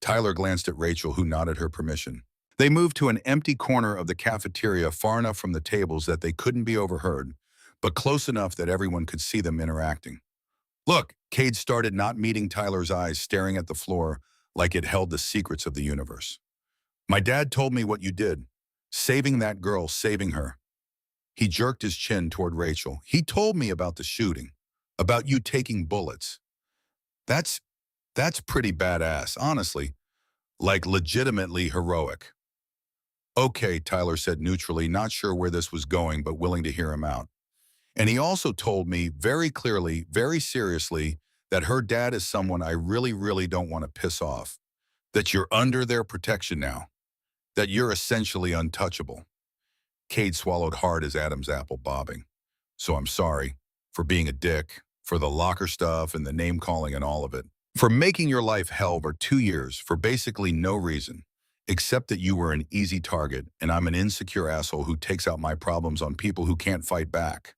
Tyler glanced at Rachel, who nodded her permission. They moved to an empty corner of the cafeteria far enough from the tables that they couldn't be overheard, but close enough that everyone could see them interacting. Look, Cade started, not meeting Tyler's eyes, staring at the floor like it held the secrets of the universe. My dad told me what you did. Saving that girl, saving her. He jerked his chin toward Rachel. He told me about the shooting, about you taking bullets. That's pretty badass, honestly. Legitimately heroic. Okay, Tyler said neutrally, not sure where this was going, but willing to hear him out. And he also told me very clearly, very seriously, that her dad is someone I really, really don't want to piss off. That you're under their protection now. That you're essentially untouchable. Cade swallowed hard as Adam's apple, bobbing. So I'm sorry for being a dick, for the locker stuff and the name-calling and all of it. For making your life hell for 2 years for basically no reason, except that you were an easy target and I'm an insecure asshole who takes out my problems on people who can't fight back.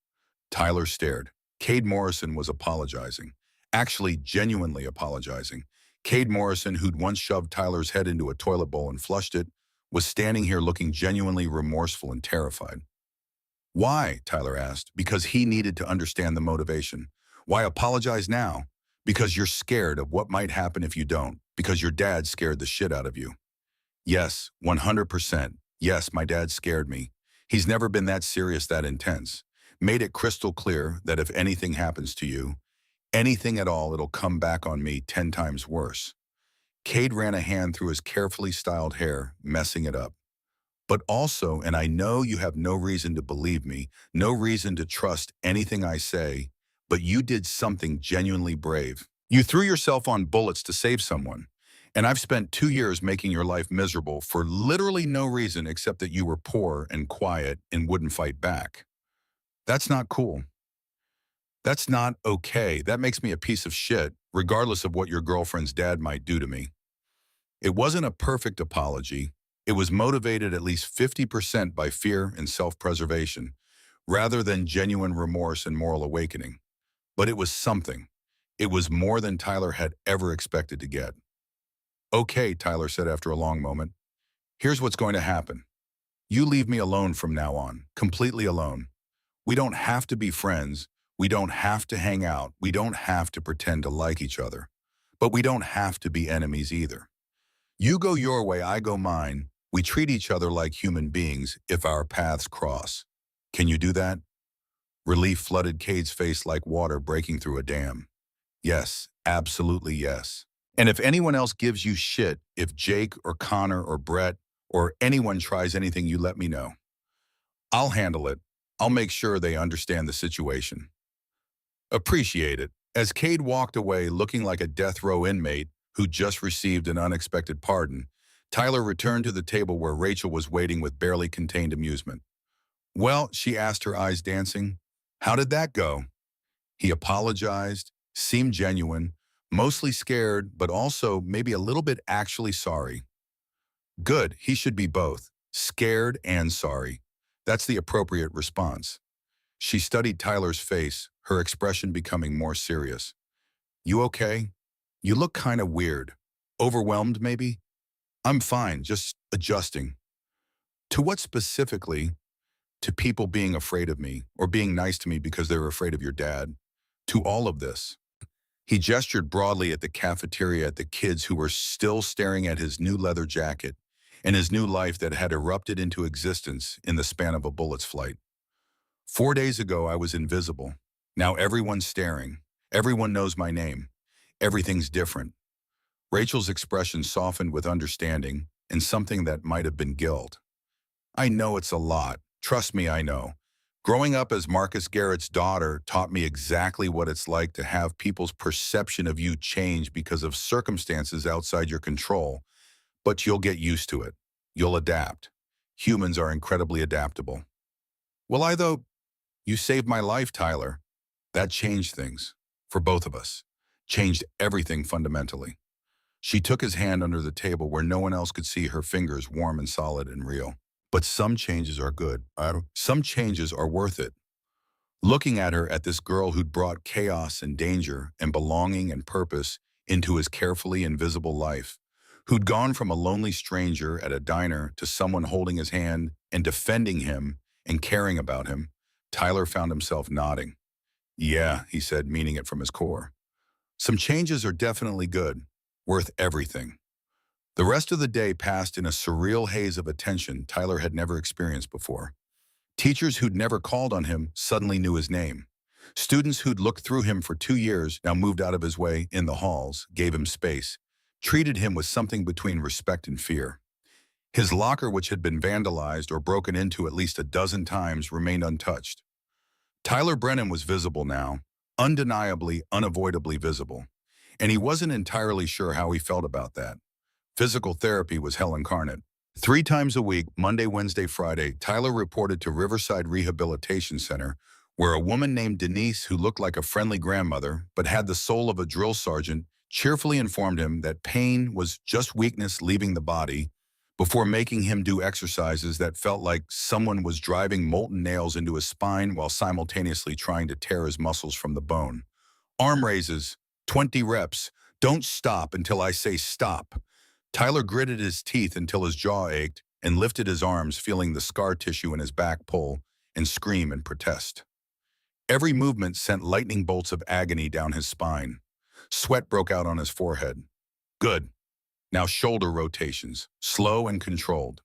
Tyler stared. Cade Morrison was apologizing. Actually, genuinely apologizing. Cade Morrison, who'd once shoved Tyler's head into a toilet bowl and flushed it, was standing here looking genuinely remorseful and terrified. Why? Tyler asked. Because he needed to understand the motivation. Why apologize now? Because you're scared of what might happen if you don't. Because your dad scared the shit out of you. Yes, 100%. Yes, my dad scared me. He's never been that serious, that intense. Made it crystal clear that if anything happens to you, anything at all, it'll come back on me 10 times worse. Cade ran a hand through his carefully styled hair, messing it up. But also, and I know you have no reason to believe me, no reason to trust anything I say, but you did something genuinely brave. You threw yourself on bullets to save someone. And I've spent 2 years making your life miserable for literally no reason except that you were poor and quiet and wouldn't fight back. That's not cool. That's not okay. That makes me a piece of shit, regardless of what your girlfriend's dad might do to me. It wasn't a perfect apology. It was motivated at least 50% by fear and self-preservation, rather than genuine remorse and moral awakening. But it was something. It was more than Tyler had ever expected to get. Okay, Tyler said after a long moment. Here's what's going to happen. You leave me alone from now on, completely alone. We don't have to be friends. We don't have to hang out. We don't have to pretend to like each other. But we don't have to be enemies either. You go your way, I go mine. We treat each other like human beings if our paths cross. Can you do that? Relief flooded Cade's face like water breaking through a dam. Yes, absolutely yes. And if anyone else gives you shit, if Jake or Connor or Brett or anyone tries anything, you let me know. I'll handle it. I'll make sure they understand the situation. Appreciate it. As Cade walked away looking like a death row inmate who just received an unexpected pardon, Tyler returned to the table where Rachel was waiting with barely contained amusement. Well, she asked, her eyes dancing. How did that go? He apologized, seemed genuine, mostly scared, but also maybe a little bit actually sorry. Good, he should be both, scared and sorry. That's the appropriate response. She studied Tyler's face, her expression becoming more serious. You okay? You look kind of weird. Overwhelmed, maybe? I'm fine, just adjusting. To what specifically? To people being afraid of me, or being nice to me because they're afraid of your dad? To all of this. He gestured broadly at the cafeteria at the kids who were still staring at his new leather jacket and his new life that had erupted into existence in the span of a bullet's flight. 4 days ago, I was invisible. Now everyone's staring. Everyone knows my name. Everything's different. Rachel's expression softened with understanding and something that might have been guilt. I know it's a lot. Trust me, I know. Growing up as Marcus Garrett's daughter taught me exactly what it's like to have people's perception of you change because of circumstances outside your control. But you'll get used to it. You'll adapt. Humans are incredibly adaptable. Well, though, you saved my life, Tyler. That changed things. For both of us. Changed everything fundamentally. She took his hand under the table where no one else could see her fingers warm and solid and real. But some changes are good. Some changes are worth it. Looking at her, at this girl who'd brought chaos and danger and belonging and purpose into his carefully invisible life, who'd gone from a lonely stranger at a diner to someone holding his hand and defending him and caring about him, Tyler found himself nodding. Yeah, he said, meaning it from his core. Some changes are definitely good, worth everything. The rest of the day passed in a surreal haze of attention Tyler had never experienced before. Teachers who'd never called on him suddenly knew his name. Students who'd looked through him for 2 years, now moved out of his way in the halls, gave him space, treated him with something between respect and fear. His locker, which had been vandalized or broken into at least a dozen times, remained untouched. Tyler Brennan was visible now, undeniably, unavoidably visible. And he wasn't entirely sure how he felt about that. Physical therapy was hell incarnate. 3 times a week, Monday, Wednesday, Friday, Tyler reported to Riverside Rehabilitation Center, where a woman named Denise, who looked like a friendly grandmother but had the soul of a drill sergeant, cheerfully informed him that pain was just weakness leaving the body, before making him do exercises that felt like someone was driving molten nails into his spine while simultaneously trying to tear his muscles from the bone. Arm raises, 20 reps, don't stop until I say stop. Tyler gritted his teeth until his jaw ached and lifted his arms, feeling the scar tissue in his back pull and scream and protest. Every movement sent lightning bolts of agony down his spine. Sweat broke out on his forehead. Good. Now shoulder rotations, slow and controlled.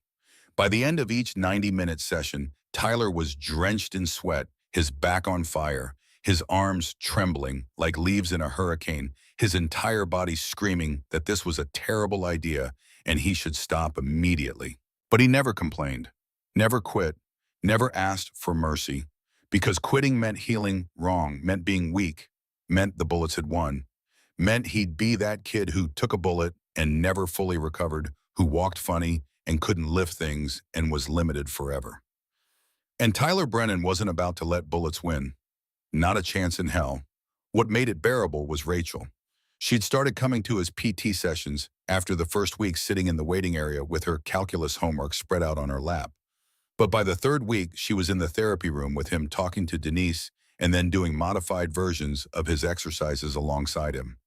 By the end of each 90-minute session, Tyler was drenched in sweat, his back on fire, his arms trembling like leaves in a hurricane, his entire body screaming that this was a terrible idea and he should stop immediately. But he never complained, never quit, never asked for mercy, because quitting meant healing wrong, meant being weak, meant the bullets had won, meant he'd be that kid who took a bullet and never fully recovered, who walked funny and couldn't lift things and was limited forever. And Tyler Brennan wasn't about to let bullets win. Not a chance in hell. What made it bearable was Rachel. She'd started coming to his PT sessions after the first week sitting in the waiting area with her calculus homework spread out on her lap. But by the third week, she was in the therapy room with him talking to Denise and then doing modified versions of his exercises alongside him.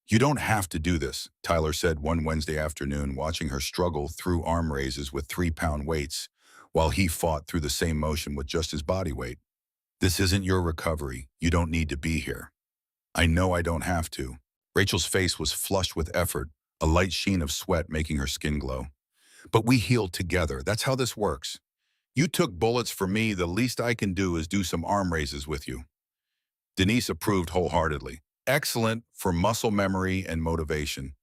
You don't have to do this, Tyler said one Wednesday afternoon, watching her struggle through arm raises with 3-pound weights while he fought through the same motion with just his body weight. This isn't your recovery. You don't need to be here. I know I don't have to. Rachel's face was flushed with effort, a light sheen of sweat making her skin glow. But we healed together. That's how this works. You took bullets for me. The least I can do is do some arm raises with you. Denise approved wholeheartedly. Excellent for muscle memory and motivation.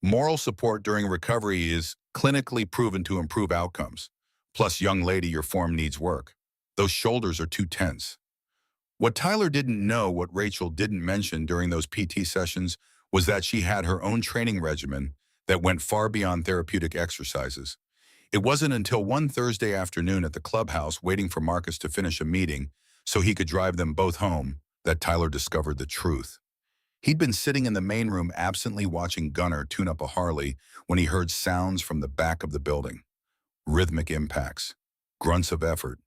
Moral support during recovery is clinically proven to improve outcomes. Plus, young lady, your form needs work. Those shoulders are too tense. What Tyler didn't know, what Rachel didn't mention during those PT sessions, was that she had her own training regimen that went far beyond therapeutic exercises. It wasn't until one Thursday afternoon at the clubhouse waiting for Marcus to finish a meeting so he could drive them both home that Tyler discovered the truth. He'd been sitting in the main room absently watching Gunnar tune up a Harley when he heard sounds from the back of the building. Rhythmic impacts, grunts of effort,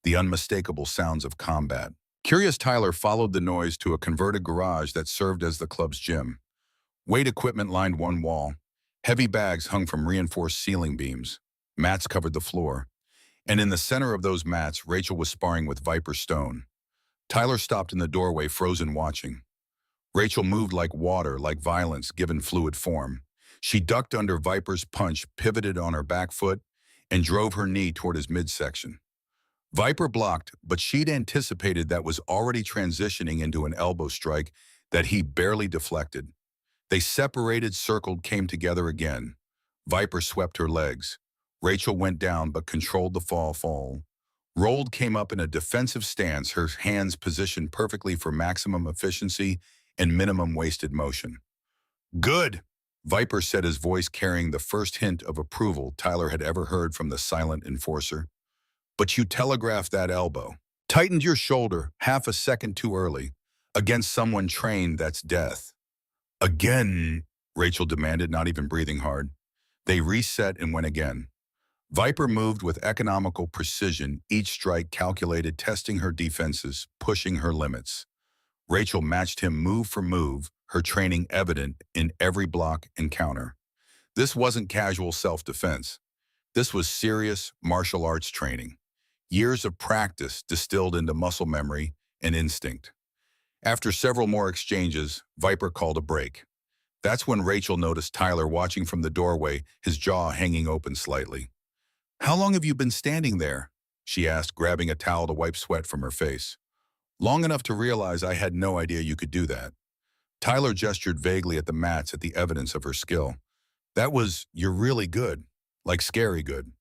the unmistakable sounds of combat. Curious Tyler followed the noise to a converted garage that served as the club's gym. Weight equipment lined one wall. Heavy bags hung from reinforced ceiling beams. Mats covered the floor. And in the center of those mats, Rachel was sparring with Viper Stone. Tyler stopped in the doorway, frozen watching. Rachel moved like water, like violence given fluid form. She ducked under Viper's punch, pivoted on her back foot, and drove her knee toward his midsection. Viper blocked, but she'd anticipated that was already transitioning into an elbow strike that he barely deflected. They separated, circled, came together again. Viper swept her legs. Rachel went down but controlled the fall. Rolled, came up in a defensive stance, her hands positioned perfectly for maximum efficiency and minimum wasted motion. Good, Viper said, his voice carrying the first hint of approval Tyler had ever heard from the silent enforcer. But you telegraphed that elbow. Tightened your shoulder half a second too early. Against someone trained, that's death. Again, Rachel demanded, not even breathing hard. They reset and went again. Viper moved with economical precision, each strike calculated, testing her defenses, pushing her limits. Rachel matched him move for move, her training evident in every block and counter. This wasn't casual self-defense. This was serious martial arts training. Years of practice distilled into muscle memory and instinct. After several more exchanges, Viper called a break. That's when Rachel noticed Tyler watching from the doorway, his jaw hanging open slightly. How long have you been standing there? She asked, grabbing a towel to wipe sweat from her face. Long enough to realize I had no idea you could do that. Tyler gestured vaguely at the mats at the evidence of her skill. That was, you're really good. Like scary good.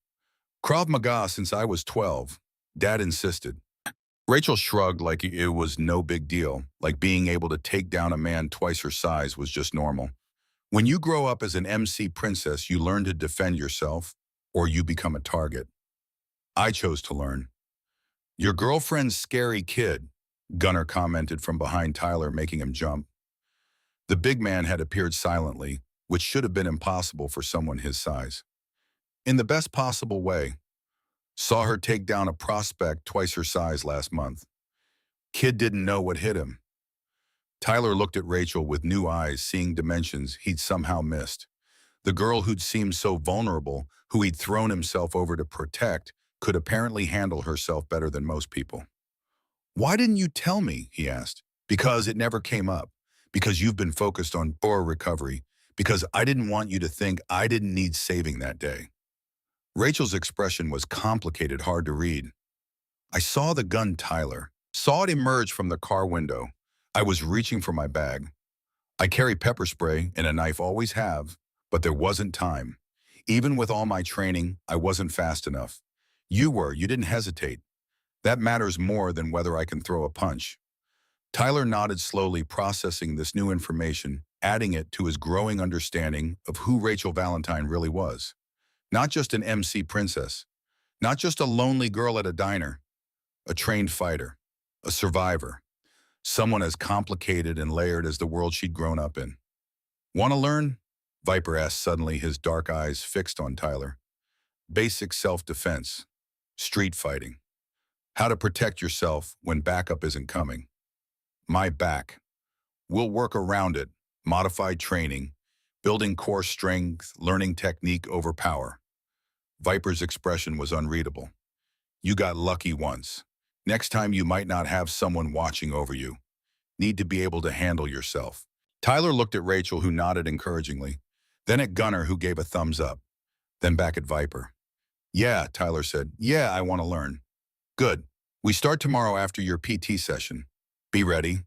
Krav Maga since I was 12. Dad insisted. Rachel shrugged like it was no big deal, like being able to take down a man twice her size was just normal. When you grow up as an MC princess, you learn to defend yourself, or you become a target. I chose to learn. Your girlfriend's scary kid, Gunnar commented from behind Tyler, making him jump. The big man had appeared silently, which should have been impossible for someone his size. In the best possible way. Saw her take down a prospect twice her size last month. Kid didn't know what hit him. Tyler looked at Rachel with new eyes, seeing dimensions he'd somehow missed. The girl who'd seemed so vulnerable, who he'd thrown himself over to protect, could apparently handle herself better than most people. Why didn't you tell me, he asked. Because it never came up. Because you've been focused on your recovery. Because I didn't want you to think I didn't need saving that day. Rachel's expression was complicated, hard to read. I saw the gun, Tyler. Saw it emerge from the car window. I was reaching for my bag. I carry pepper spray and a knife, always have, but there wasn't time. Even with all my training, I wasn't fast enough. You were, you didn't hesitate. That matters more than whether I can throw a punch. Tyler nodded slowly, processing this new information, adding it to his growing understanding of who Rachel Valentine really was. Not just an MC princess, not just a lonely girl at a diner, a trained fighter, a survivor, someone as complicated and layered as the world she'd grown up in. Want to learn? Viper asked suddenly, his dark eyes fixed on Tyler. Basic self-defense, street fighting, how to protect yourself when backup isn't coming. My back. We'll work around it, modified training, building core strength, learning technique over power. Viper's expression was unreadable. You got lucky once. Next time you might not have someone watching over you. Need to be able to handle yourself. Tyler looked at Rachel, who nodded encouragingly, then at Gunnar, who gave a thumbs up, then back at Viper. Yeah, Tyler said. Yeah, I want to learn. Good. We start tomorrow after your PT session. Be ready.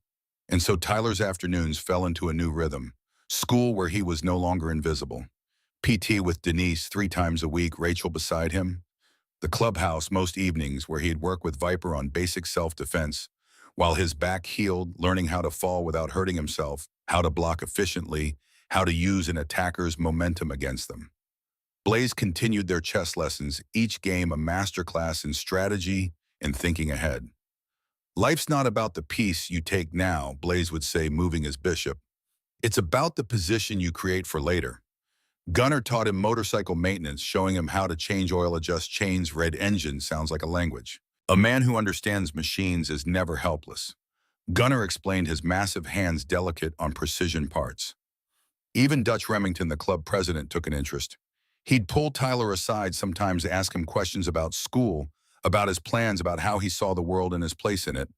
And so Tyler's afternoons fell into a new rhythm. School where he was no longer invisible. PT with Denise 3 times a week, Rachel beside him. The clubhouse most evenings where he'd work with Viper on basic self-defense, while his back healed, learning how to fall without hurting himself, how to block efficiently, how to use an attacker's momentum against them. Blaze continued their chess lessons, each game a masterclass in strategy and thinking ahead. Life's not about the piece you take now, Blaze would say, moving his bishop. It's about the position you create for later. Gunnar taught him motorcycle maintenance, showing him how to change oil, adjust chains, red engine sounds like a language. A man who understands machines is never helpless. Gunnar explained his massive hands delicate on precision parts. Even Dutch Remington, the club president, took an interest. He'd pull Tyler aside, sometimes ask him questions about school, about his plans, about how he saw the world and his place in it.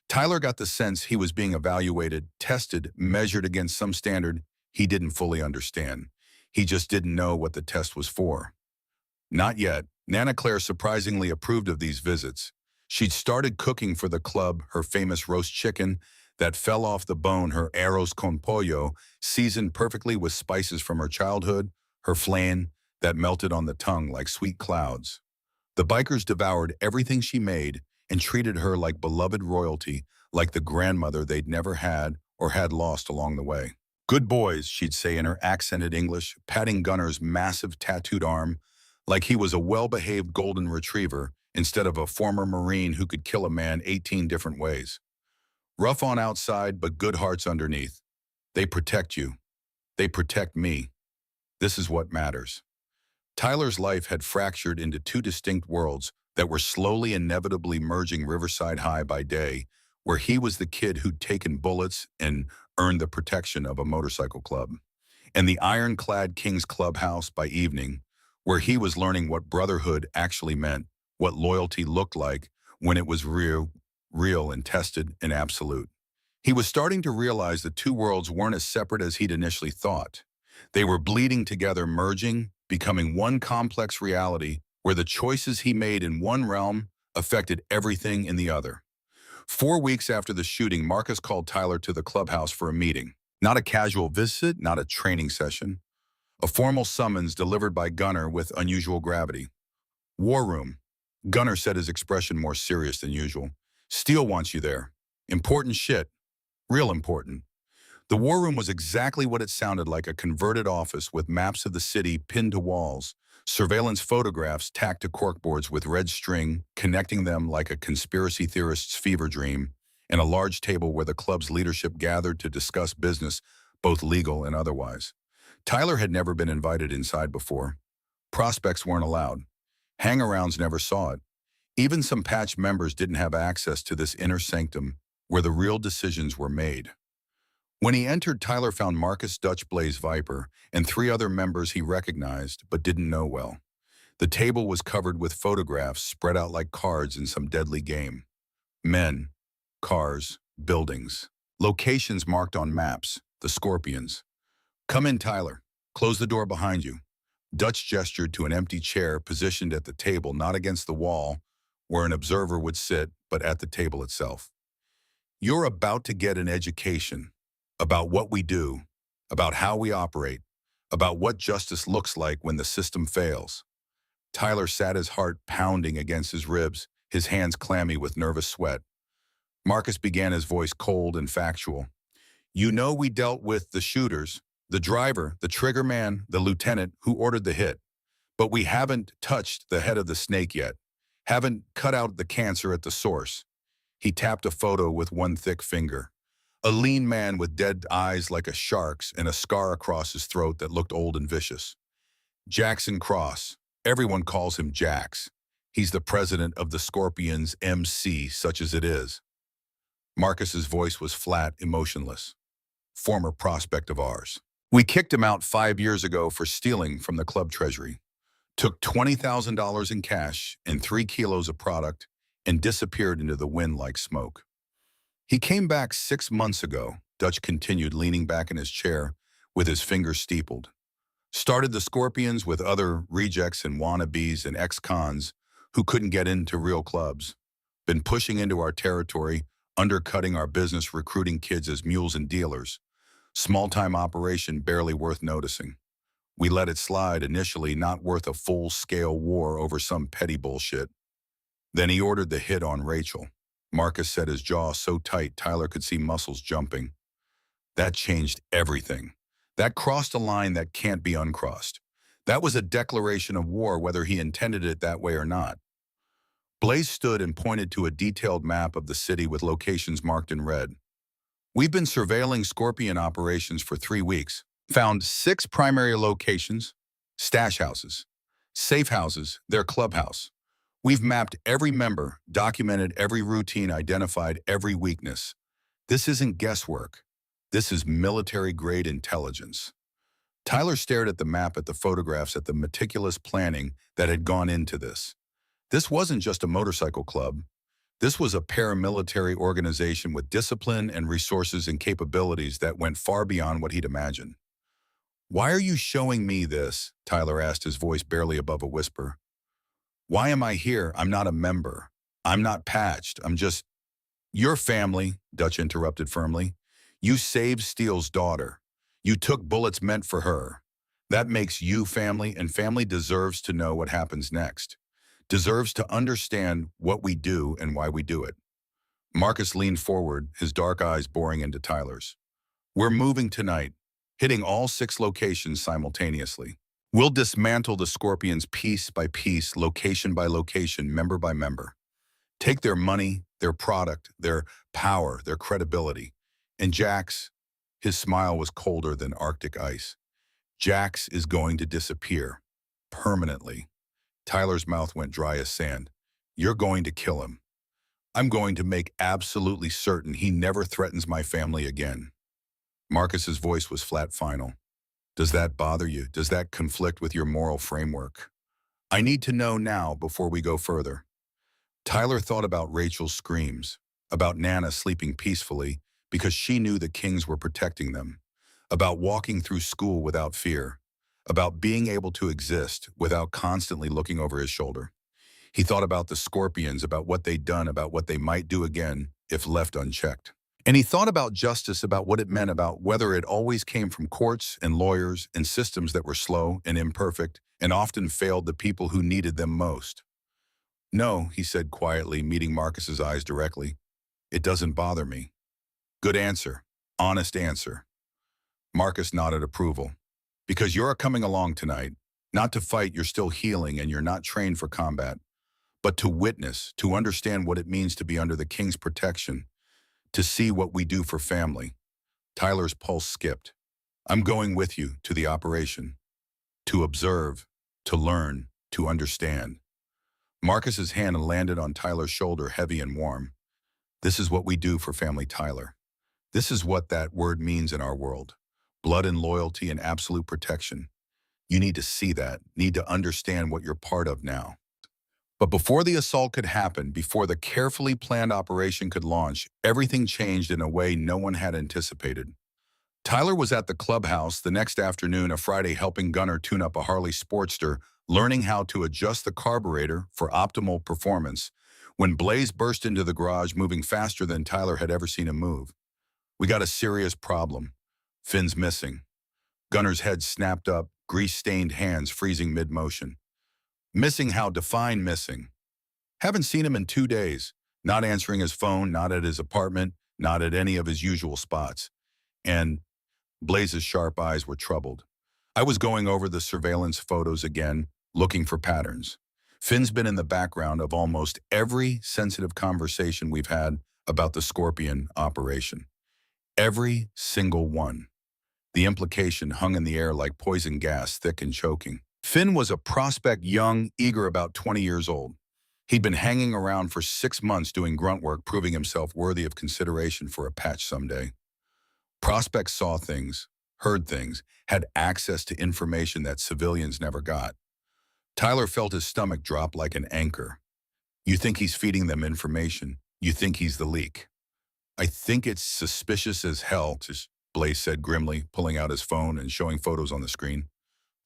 Tyler got the sense he was being evaluated, tested, measured against some standard he didn't fully understand. He just didn't know what the test was for. Not yet. Nana Claire surprisingly approved of these visits. She'd started cooking for the club her famous roast chicken that fell off the bone, her arroz con pollo, seasoned perfectly with spices from her childhood, her flan that melted on the tongue like sweet clouds. The bikers devoured everything she made and treated her like beloved royalty, like the grandmother they'd never had or had lost along the way. Good boys, she'd say in her accented English, patting Gunnar's massive tattooed arm like he was a well-behaved golden retriever instead of a former Marine who could kill a man 18 different ways. Rough on outside, but good hearts underneath. They protect you. They protect me. This is what matters. Tyler's life had fractured into 2 distinct worlds that were slowly inevitably merging Riverside High by day, where he was the kid who'd taken bullets and earned the protection of a motorcycle club, and the ironclad King's Clubhouse by evening, where he was learning what brotherhood actually meant, what loyalty looked like when it was real and tested and absolute. He was starting to realize the 2 worlds weren't as separate as he'd initially thought. They were bleeding together, merging, becoming one complex reality where the choices he made in one realm affected everything in the other. 4 weeks after the shooting, Marcus called Tyler to the clubhouse for a meeting. Not a casual visit, not a training session. A formal summons delivered by Gunnar with unusual gravity. War room. Gunnar said, his expression more serious than usual. Steele wants you there. Important shit. Real important. The war room was exactly what it sounded like, a converted office with maps of the city pinned to walls, surveillance photographs tacked to corkboards with red string, connecting them like a conspiracy theorist's fever dream, and a large table where the club's leadership gathered to discuss business, both legal and otherwise. Tyler had never been invited inside before. Prospects weren't allowed. Hang-arounds never saw it. Even some patch members didn't have access to this inner sanctum where the real decisions were made. When he entered, Tyler found Marcus, Dutch, Blaze, Viper, and 3 other members he recognized but didn't know well. The table was covered with photographs spread out like cards in some deadly game. Men, cars, buildings, locations marked on maps, the Scorpions. Come in, Tyler. Close the door behind you. Dutch gestured to an empty chair positioned at the table, not against the wall, where an observer would sit, but at the table itself. You're about to get an education about what we do, about how we operate, about what justice looks like when the system fails. Tyler sat, his heart pounding against his ribs, his hands clammy with nervous sweat. Marcus began, his voice cold and factual. You know, we dealt with the shooters, the driver, the trigger man, the lieutenant who ordered the hit. But we haven't touched the head of the snake yet, haven't cut out the cancer at the source. He tapped a photo with one thick finger. A lean man with dead eyes like a shark's and a scar across his throat that looked old and vicious. Jackson Cross. Everyone calls him Jax. He's the president of the Scorpions MC, such as it is. Marcus's voice was flat, emotionless. Former prospect of ours. We kicked him out 5 years ago for stealing from the club treasury. Took $20,000 in cash and 3 kilos of product and disappeared into the wind like smoke. He came back 6 months ago, Dutch continued, leaning back in his chair with his fingers steepled. Started the Scorpions with other rejects and wannabes and ex-cons who couldn't get into real clubs. Been pushing into our territory, undercutting our business, recruiting kids as mules and dealers. Small-time operation barely worth noticing. We let it slide initially, not worth a full-scale war over some petty bullshit. Then he ordered the hit on Rachel. Marcus set his jaw so tight Tyler could see muscles jumping. That changed everything. That crossed a line that can't be uncrossed. That was a declaration of war, whether he intended it that way or not. Blaze stood and pointed to a detailed map of the city with locations marked in red. We've been surveilling Scorpion operations for 3 weeks. Found 6 primary locations, stash houses, safe houses, their clubhouse. We've mapped every member, documented every routine, identified every weakness. This isn't guesswork. This is military-grade intelligence. Tyler stared at the map, at the photographs, at the meticulous planning that had gone into this. This wasn't just a motorcycle club. This was a paramilitary organization with discipline and resources and capabilities that went far beyond what he'd imagined. "Why are you showing me this?" Tyler asked, his voice barely above a whisper. "Why am I here? I'm not a member. I'm not patched. I'm just—" "Your family," Dutch interrupted firmly. "You saved Steele's daughter. You took bullets meant for her. That makes you family, and family deserves to know what happens next. Deserves to understand what we do and why we do it." Marcus leaned forward, his dark eyes boring into Tyler's. "We're moving tonight, hitting all 6 locations simultaneously. We'll dismantle the Scorpions piece by piece, location by location, member by member. Take their money, their product, their power, their credibility. And Jax," his smile was colder than Arctic ice, "Jax is going to disappear. Permanently." Tyler's mouth went dry as sand. "You're going to kill him. I'm going to make absolutely certain he never threatens my family again." Marcus's voice was flat, final. "Does that bother you? Does that conflict with your moral framework? I need to know now before we go further." Tyler thought about Rachel's screams, about Nana sleeping peacefully because she knew the Kings were protecting them, about walking through school without fear, about being able to exist without constantly looking over his shoulder. He thought about the Scorpions, about what they'd done, about what they might do again if left unchecked. And he thought about justice, about what it meant, about whether it always came from courts and lawyers and systems that were slow and imperfect and often failed the people who needed them most. "No," he said quietly, meeting Marcus's eyes directly. "It doesn't bother me." "Good answer. Honest answer." Marcus nodded approval. "Because you're coming along tonight, not to fight, you're still healing and you're not trained for combat, but to witness, to understand what it means to be under the King's protection, to see what we do for family." Tyler's pulse skipped. "I'm going with you to the operation. To observe, to learn, to understand." Marcus's hand landed on Tyler's shoulder, heavy and warm. "This is what we do for family, Tyler. This is what that word means in our world. Blood and loyalty and absolute protection. You need to see that, need to understand what you're part of now." But before the assault could happen, before the carefully planned operation could launch, everything changed in a way no one had anticipated. Tyler was at the clubhouse the next afternoon, a Friday, helping Gunnar tune up a Harley Sportster, learning how to adjust the carburetor for optimal performance, when Blaze burst into the garage, moving faster than Tyler had ever seen him move. "We got a serious problem. Finn's missing." Gunnar's head snapped up, grease-stained hands freezing mid-motion. "Missing how? Define missing." "Haven't seen him in 2 days. Not answering his phone, not at his apartment, not at any of his usual spots." And Blaze's sharp eyes were troubled. "I was going over the surveillance photos again, looking for patterns. Finn's been in the background of almost every sensitive conversation we've had about the Scorpion operation. Every single one. The implication hung in the air like poison gas, thick and choking. Finn was a prospect, young, eager, about 20 years old. He'd been hanging around for 6 months doing grunt work, proving himself worthy of consideration for a patch someday. Prospects saw things, heard things, had access to information that civilians never got. Tyler felt his stomach drop like an anchor. You think he's feeding them information. You think he's the leak. I think it's suspicious as hell, Blaze said grimly, pulling out his phone and showing photos on the screen.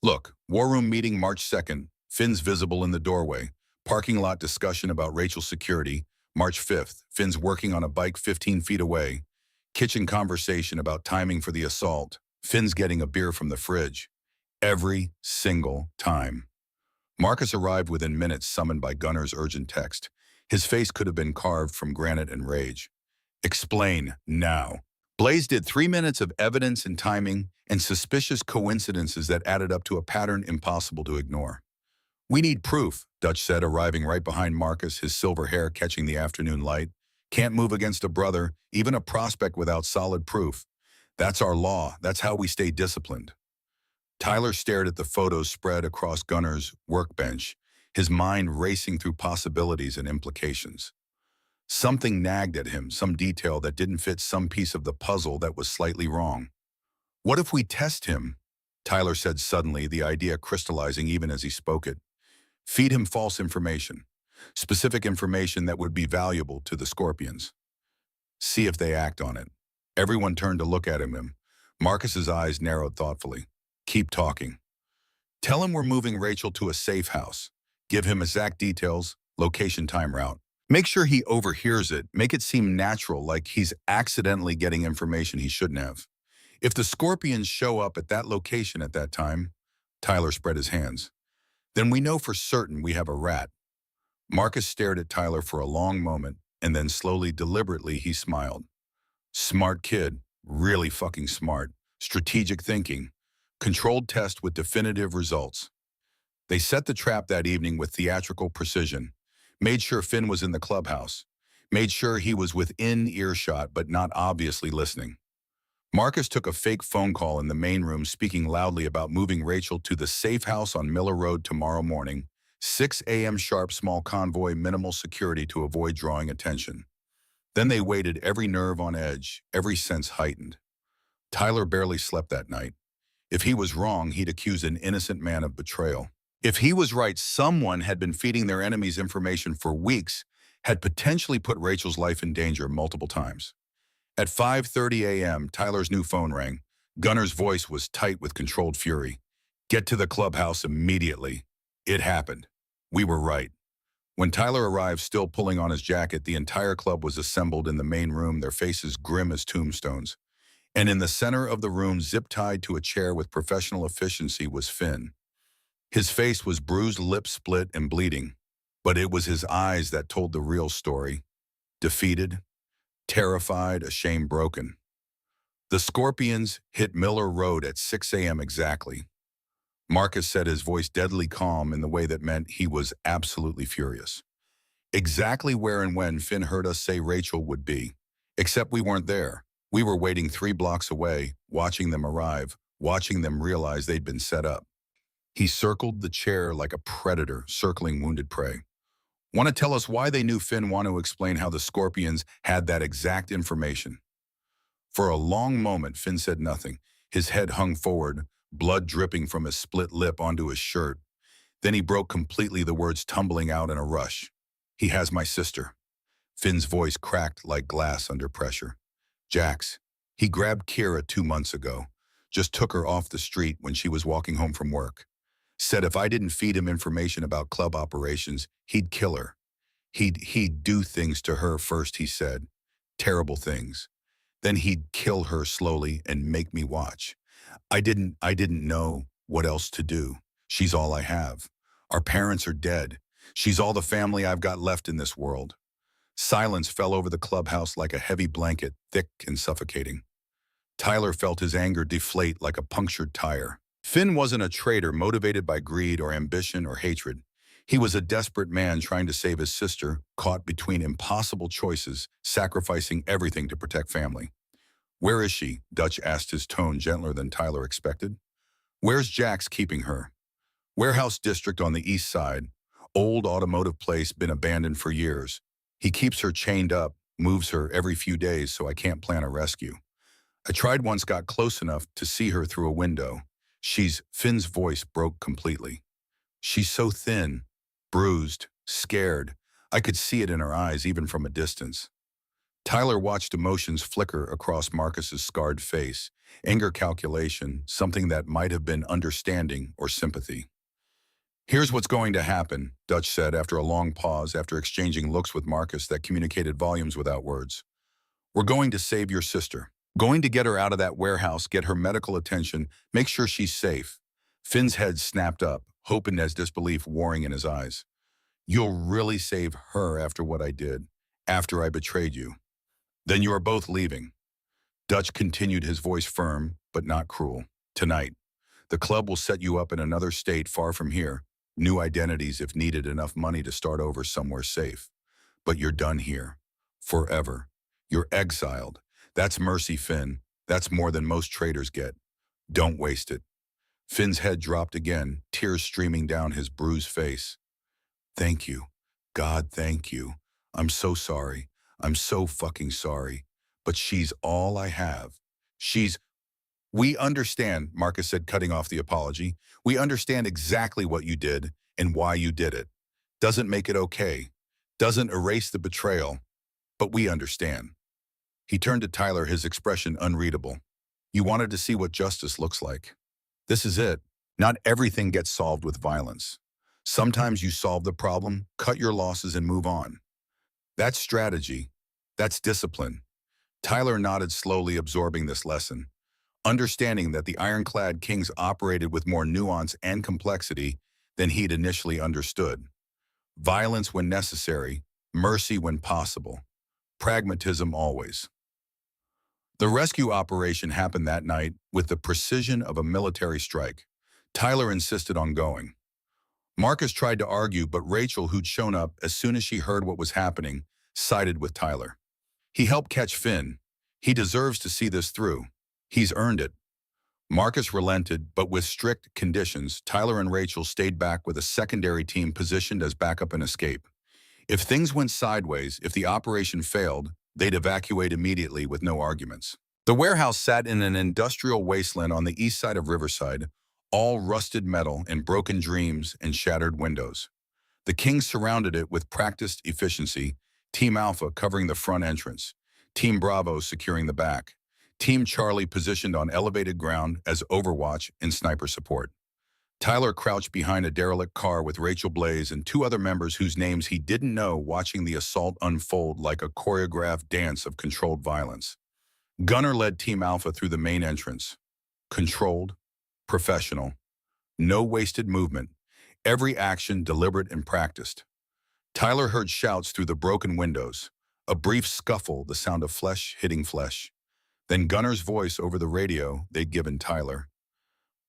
Look, War Room meeting March 2nd, Finn's visible in the doorway. Parking lot discussion about Rachel's security, March 5th, Finn's working on a bike 15 feet away. Kitchen conversation about timing for the assault, Finn's getting a beer from the fridge. Every single time. Marcus arrived within minutes, summoned by Gunner's urgent text. His face could have been carved from granite and rage. Explain now. Blaze did 3 minutes of evidence and timing and suspicious coincidences that added up to a pattern impossible to ignore. We need proof, Dutch said, arriving right behind Marcus, his silver hair catching the afternoon light. Can't move against a brother, even a prospect, without solid proof. That's our law. That's how we stay disciplined. Tyler stared at the photos spread across Gunner's workbench, his mind racing through possibilities and implications. Something nagged at him, some detail that didn't fit some piece of the puzzle that was slightly wrong. What if we test him? Tyler said suddenly, the idea crystallizing even as he spoke it. Feed him false information, specific information that would be valuable to the Scorpions. See if they act on it. Everyone turned to look at him. Marcus's eyes narrowed thoughtfully. Keep talking. Tell him we're moving Rachel to a safe house. Give him exact details, location, time, route. Make sure he overhears it. Make it seem natural, like he's accidentally getting information he shouldn't have. If the Scorpions show up at that location at that time, Tyler spread his hands, then we know for certain we have a rat. Marcus stared at Tyler for a long moment, and then slowly, deliberately, he smiled. Smart kid, really fucking smart. Strategic thinking. Controlled test with definitive results. They set the trap that evening with theatrical precision. Made sure Finn was in the clubhouse. Made sure he was within earshot but not obviously listening. Marcus took a fake phone call in the main room, speaking loudly about moving Rachel to the safe house on Miller Road tomorrow morning. 6 a.m. sharp, small convoy, minimal security to avoid drawing attention. Then they waited, every nerve on edge, every sense heightened. Tyler barely slept that night. If he was wrong, he'd accuse an innocent man of betrayal. If he was right, someone had been feeding their enemies information for weeks, had potentially put Rachel's life in danger multiple times. At 5:30 a.m., Tyler's new phone rang. Gunner's voice was tight with controlled fury. Get to the clubhouse immediately. It happened. We were right. When Tyler arrived, still pulling on his jacket, the entire club was assembled in the main room, their faces grim as tombstones. And in the center of the room, zip-tied to a chair with professional efficiency, was Finn. His face was bruised, lips split and bleeding. But it was his eyes that told the real story. Defeated, terrified, ashamed, broken. The Scorpions hit Miller Road at 6 a.m. exactly. Marcus said, his voice deadly calm in the way that meant he was absolutely furious. Exactly where and when Finn heard us say Rachel would be. Except we weren't there. We were waiting 3 blocks away, watching them arrive, watching them realize they'd been set up. He circled the chair like a predator circling wounded prey. Want to tell us why they knew Finn? Want to explain how the Scorpions had that exact information? For a long moment, Finn said nothing. His head hung forward, blood dripping from his split lip onto his shirt. Then he broke completely, the words tumbling out in a rush. He has my sister. Finn's voice cracked like glass under pressure. Jax. He grabbed Kira 2 months ago. Just took her off the street when she was walking home from work. Said if I didn't feed him information about club operations, he'd kill her. He'd do things to her first, he said. Terrible things. Then he'd kill her slowly and make me watch. I didn't know what else to do. She's all I have. Our parents are dead. She's all the family I've got left in this world. Silence fell over the clubhouse like a heavy blanket, thick and suffocating. Tyler felt his anger deflate like a punctured tire. Finn wasn't a traitor motivated by greed or ambition or hatred. He was a desperate man trying to save his sister, caught between impossible choices, sacrificing everything to protect family. Where is she? Dutch asked, his tone gentler than Tyler expected. Where's Jax keeping her? Warehouse district on the east side. Old automotive place, been abandoned for years. He keeps her chained up, moves her every few days so I can't plan a rescue. I tried once, got close enough to see her through a window. Finn's voice broke completely. She's so thin, bruised, scared. I could see it in her eyes even from a distance. Tyler watched emotions flicker across Marcus's scarred face. Anger, calculation, something that might have been understanding or sympathy. Here's what's going to happen, Dutch said after a long pause, after exchanging looks with Marcus that communicated volumes without words. We're going to save your sister. Going to get her out of that warehouse, get her medical attention, make sure she's safe. Finn's head snapped up, hope and as disbelief warring in his eyes. You'll really save her after what I did, after I betrayed you. Then you are both leaving. Dutch continued, his voice firm, but not cruel. Tonight, the club will set you up in another state far from here. New identities if needed, enough money to start over somewhere safe. But you're done here. Forever. You're exiled. That's mercy, Finn. That's more than most traitors get. Don't waste it. Finn's head dropped again, tears streaming down his bruised face. Thank you. God, thank you. I'm so sorry. I'm so fucking sorry. But she's all I have. We understand, Marcus said, cutting off the apology. We understand exactly what you did and why you did it. Doesn't make it okay. Doesn't erase the betrayal. But we understand. He turned to Tyler, his expression unreadable. You wanted to see what justice looks like. This is it. Not everything gets solved with violence. Sometimes you solve the problem, cut your losses, and move on. That's strategy. That's discipline. Tyler nodded slowly, absorbing this lesson, understanding that the ironclad kings operated with more nuance and complexity than he'd initially understood. Violence when necessary, mercy when possible, pragmatism always. The rescue operation happened that night with the precision of a military strike. Tyler insisted on going. Marcus tried to argue, but Rachel, who'd shown up as soon as she heard what was happening, sided with Tyler. He helped catch Finn. He deserves to see this through. He's earned it. Marcus relented, but with strict conditions. Tyler and Rachel stayed back with a secondary team positioned as backup and escape. If things went sideways, if the operation failed, they'd evacuate immediately with no arguments. The warehouse sat in an industrial wasteland on the east side of Riverside, all rusted metal and broken dreams and shattered windows. The Kings surrounded it with practiced efficiency, Team Alpha covering the front entrance, Team Bravo securing the back, Team Charlie positioned on elevated ground as overwatch and sniper support. Tyler crouched behind a derelict car with Rachel Blaze and two other members whose names he didn't know, watching the assault unfold like a choreographed dance of controlled violence. Gunnar led Team Alpha through the main entrance. Controlled, professional, no wasted movement, every action deliberate and practiced. Tyler heard shouts through the broken windows, a brief scuffle, the sound of flesh hitting flesh. Then Gunnar's voice over the radio they'd given Tyler.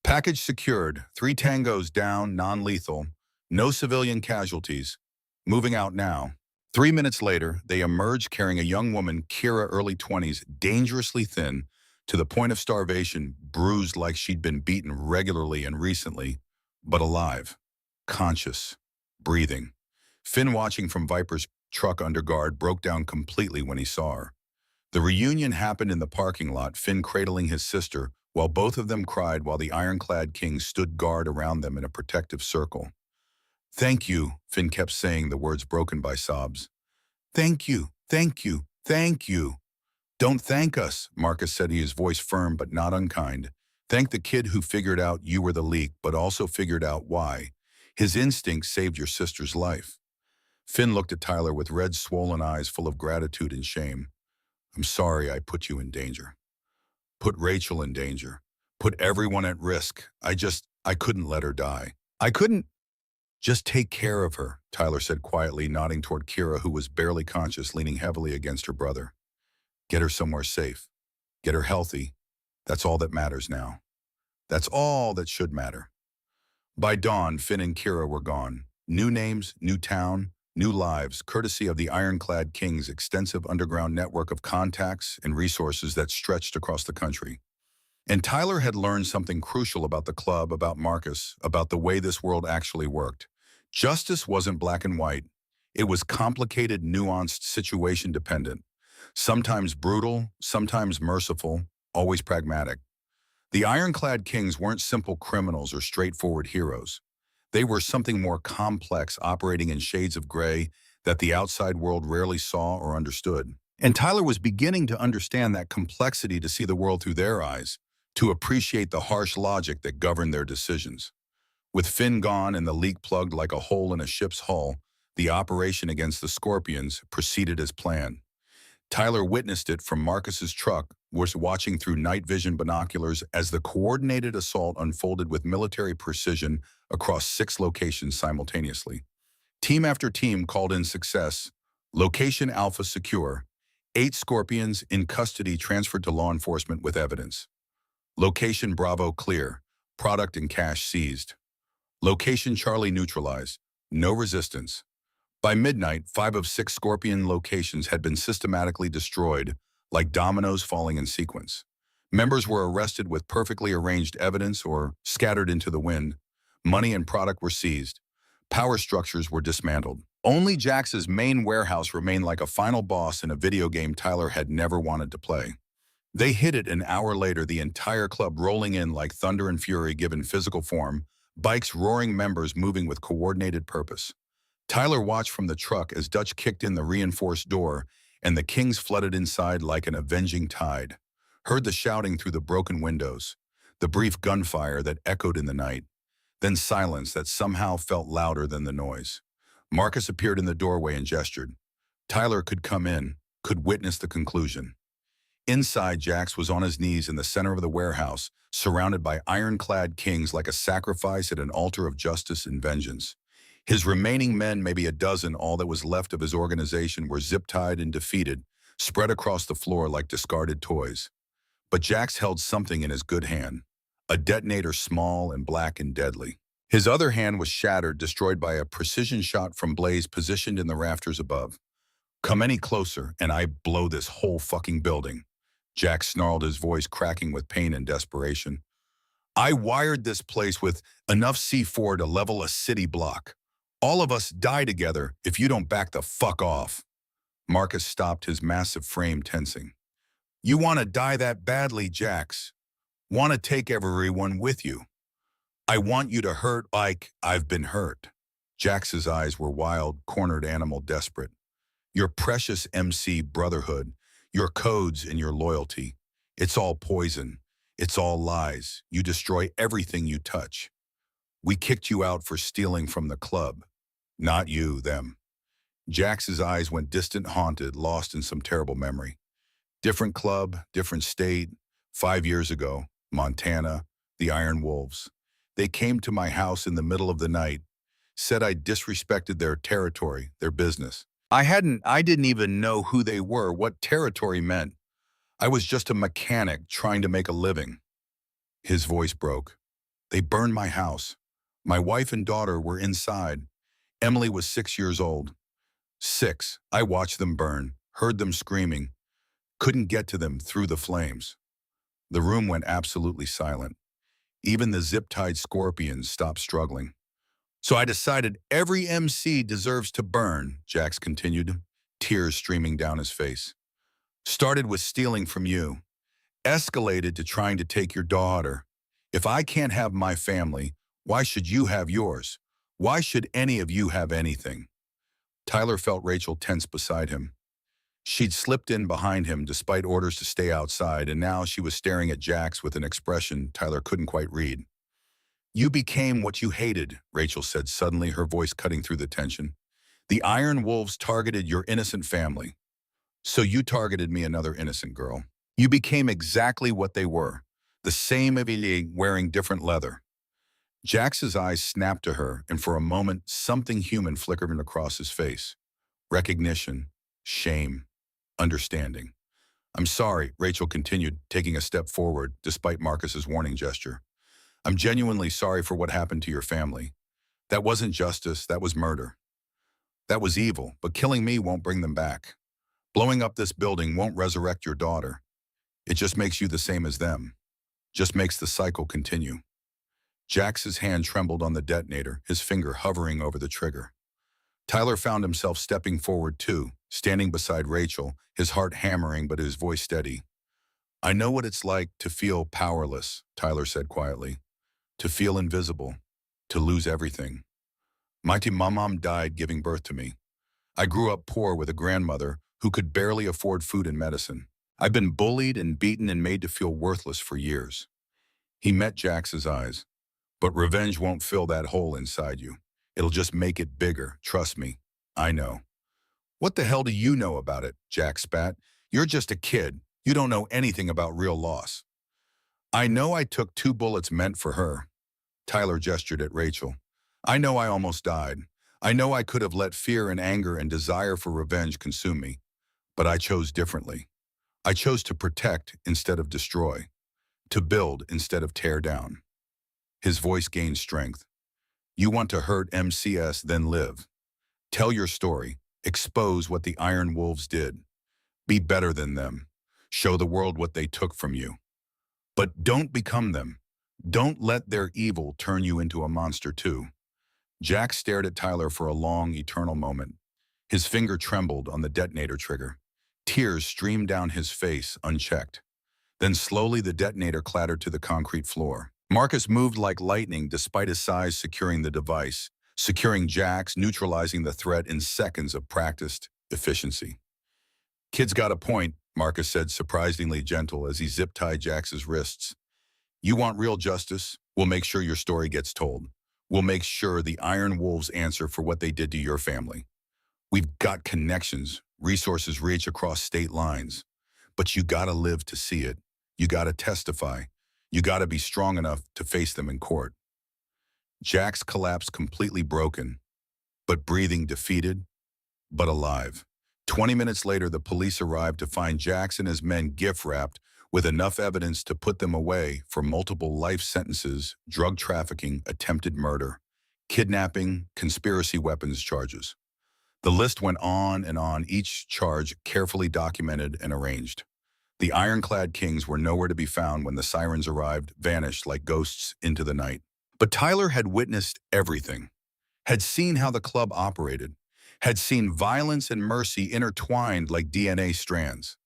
Package secured, 3 tangos down, non-lethal, no civilian casualties. Moving out now. 3 minutes later, they emerged carrying a young woman, Kira, early 20s, dangerously thin, to the point of starvation, bruised like she'd been beaten regularly and recently, but alive, conscious, breathing. Finn, watching from Viper's truck under guard, broke down completely when he saw her. The reunion happened in the parking lot, Finn cradling his sister, while both of them cried while the ironclad kings stood guard around them in a protective circle. Thank you, Finn kept saying, the words broken by sobs. Thank you, thank you, thank you. Don't thank us, Marcus said, his voice firm but not unkind. Thank the kid who figured out you were the leak, but also figured out why. His instinct saved your sister's life. Finn looked at Tyler with red, swollen eyes full of gratitude and shame. I'm sorry I put you in danger. Put Rachel in danger. Put everyone at risk. I couldn't let her die. I couldn't. Just take care of her, Tyler said quietly, nodding toward Kira, who was barely conscious, leaning heavily against her brother. Get her somewhere safe. Get her healthy. That's all that matters now. That's all that should matter. By dawn, Finn and Kira were gone. New names, new town, new lives, courtesy of the Ironclad King's extensive underground network of contacts and resources that stretched across the country. And Tyler had learned something crucial about the club, about Marcus, about the way this world actually worked. Justice wasn't black and white. It was complicated, nuanced, situation dependent. Sometimes brutal, sometimes merciful, always pragmatic. The Ironclad Kings weren't simple criminals or straightforward heroes. They were something more complex, operating in shades of gray that the outside world rarely saw or understood. And Tyler was beginning to understand that complexity, to see the world through their eyes, to appreciate the harsh logic that governed their decisions. With Finn gone and the leak plugged like a hole in a ship's hull, the operation against the Scorpions proceeded as planned. Tyler witnessed it from Marcus's truck, was watching through night vision binoculars as the coordinated assault unfolded with military precision across 6 locations simultaneously. Team after team called in success. Location Alpha secure. 8 Scorpions in custody transferred to law enforcement with evidence. Location Bravo clear. Product and cash seized. Location Charlie neutralized. No resistance. By midnight, 5 of 6 Scorpion locations had been systematically destroyed, like dominoes falling in sequence. Members were arrested with perfectly arranged evidence or scattered into the wind. Money and product were seized. Power structures were dismantled. Only Jax's main warehouse remained like a final boss in a video game Tyler had never wanted to play. They hit it an hour later, the entire club rolling in like thunder and fury given physical form, bikes roaring, members moving with coordinated purpose. Tyler watched from the truck as Dutch kicked in the reinforced door and the Kings flooded inside like an avenging tide. Heard the shouting through the broken windows, the brief gunfire that echoed in the night, then silence that somehow felt louder than the noise. Marcus appeared in the doorway and gestured. Tyler could come in, could witness the conclusion. Inside, Jax was on his knees in the center of the warehouse, surrounded by ironclad kings like a sacrifice at an altar of justice and vengeance. His remaining men, maybe a dozen, all that was left of his organization, were zip-tied and defeated, spread across the floor like discarded toys. But Jax held something in his good hand, a detonator small and black and deadly. His other hand was shattered, destroyed by a precision shot from Blaze positioned in the rafters above. "Come any closer, and I blow this whole fucking building," Jax snarled, his voice cracking with pain and desperation. "I wired this place with enough C4 to level a city block. All of us die together if you don't back the fuck off." Marcus stopped, his massive frame tensing. "You want to die that badly, Jax? Want to take everyone with you? I want you to hurt like I've been hurt." Jax's eyes were wild, cornered animal desperate. "Your precious MC brotherhood, your codes and your loyalty. It's all poison. It's all lies. You destroy everything you touch. We kicked you out for stealing from the club. Not you, them." Jax's eyes went distant, haunted, lost in some terrible memory. Different club, different state. 5 years ago, Montana, the Iron Wolves. They came to my house in the middle of the night, said I disrespected their territory, their business. I didn't even know who they were, what territory meant. I was just a mechanic trying to make a living. His voice broke. They burned my house. My wife and daughter were inside. Emily was 6 years old. 6. I watched them burn, heard them screaming, couldn't get to them through the flames. The room went absolutely silent. Even the zip-tied Scorpions stopped struggling. "So I decided every MC deserves to burn," Jax continued, tears streaming down his face. "Started with stealing from you. Escalated to trying to take your daughter. If I can't have my family, why should you have yours? Why should any of you have anything?" Tyler felt Rachel tense beside him. She'd slipped in behind him despite orders to stay outside, and now she was staring at Jax with an expression Tyler couldn't quite read. "You became what you hated," Rachel said suddenly, her voice cutting through the tension. "The Iron Wolves targeted your innocent family. So you targeted me, another innocent girl. You became exactly what they were, the same Evile wearing different leather." Jax's eyes snapped to her, and for a moment, something human flickered across his face. Recognition, shame, understanding. "I'm sorry," Rachel continued, taking a step forward, despite Marcus's warning gesture. "I'm genuinely sorry for what happened to your family. That wasn't justice, that was murder." That was evil, but killing me won't bring them back. Blowing up this building won't resurrect your daughter. It just makes you the same as them. Just makes the cycle continue. Jax's hand trembled on the detonator, his finger hovering over the trigger. Tyler found himself stepping forward too, standing beside Rachel, his heart hammering but his voice steady. I know what it's like to feel powerless, Tyler said quietly. To feel invisible. To lose everything. My mom died giving birth to me. I grew up poor with a grandmother who could barely afford food and medicine. I've been bullied and beaten and made to feel worthless for years. He met Jax's eyes. But revenge won't fill that hole inside you. It'll just make it bigger, trust me. I know. What the hell do you know about it, Jax spat. You're just a kid. You don't know anything about real loss. I know I took 2 bullets meant for her. Tyler gestured at Rachel. I know I almost died. I know I could have let fear and anger and desire for revenge consume me. But I chose differently. I chose to protect instead of destroy. To build instead of tear down. His voice gained strength. You want to hurt MCS, then live. Tell your story. Expose what the Iron Wolves did. Be better than them. Show the world what they took from you. But don't become them. Don't let their evil turn you into a monster too. Jack stared at Tyler for a long, eternal moment. His finger trembled on the detonator trigger. Tears streamed down his face, unchecked. Then slowly the detonator clattered to the concrete floor. Marcus moved like lightning despite his size, securing the device, securing Jax, neutralizing the threat in seconds of practiced efficiency. Kid's got a point, Marcus said, surprisingly gentle as he zip-tied Jax's wrists. You want real justice? We'll make sure your story gets told. We'll make sure the Iron Wolves answer for what they did to your family. We've got connections, resources reach across state lines. But you gotta live to see it. You gotta testify. You gotta be strong enough to face them in court. Jax collapsed completely broken, but breathing defeated, but alive. 20 minutes later, the police arrived to find Jax and his men gift-wrapped with enough evidence to put them away for multiple life sentences, drug trafficking, attempted murder, kidnapping, conspiracy weapons charges. The list went on, each charge carefully documented and arranged. The ironclad kings were nowhere to be found when the sirens arrived, vanished like ghosts into the night. But Tyler had witnessed everything, had seen how the club operated, had seen violence and mercy intertwined like DNA strands,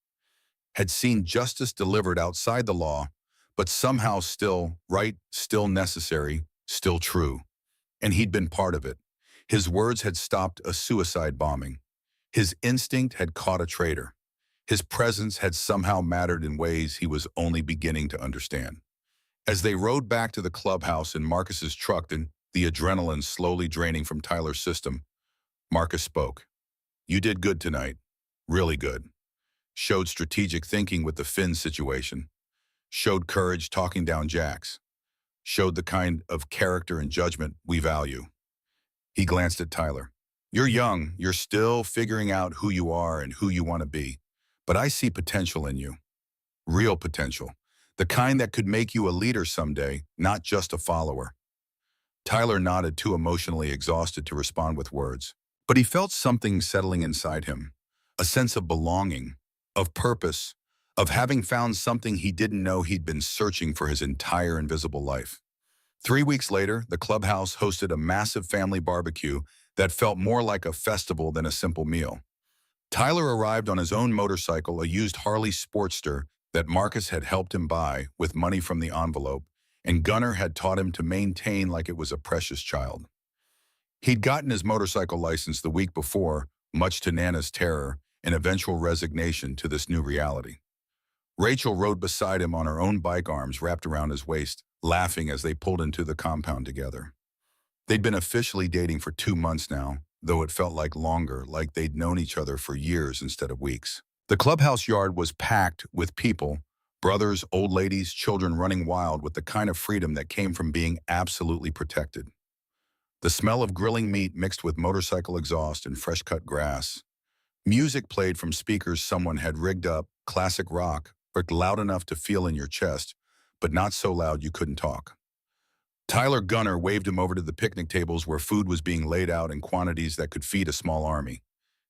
had seen justice delivered outside the law, but somehow still right, still necessary, still true. And he'd been part of it. His words had stopped a suicide bombing. His instinct had caught a traitor. His presence had somehow mattered in ways he was only beginning to understand. As they rode back to the clubhouse in Marcus's truck, and the adrenaline slowly draining from Tyler's system, Marcus spoke. You did good tonight. Really good. Showed strategic thinking with the Finn situation. Showed courage talking down Jax. Showed the kind of character and judgment we value. He glanced at Tyler. You're young. You're still figuring out who you are and who you want to be. But I see potential in you. Real potential. The kind that could make you a leader someday, not just a follower. Tyler nodded, too emotionally exhausted to respond with words. But he felt something settling inside him. A sense of belonging, of purpose, of having found something he didn't know he'd been searching for his entire invisible life. 3 weeks later, the clubhouse hosted a massive family barbecue that felt more like a festival than a simple meal. Tyler arrived on his own motorcycle, a used Harley Sportster that Marcus had helped him buy with money from the envelope, and Gunnar had taught him to maintain like it was a precious child. He'd gotten his motorcycle license the week before, much to Nana's terror and eventual resignation to this new reality. Rachel rode beside him on her own bike, arms wrapped around his waist, laughing as they pulled into the compound together. They'd been officially dating for 2 months now, though it felt like longer, like they'd known each other for years instead of weeks. The clubhouse yard was packed with people, brothers, old ladies, children running wild with the kind of freedom that came from being absolutely protected. The smell of grilling meat mixed with motorcycle exhaust and fresh-cut grass. Music played from speakers someone had rigged up, classic rock, but loud enough to feel in your chest, but not so loud you couldn't talk. Tyler Gunner waved him over to the picnic tables where food was being laid out in quantities that could feed a small army.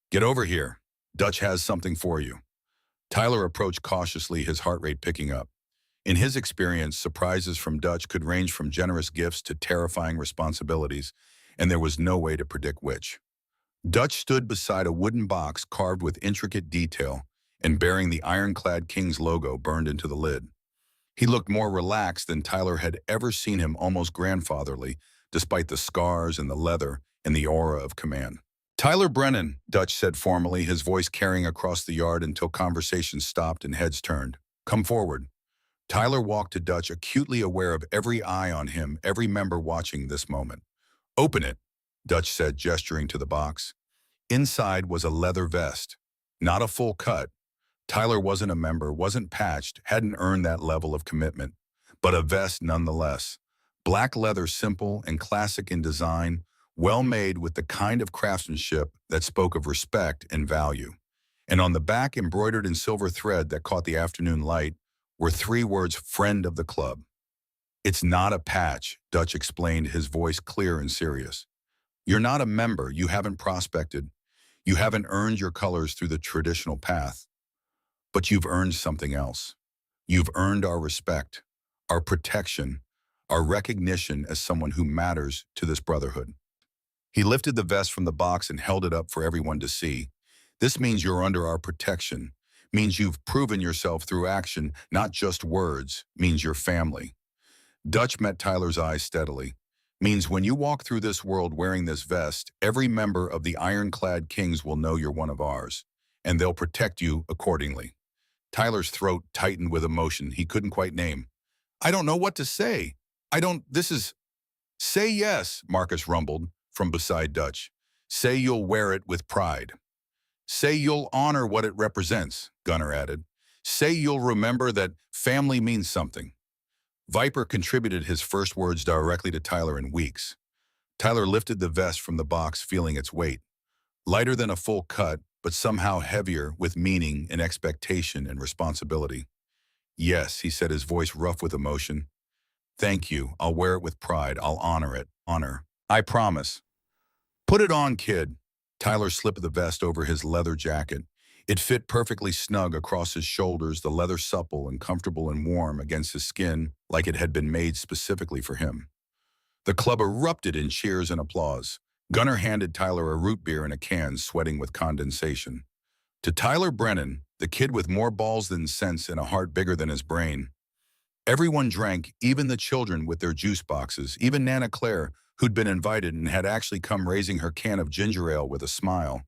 Get over here. Dutch has something for you. Tyler approached cautiously, his heart rate picking up. In his experience, surprises from Dutch could range from generous gifts to terrifying responsibilities, and there was no way to predict which. Dutch stood beside a wooden box carved with intricate detail and bearing the ironclad king's logo burned into the lid. He looked more relaxed than Tyler had ever seen him, almost grandfatherly, despite the scars and the leather and the aura of command. Tyler Brennan, Dutch said formally, his voice carrying across the yard until conversation stopped and heads turned. Come forward. Tyler walked to Dutch, acutely aware of every eye on him, every member watching this moment. Open it, Dutch said, gesturing to the box. Inside was a leather vest. Not a full cut. Tyler wasn't a member, wasn't patched, hadn't earned that level of commitment. But a vest nonetheless. Black leather, simple and classic in design, well made with the kind of craftsmanship that spoke of respect and value. And on the back, embroidered in silver thread that caught the afternoon light, were 3 words, friend of the club. It's not a patch, Dutch explained, his voice clear and serious. You're not a member, you haven't prospected. You haven't earned your colors through the traditional path. But you've earned something else. You've earned our respect, our protection, our recognition as someone who matters to this brotherhood. He lifted the vest from the box and held it up for everyone to see. This means you're under our protection, means you've proven yourself through action, not just words, means you're family. Dutch met Tyler's eyes steadily. Means when you walk through this world wearing this vest, every member of the ironclad kings will know you're one of ours, and they'll protect you accordingly. Tyler's throat tightened with emotion he couldn't quite name. I don't know what to say. Say yes, Marcus rumbled from beside Dutch. Say you'll wear it with pride. Say you'll honor what it represents, Gunner added. Say you'll remember that family means something. Viper contributed his first words directly to Tyler in weeks. Tyler lifted the vest from the box, feeling its weight. Lighter than a full cut, but somehow heavier with meaning and expectation and responsibility. Yes, he said, his voice rough with emotion. Thank you. I'll wear it with pride. I'll honor it. Honor. I promise. Put it on, kid. Tyler slipped the vest over his leather jacket. It fit perfectly snug across his shoulders, the leather supple and comfortable and warm against his skin like it had been made specifically for him. The club erupted in cheers and applause. Gunner handed Tyler a root beer in a can, sweating with condensation. To Tyler Brennan, the kid with more balls than sense and a heart bigger than his brain. Everyone drank, even the children with their juice boxes, even Nana Claire, who'd been invited and had actually come raising her can of ginger ale with a smile.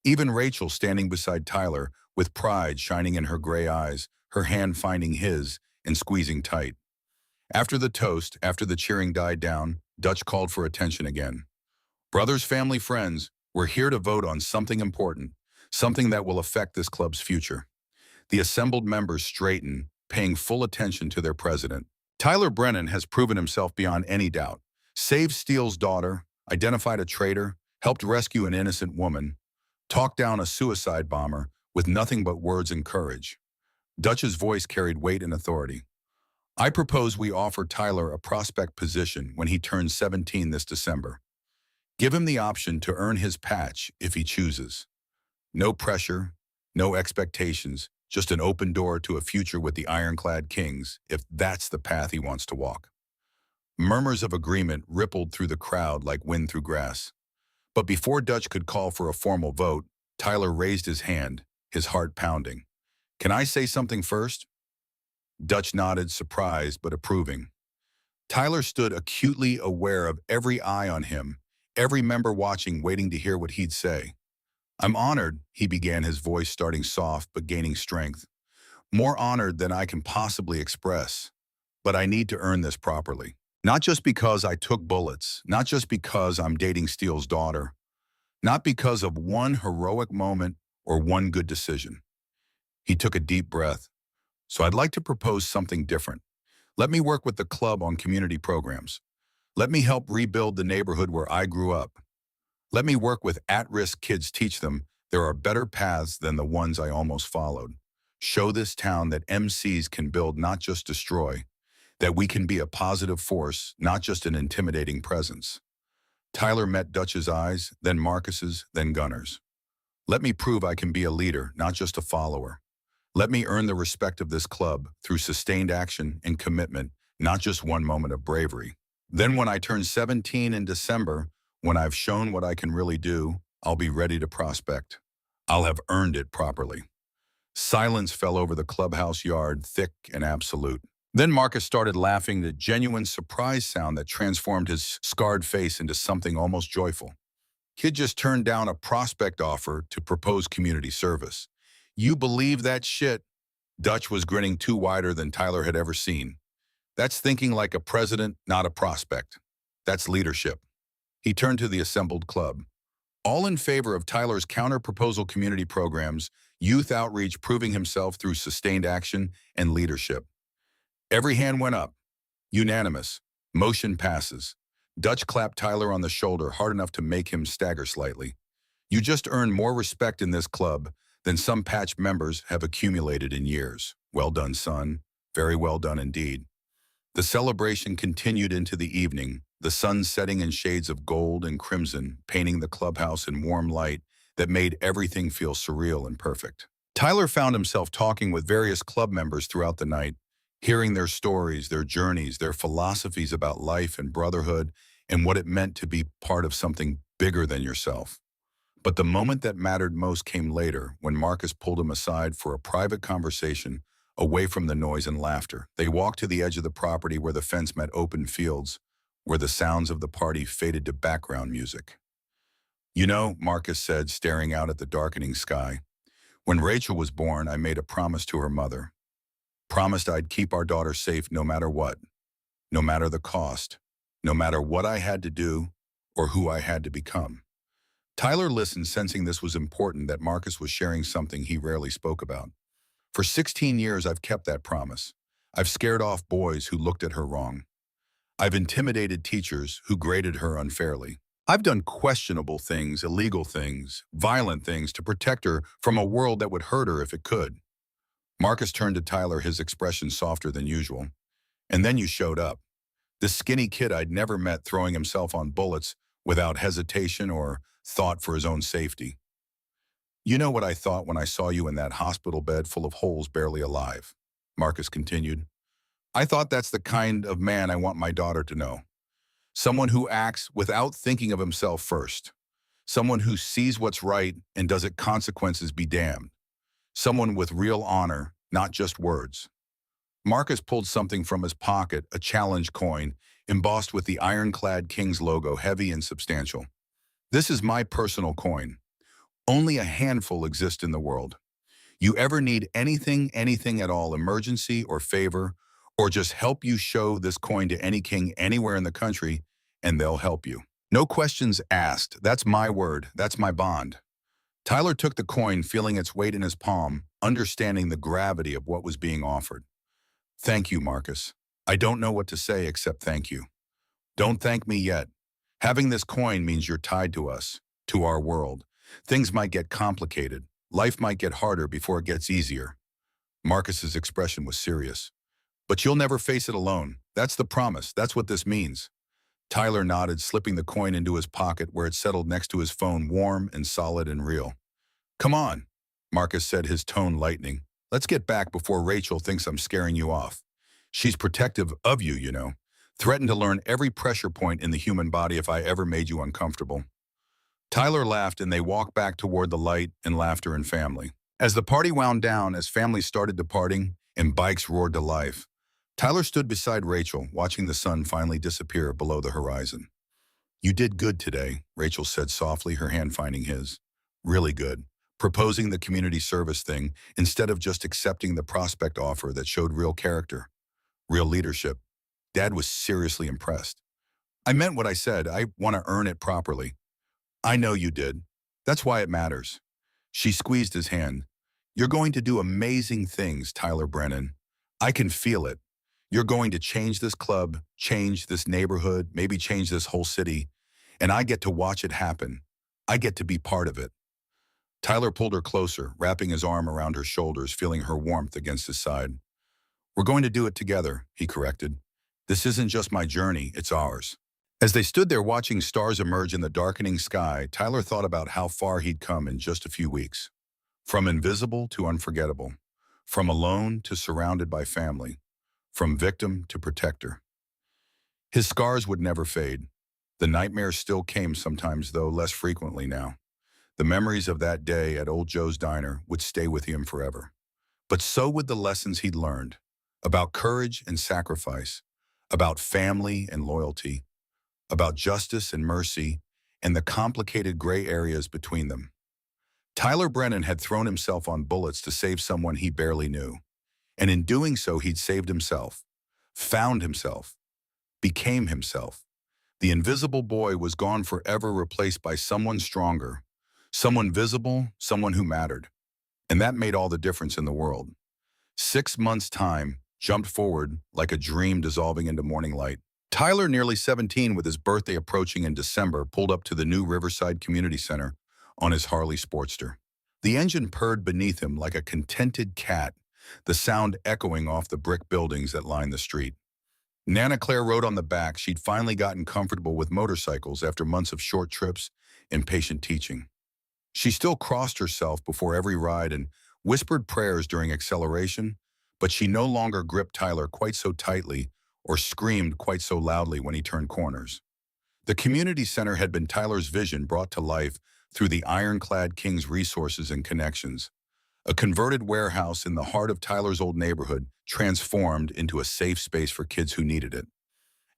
Even Rachel standing beside Tyler, with pride shining in her gray eyes, her hand finding his and squeezing tight. After the toast, after the cheering died down, Dutch called for attention again. Brothers, family, friends, we're here to vote on something important, something that will affect this club's future. The assembled members straightened, paying full attention to their president. Tyler Brennan has proven himself beyond any doubt. Saved Steele's daughter, identified a traitor, helped rescue an innocent woman, talked down a suicide bomber with nothing but words and courage. Dutch's voice carried weight and authority. I propose we offer Tyler a prospect position when he turns 17 this December. Give him the option to earn his patch if he chooses. No pressure, no expectations, just an open door to a future with the ironclad kings, if that's the path he wants to walk. Murmurs of agreement rippled through the crowd like wind through grass. But before Dutch could call for a formal vote, Tyler raised his hand, his heart pounding. Can I say something first? Dutch nodded, surprised but approving. Tyler stood acutely aware of every eye on him, every member watching, waiting to hear what he'd say. I'm honored, he began, his voice starting soft but gaining strength. More honored than I can possibly express. But I need to earn this properly. Not just because I took bullets, not just because I'm dating Steele's daughter, not because of one heroic moment or one good decision. He took a deep breath. So I'd like to propose something different. Let me work with the club on community programs. Let me help rebuild the neighborhood where I grew up. Let me work with at-risk kids, teach them there are better paths than the ones I almost followed. Show this town that MCs can build, not just destroy. that we can be a positive force, not just an intimidating presence. Tyler met Dutch's eyes, then Marcus's, then Gunner's. Let me prove I can be a leader, not just a follower. Let me earn the respect of this club through sustained action and commitment, not just one moment of bravery. Then when I turn 17 in December, when I've shown what I can really do, I'll be ready to prospect. I'll have earned it properly. Silence fell over the clubhouse yard, thick and absolute. Then Marcus started laughing, the genuine surprise sound that transformed his scarred face into something almost joyful. Kid just turned down a prospect offer to propose community service. You believe that shit? Dutch was grinning too wider than Tyler had ever seen. That's thinking like a president, not a prospect. That's leadership. He turned to the assembled club. All in favor of Tyler's counter-proposal community programs, youth outreach proving himself through sustained action and leadership. Every hand went up. Unanimous. Motion passes. Dutch clapped Tyler on the shoulder hard enough to make him stagger slightly. You just earned more respect in this club than some patch members have accumulated in years. Well done, son. Very well done indeed. The celebration continued into the evening, the sun setting in shades of gold and crimson, painting the clubhouse in warm light that made everything feel surreal and perfect. Tyler found himself talking with various club members throughout the night, hearing their stories, their journeys, their philosophies about life and brotherhood and what it meant to be part of something bigger than yourself. But the moment that mattered most came later, when Marcus pulled him aside for a private conversation away from the noise and laughter. They walked to the edge of the property where the fence met open fields, where the sounds of the party faded to background music. You know, Marcus said, staring out at the darkening sky, when Rachel was born, I made a promise to her mother. Promised I'd keep our daughter safe no matter what, no matter the cost, no matter what I had to do or who I had to become. Tyler listened, sensing this was important, that Marcus was sharing something he rarely spoke about. For 16 years, I've kept that promise. I've scared off boys who looked at her wrong. I've intimidated teachers who graded her unfairly. I've done questionable things, illegal things, violent things to protect her from a world that would hurt her if it could. Marcus turned to Tyler, his expression softer than usual. And then you showed up. This skinny kid I'd never met, throwing himself on bullets without hesitation or thought for his own safety. You know what I thought when I saw you in that hospital bed full of holes, barely alive, Marcus continued. I thought that's the kind of man I want my daughter to know. Someone who acts without thinking of himself first. Someone who sees what's right and does it, consequences be damned. Someone with real honor, not just words. Marcus pulled something from his pocket, a challenge coin, embossed with the ironclad King's logo, heavy and substantial. This is my personal coin. Only a handful exist in the world. You ever need anything at all, emergency or favor, or just help, you show this coin to any king anywhere in the country, and they'll help you. No questions asked. That's my word. That's my bond. Tyler took the coin, feeling its weight in his palm, understanding the gravity of what was being offered. Thank you, Marcus. I don't know what to say except thank you. Don't thank me yet. Having this coin means you're tied to us, to our world. Things might get complicated. Life might get harder before it gets easier. Marcus's expression was serious. But you'll never face it alone. That's the promise. That's what this means. Tyler nodded, slipping the coin into his pocket where it settled next to his phone, warm and solid and real. Come on, Marcus said, his tone lightening. Let's get back before Rachel thinks I'm scaring you off. She's protective of you, you know. Threatened to learn every pressure point in the human body if I ever made you uncomfortable. Tyler laughed, and they walked back toward the light and laughter and family. As the party wound down, as families started departing and bikes roared to life, Tyler stood beside Rachel, watching the sun finally disappear below the horizon. You did good today, Rachel said softly, her hand finding his. Really good. Proposing the community service thing instead of just accepting the prospect offer that showed real character, real leadership. Dad was seriously impressed. I meant what I said. I want to earn it properly. I know you did. That's why it matters. She squeezed his hand. You're going to do amazing things, Tyler Brennan. I can feel it. You're going to change this club, change this neighborhood, maybe change this whole city. And I get to watch it happen. I get to be part of it. Tyler pulled her closer, wrapping his arm around her shoulders, feeling her warmth against his side. We're going to do it together, he corrected. This isn't just my journey, it's ours. As they stood there watching stars emerge in the darkening sky, Tyler thought about how far he'd come in just a few weeks. From invisible to unforgettable. From alone to surrounded by family. From victim to protector. His scars would never fade. The nightmares still came sometimes, though less frequently now. The memories of that day at Old Joe's Diner would stay with him forever. But so would the lessons he'd learned about courage and sacrifice, about family and loyalty, about justice and mercy, and the complicated gray areas between them. Tyler Brennan had thrown himself on bullets to save someone he barely knew. And in doing so, he'd saved himself, found himself, became himself. The invisible boy was gone forever, replaced by someone stronger, someone visible, someone who mattered. And that made all the difference in the world. 6 months' time jumped forward like a dream dissolving into morning light. Tyler, nearly 17, with his birthday approaching in December, pulled up to the new Riverside Community Center on his Harley Sportster. The engine purred beneath him like a contented cat, the sound echoing off the brick buildings that lined the street. Nana Claire rode on the back. She'd finally gotten comfortable with motorcycles after months of short trips and patient teaching. She still crossed herself before every ride and whispered prayers during acceleration, but she no longer gripped Tyler quite so tightly or screamed quite so loudly when he turned corners. The community center had been Tyler's vision brought to life through the ironclad King's resources and connections. A converted warehouse in the heart of Tyler's old neighborhood transformed into a safe space for kids who needed it.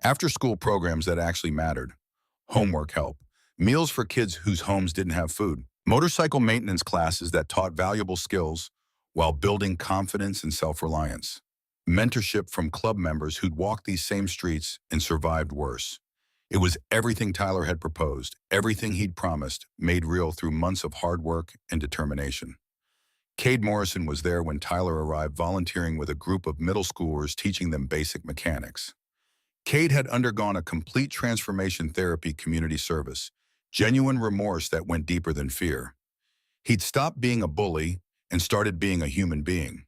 After-school programs that actually mattered. Homework help. Meals for kids whose homes didn't have food. Motorcycle maintenance classes that taught valuable skills while building confidence and self-reliance. Mentorship from club members who'd walked these same streets and survived worse. It was everything Tyler had proposed, everything he'd promised, made real through months of hard work and determination. Cade Morrison was there when Tyler arrived, volunteering with a group of middle schoolers, teaching them basic mechanics. Cade had undergone a complete transformation therapy community service, genuine remorse that went deeper than fear. He'd stopped being a bully and started being a human being.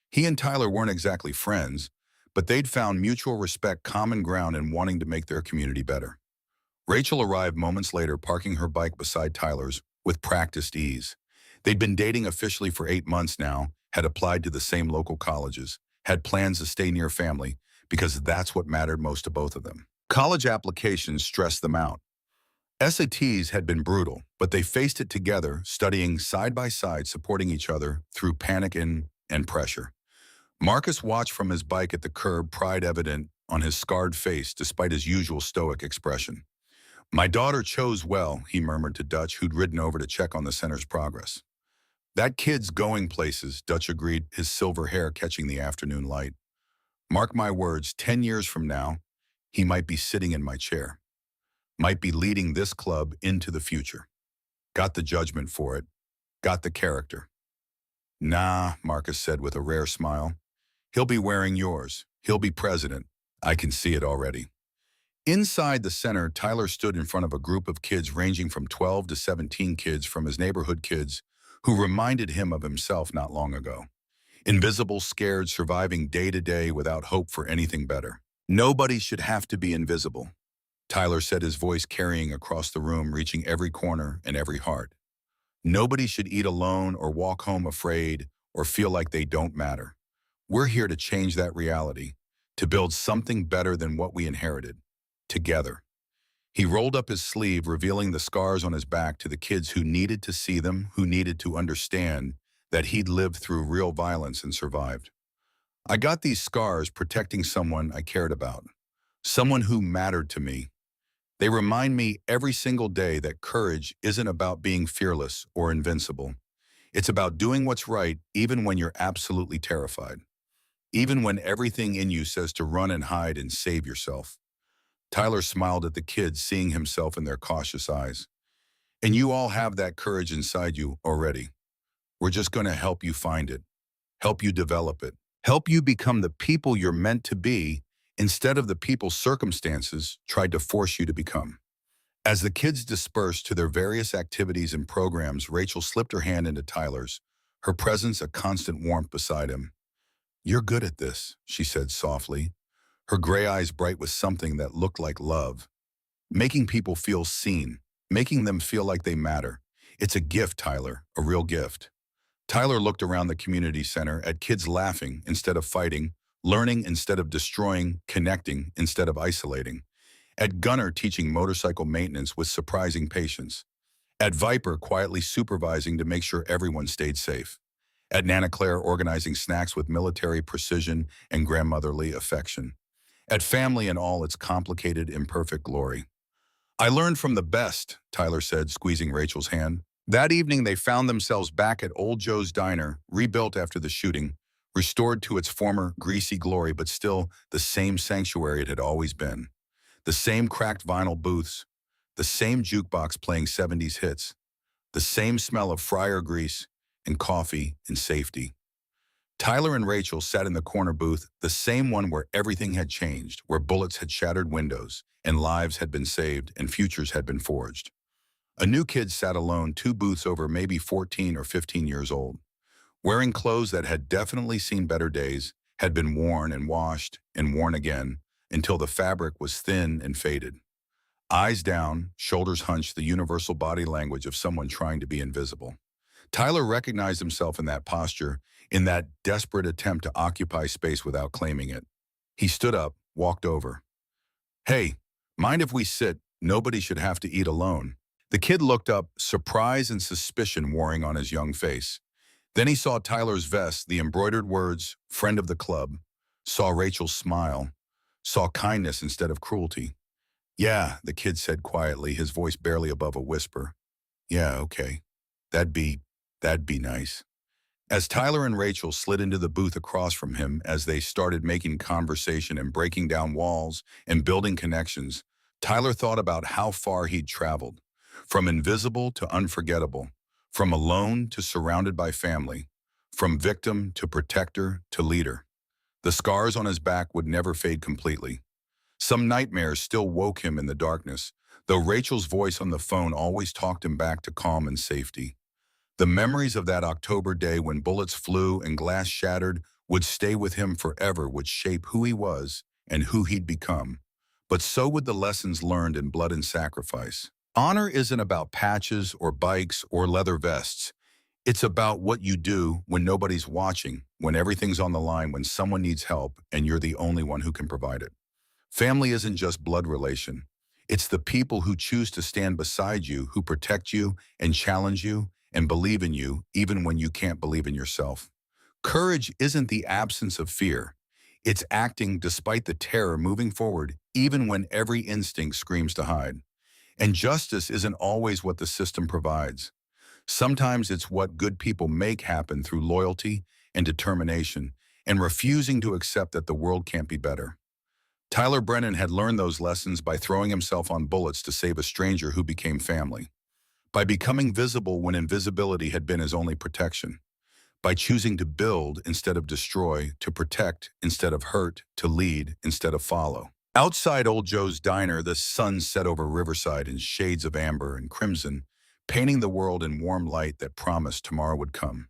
He and Tyler weren't exactly friends, but they'd found mutual respect, common ground, and wanting to make their community better. Rachel arrived moments later, parking her bike beside Tyler's with practiced ease. They'd been dating officially for 8 months now, had applied to the same local colleges, had plans to stay near family, because that's what mattered most to both of them. College applications stressed them out. SATs had been brutal, but they faced it together, studying side by side, supporting each other through panic and pressure. Marcus watched from his bike at the curb, pride evident on his scarred face despite his usual stoic expression. "My daughter chose well," he murmured to Dutch, who'd ridden over to check on the center's progress. "That kid's going places," Dutch agreed, his silver hair catching the afternoon light. "Mark my words, 10 years from now, he might be sitting in my chair. Might be leading this club into the future. Got the judgment for it. Got the character." "Nah," Marcus said with a rare smile. "He'll be wearing yours. He'll be president. I can see it already." Inside the center, Tyler stood in front of a group of kids ranging from 12 to 17 kids from his neighborhood, kids who reminded him of himself not long ago. Invisible, scared, surviving day to day without hope for anything better. "Nobody should have to be invisible," Tyler said, his voice carrying across the room, reaching every corner and every heart. "Nobody should eat alone or walk home afraid or feel like they don't matter. We're here to change that reality, to build something better than what we inherited. Together." He rolled up his sleeve, revealing the scars on his back to the kids who needed to see them, who needed to understand that he'd lived through real violence and survived. "I got these scars protecting someone I cared about, someone who mattered to me. They remind me every single day that courage isn't about being fearless or invincible. It's about doing what's right even when you're absolutely terrified, even when everything in you says to run and hide and save yourself." Tyler smiled at the kids, seeing himself in their cautious eyes. "And you all have that courage inside you already. We're just going to help you find it, help you develop it, help you become the people you're meant to be instead of the people circumstances tried to force you to become." As the kids dispersed to their various activities and programs, Rachel slipped her hand into Tyler's, her presence a constant warmth beside him. "You're good at this," she said softly, her gray eyes bright with something that looked like love, making people feel seen, making them feel like they matter. It's a gift, Tyler, a real gift. Tyler looked around the community center at kids laughing instead of fighting, learning instead of destroying, connecting instead of isolating. At Gunner teaching motorcycle maintenance with surprising patience. At Viper quietly supervising to make sure everyone stayed safe. At Nana Claire organizing snacks with military precision and grandmotherly affection. At family in all its complicated, imperfect glory. I learned from the best, Tyler said, squeezing Rachel's hand. That evening, they found themselves back at Old Joe's Diner, rebuilt after the shooting, restored to its former greasy glory, but still the same sanctuary it had always been. The same cracked vinyl booths, the same jukebox playing 70s hits, the same smell of fryer grease and coffee and safety. Tyler and Rachel sat in the corner booth, the same one where everything had changed, where bullets had shattered windows, and lives had been saved, and futures had been forged. A new kid sat alone 2 booths over, maybe 14 or 15 years old, wearing clothes that had definitely seen better days, had been worn and washed and worn again, until the fabric was thin and faded. Eyes down, shoulders hunched, the universal body language of someone trying to be invisible. Tyler recognized himself in that posture, in that desperate attempt to occupy space without claiming it. He stood up, walked over. Hey, mind if we sit? Nobody should have to eat alone. The kid looked up, surprise and suspicion warring on his young face. Then he saw Tyler's vest, the embroidered words, friend of the club, saw Rachel's smile, saw kindness instead of cruelty. Yeah, the kid said quietly, his voice barely above a whisper. Yeah, okay. That'd be nice. As Tyler and Rachel slid into the booth across from him, as they started making conversation and breaking down walls and building connections, Tyler thought about how far he'd traveled. From invisible to unforgettable, from alone to surrounded by family, from victim to protector to leader. The scars on his back would never fade completely. Some nightmares still woke him in the darkness, though Rachel's voice on the phone always talked him back to calm and safety. The memories of that October day when bullets flew and glass shattered would stay with him forever, would shape who he was and who he'd become. But so would the lessons learned in blood and sacrifice. Honor isn't about patches or bikes or leather vests. It's about what you do when nobody's watching, when everything's on the line, when someone needs help and you're the only one who can provide it. Family isn't just blood relation. It's the people who choose to stand beside you, who protect you and challenge you and believe in you even when you can't believe in yourself. Courage isn't the absence of fear. It's acting despite the terror, moving forward even when every instinct screams to hide. And justice isn't always what the system provides. Sometimes it's what good people make happen through loyalty and determination and refusing to accept that the world can't be better. Tyler Brennan had learned those lessons by throwing himself on bullets to save a stranger who became family, by becoming visible when invisibility had been his only protection, by choosing to build instead of destroy, to protect instead of hurt, to lead instead of follow. Outside Old Joe's Diner, the sun set over Riverside in shades of amber and crimson, painting the world in warm light that promised tomorrow would come.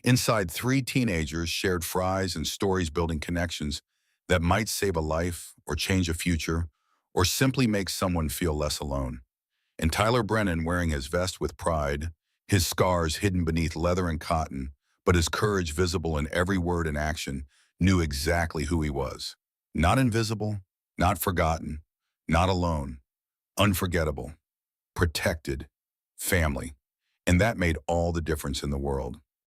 Inside, 3 teenagers shared fries and stories, building connections that might save a life or change a future or simply make someone feel less alone. And Tyler Brennan, wearing his vest with pride, his scars hidden beneath leather and cotton, but his courage visible in every word and action, knew exactly who he was. Not invisible, not forgotten, not alone, unforgettable, protected, family. And that made all the difference in the world.